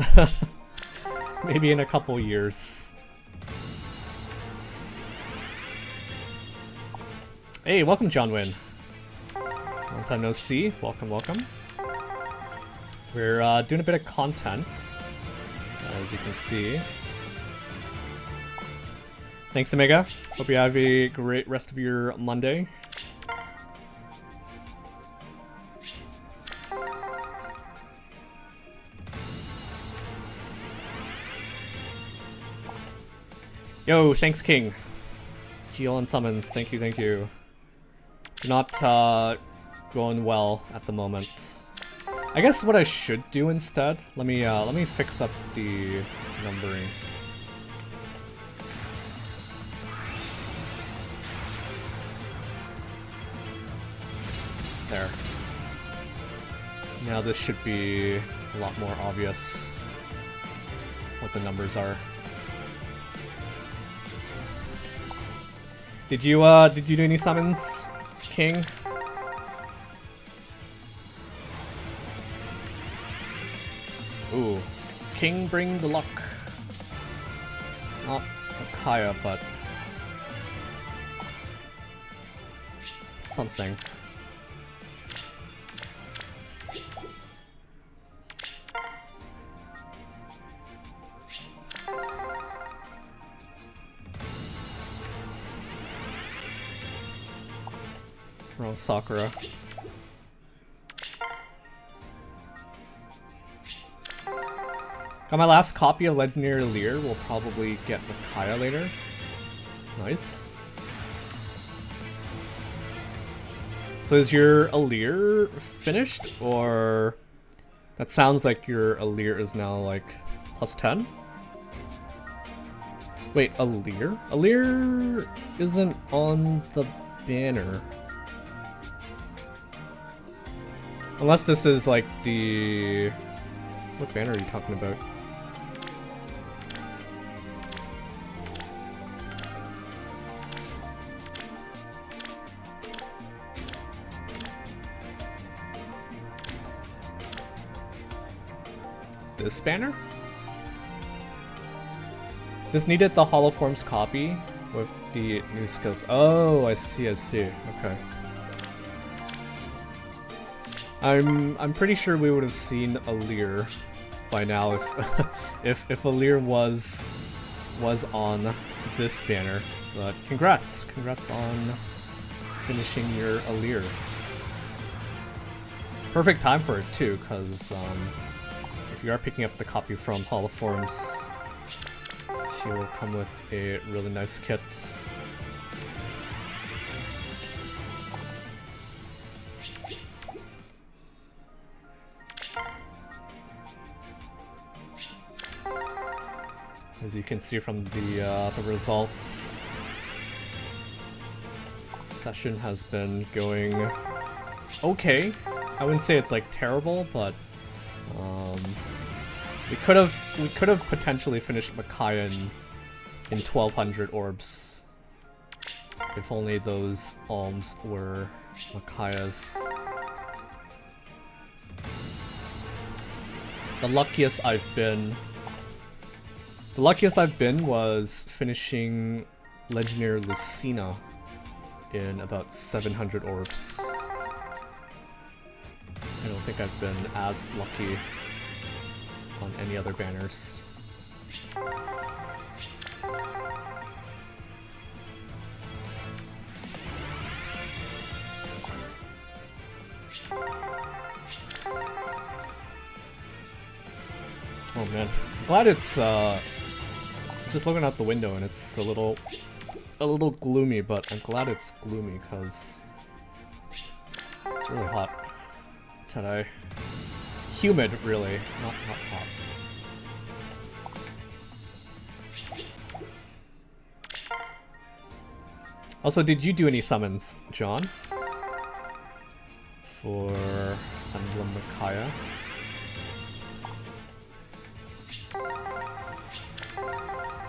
Maybe in a couple years. Hey, welcome, John Wynn. Long time no see. Welcome, welcome. We're doing a bit of content, as you can see. Thanks, Omega. Hope you have a great rest of your Monday. Yo, thanks, King. Geo and summons, thank you, thank you. Not going well at the moment. I guess what I should do instead. Let me fix up the numbering. There. Now this should be a lot more obvious what the numbers are. Did you do any summons, King? Ooh, King bring the luck. Not Micaiah, but something. Wrong Sakura. Got my last copy of Legendary Lear. We'll probably get Micaiah later. Nice. So is your Alear finished, or that sounds like your Alear is now like +10? Wait, Alear? Alear isn't on the banner. Unless this is like the... What banner are you talking about? This banner? Just needed the Holoforms copy with the new skills. Oh, I see, I see. Okay. I'm pretty sure we would have seen Alear by now if if Alear was on this banner. But congrats on finishing your Alear. Perfect time for it too, because if you are picking up the copy from Holoforms, she will come with a really nice kit. As you can see from the results, session has been going okay. I wouldn't say it's like terrible, but we could have potentially finished Micaiah in 1200 orbs if only those alms were Micaiah's. The luckiest I've been was finishing Legendary Lucina in about 700 orbs. I don't think I've been as lucky on any other banners. Oh man, I'm glad it's just looking out the window and it's a little gloomy, but I'm glad it's gloomy because it's really hot today. Humid, really, not hot. Also, did you do any summons, John? For Emblem Micaiah?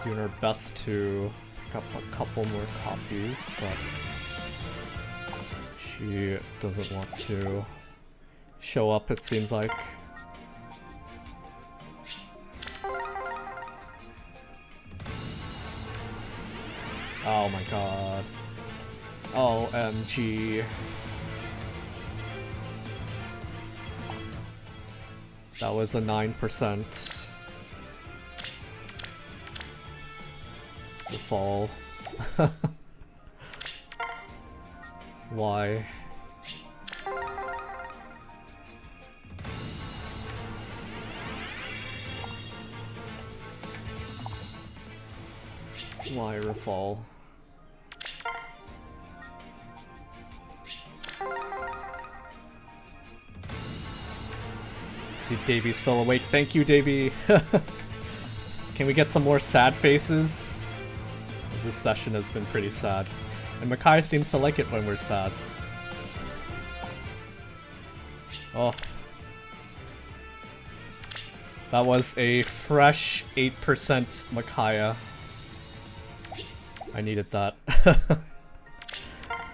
Doing our best to pick up a couple more copies, but she doesn't want to show up, it seems like. Oh my god. OMG. That was a 9%. The fall. Why? Why refall? See, Davy's still awake. Thank you, Davy. Can we get some more sad faces? As this session has been pretty sad. And Micaiah seems to like it when we're sad. Oh. That was a fresh 8% Micaiah. I needed that.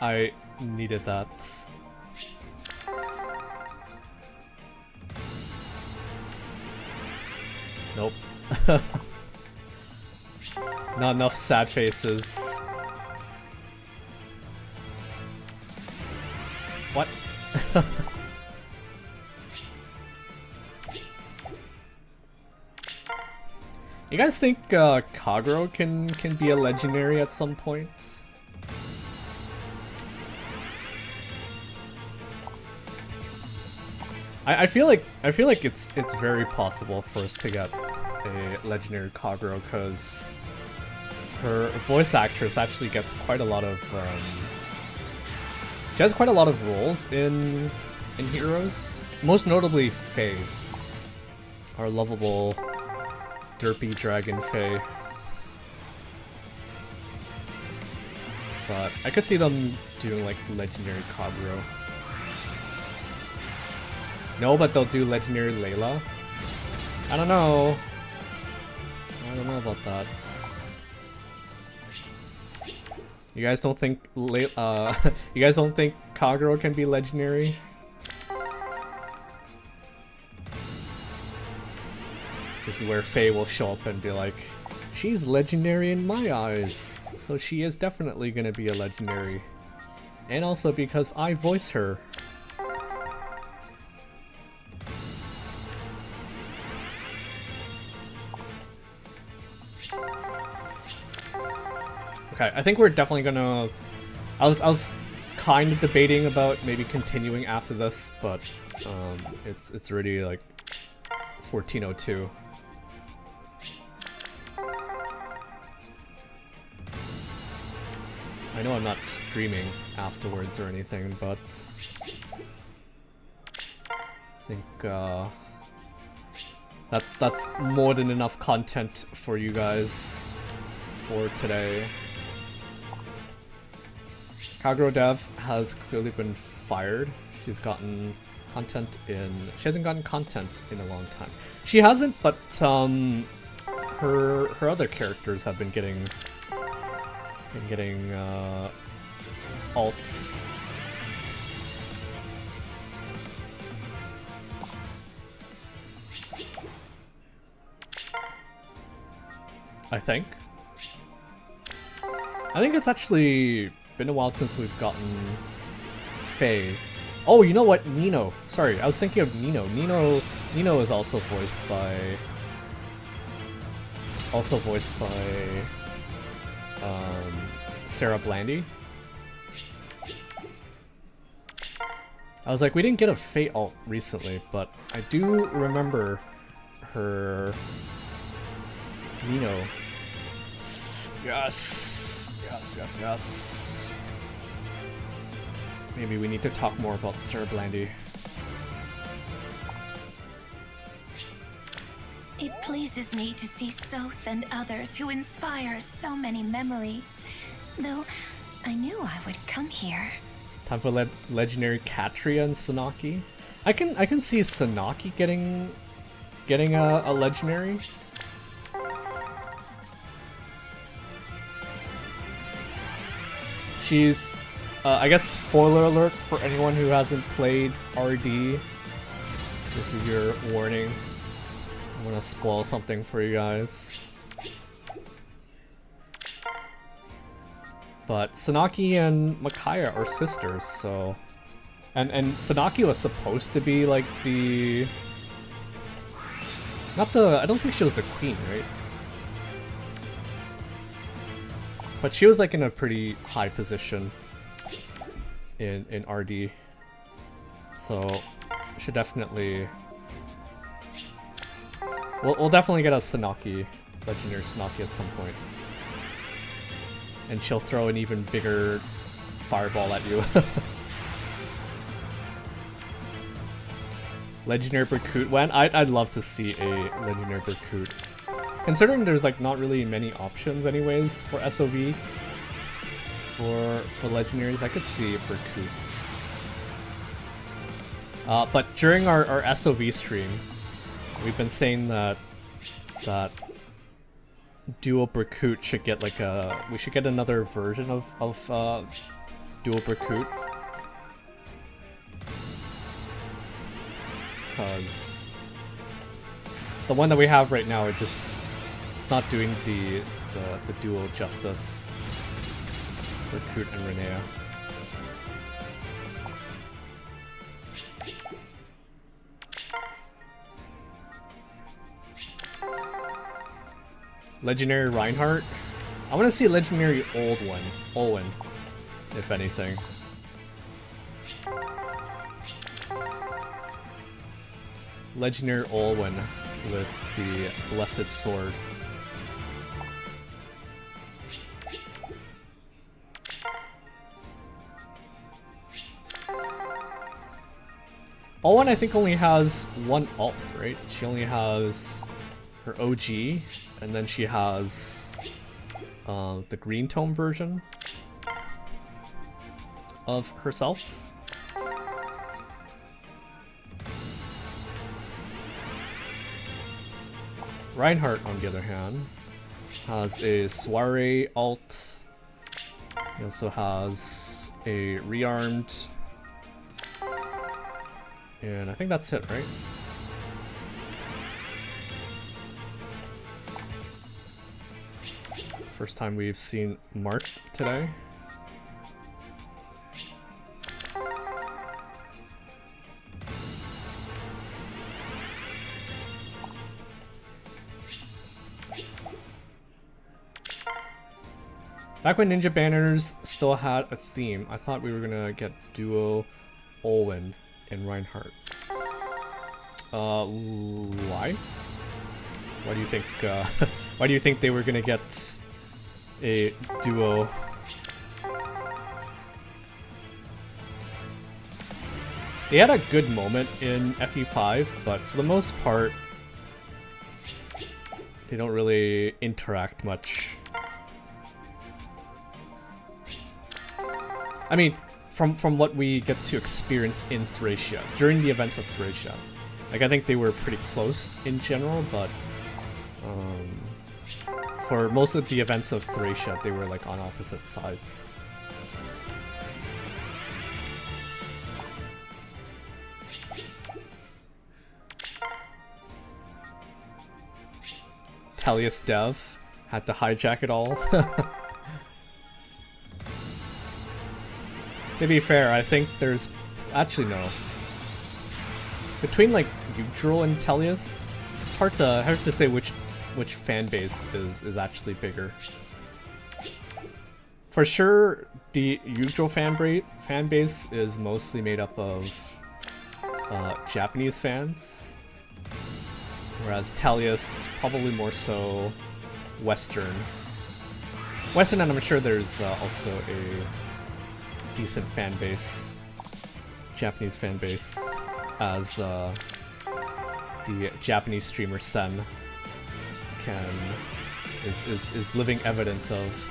I needed that. Nope. Not enough sad faces. What? You guys think Kagero can be a legendary at some point? I feel like it's very possible for us to get a legendary Kagero because her voice actress actually gets quite a lot of she has quite a lot of roles in Heroes, most notably Faye, our lovable derpy dragon Faye. But I could see them doing like legendary Kagero. No, but they'll do legendary Layla. I don't know. I don't know about that. You guys don't think you guys don't think Kagero can be legendary? This is where Faye will show up and be like, she's legendary in my eyes, so she is definitely gonna be a legendary. And also because I voice her. Okay, I think we're definitely gonna... I was kind of debating about maybe continuing after this, but it's already like 14:02. I know I'm not streaming afterwards or anything, but I think that's more than enough content for you guys for today. Kagero Dev has clearly been fired. She hasn't gotten content in a long time. She hasn't, but her other characters have been getting alts. I think it's actually been a while since we've gotten Faye. Oh, you know what? Nino. Sorry, I was thinking of Nino. Nino is also voiced by Sarah Blandy. I was like, we didn't get a Faye alt recently, but I do remember her Nino. Yes. Maybe we need to talk more about Sarah Blandy. It pleases me to see Soth and others who inspire so many memories. Though I knew I would come here. Time for legendary Katria and Sanaki. I can see Sanaki getting a legendary. She's, I guess, spoiler alert for anyone who hasn't played RD. This is your warning. I'm gonna spoil something for you guys. But Sanaki and Micaiah are sisters, so... And Sanaki was supposed to be like the... Not the... I don't think she was the queen, right? But she was like in a pretty high position in RD. So, should definitely... We'll definitely get a Sanaki, legendary Sanaki at some point. And she'll throw an even bigger fireball at you. Legendary Berkut when? I'd love to see a legendary Berkut. Considering there's like not really many options anyways for SOV for legendaries, I could see Berkut. But during our SOV stream, we've been saying that Duo Berkut should get like we should get another version of Duo Berkut. Because the one that we have right now, it's not doing the duo justice. Berkut and Renea. Legendary Reinhardt? I want to see a legendary Olwen, if anything. Legendary Olwen with the Blessed Sword. Olwen I think only has one ult, right? She only has her OG, and then she has the Green Tome version of herself. Reinhardt, on the other hand, has a Soiree ult. He also has a Rearmed. And I think that's it, right? First time we've seen Mark today. Back when Ninja Banners still had a theme, I thought we were gonna get Duo Olwen and Reinhardt. Why? Why do you think? Why do you think they were gonna get a duo? They had a good moment in FE5, but for the most part, they don't really interact much. I mean, from what we get to experience in Thracia, during the events of Thracia. Like, I think they were pretty close in general, but for most of the events of Thracia, they were like on opposite sides. Tellius Dev had to hijack it all. To be fair, I think there's... Actually, no. Between, like, Yggdrasil and Tellius, it's hard to say which fan base is actually bigger. For sure, the Yggdrasil fan base is mostly made up of Japanese fans, whereas Tellius probably more so Western. And I'm sure there's also a decent fan base, Japanese fan base, as the Japanese streamer Sen is living evidence of.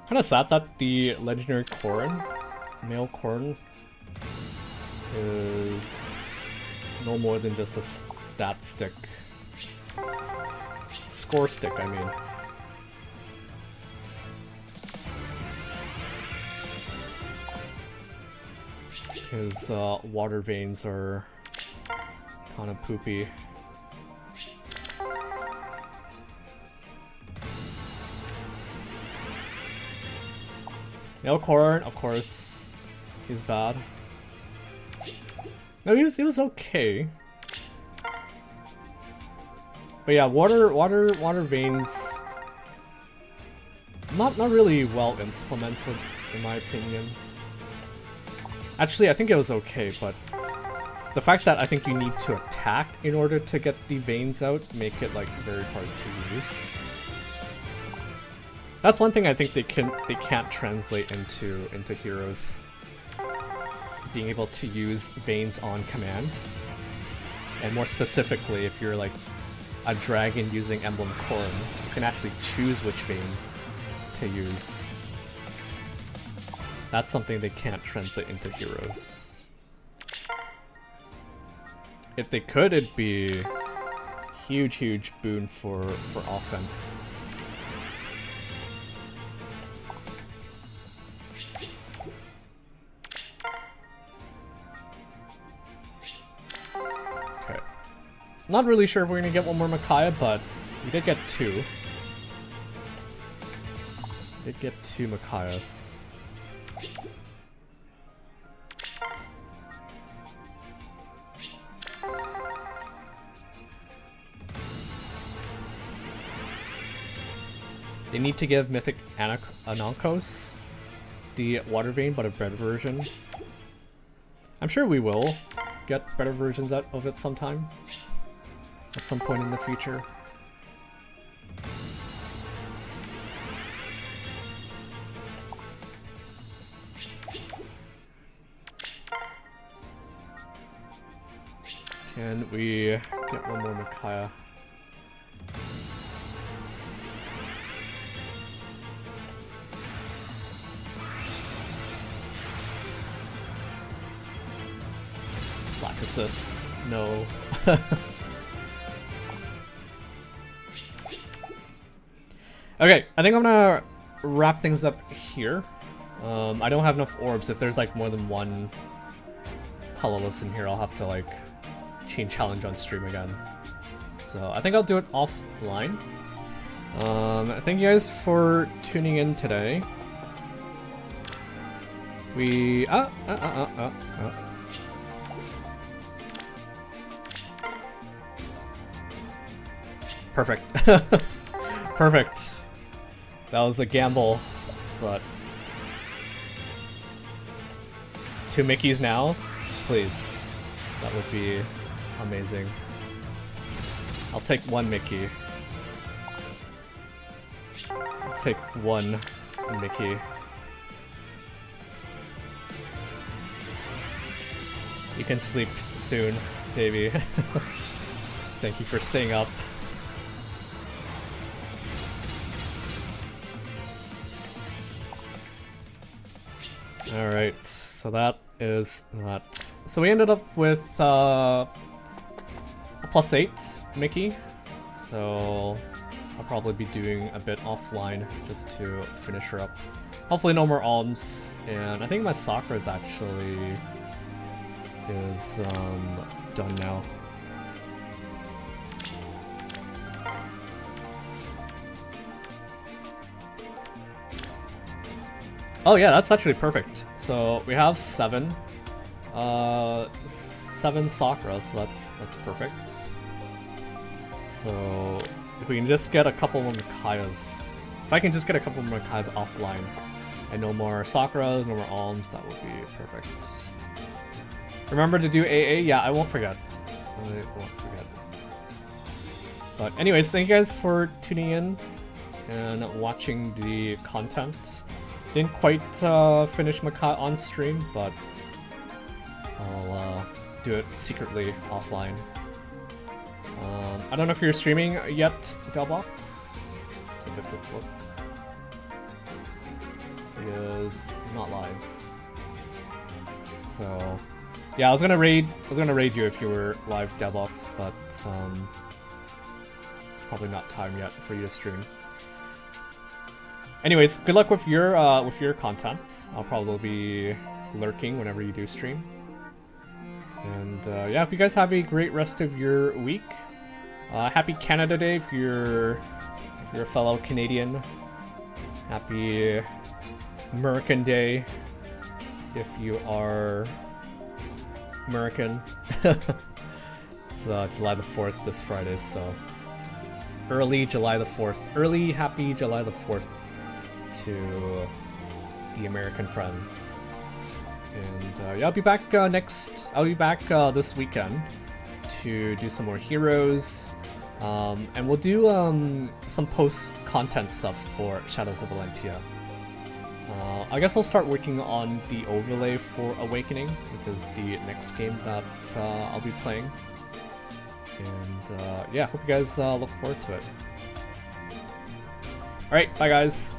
Kind of sad that the legendary Corrin, male Corrin, is no more than just a stat stick. Score stick, I mean. His water veins are kind of poopy. Male Corrin, of course, he's bad. No, he was okay. But yeah, water veins, not really well implemented in my opinion. Actually, I think it was okay, but the fact that I think you need to attack in order to get the veins out make it like very hard to use. That's one thing I think they can't translate into Heroes. Being able to use veins on command. And more specifically, if you're like a dragon using Emblem Corrin, you can actually choose which vein to use. That's something they can't translate into Heroes. If they could, it'd be huge boon for offense. Okay. Not really sure if we're gonna get one more Micaiah, but we did get two. We did get two Micaiahs. They need to give Mythic Anonkos the water vein, but a better version. I'm sure we will get better versions out of it sometime. At some point in the future. Can we get one more Micaiah? Black assists, no. Okay, I think I'm gonna wrap things up here. I don't have enough orbs. If there's like more than one colorless in here, I'll have to like chain challenge on stream again. So I think I'll do it offline. Thank you guys for tuning in today. We perfect. Perfect. That was a gamble, but 2 Mickeys now, please. That would be amazing. I'll take 1 Mickey. I'll take 1 Mickey. You can sleep soon, Davey. Thank you for staying up. Alright, so that is that. So we ended up with a +8 Mickey. So I'll probably be doing a bit offline just to finish her up. Hopefully no more alms, and I think my Sakura is actually done now. Oh yeah, that's actually perfect. So we have 7 Sakura, so that's perfect. So if we can just get a couple more Micaiahs, if I can just get a couple more Micaiahs offline, and no more Sakuras, no more alms, that would be perfect. Remember to do AA? Yeah, I won't forget. I won't forget. But anyways, thank you guys for tuning in and watching the content. Didn't quite finish Micaiah on stream, but I'll do it secretly offline. I don't know if you're streaming yet, Delbox. Let's take a quick look. is not live. So yeah, I was gonna raid you if you were live, Deadlocks, but it's probably not time yet for you to stream. Anyways, good luck with your content. I'll probably be lurking whenever you do stream. And yeah, hope you guys have a great rest of your week. Happy Canada Day if you're a fellow Canadian. Happy American Day if you are American. It's July the 4th this Friday, so early July the 4th. Early happy July the 4th to the American friends. And yeah, I'll be back this weekend to do some more heroes. And we'll do some post-content stuff for Shadows of Valentia. I guess I'll start working on the overlay for Awakening, which is the next game that I'll be playing. And yeah, hope you guys look forward to it. Alright, bye guys.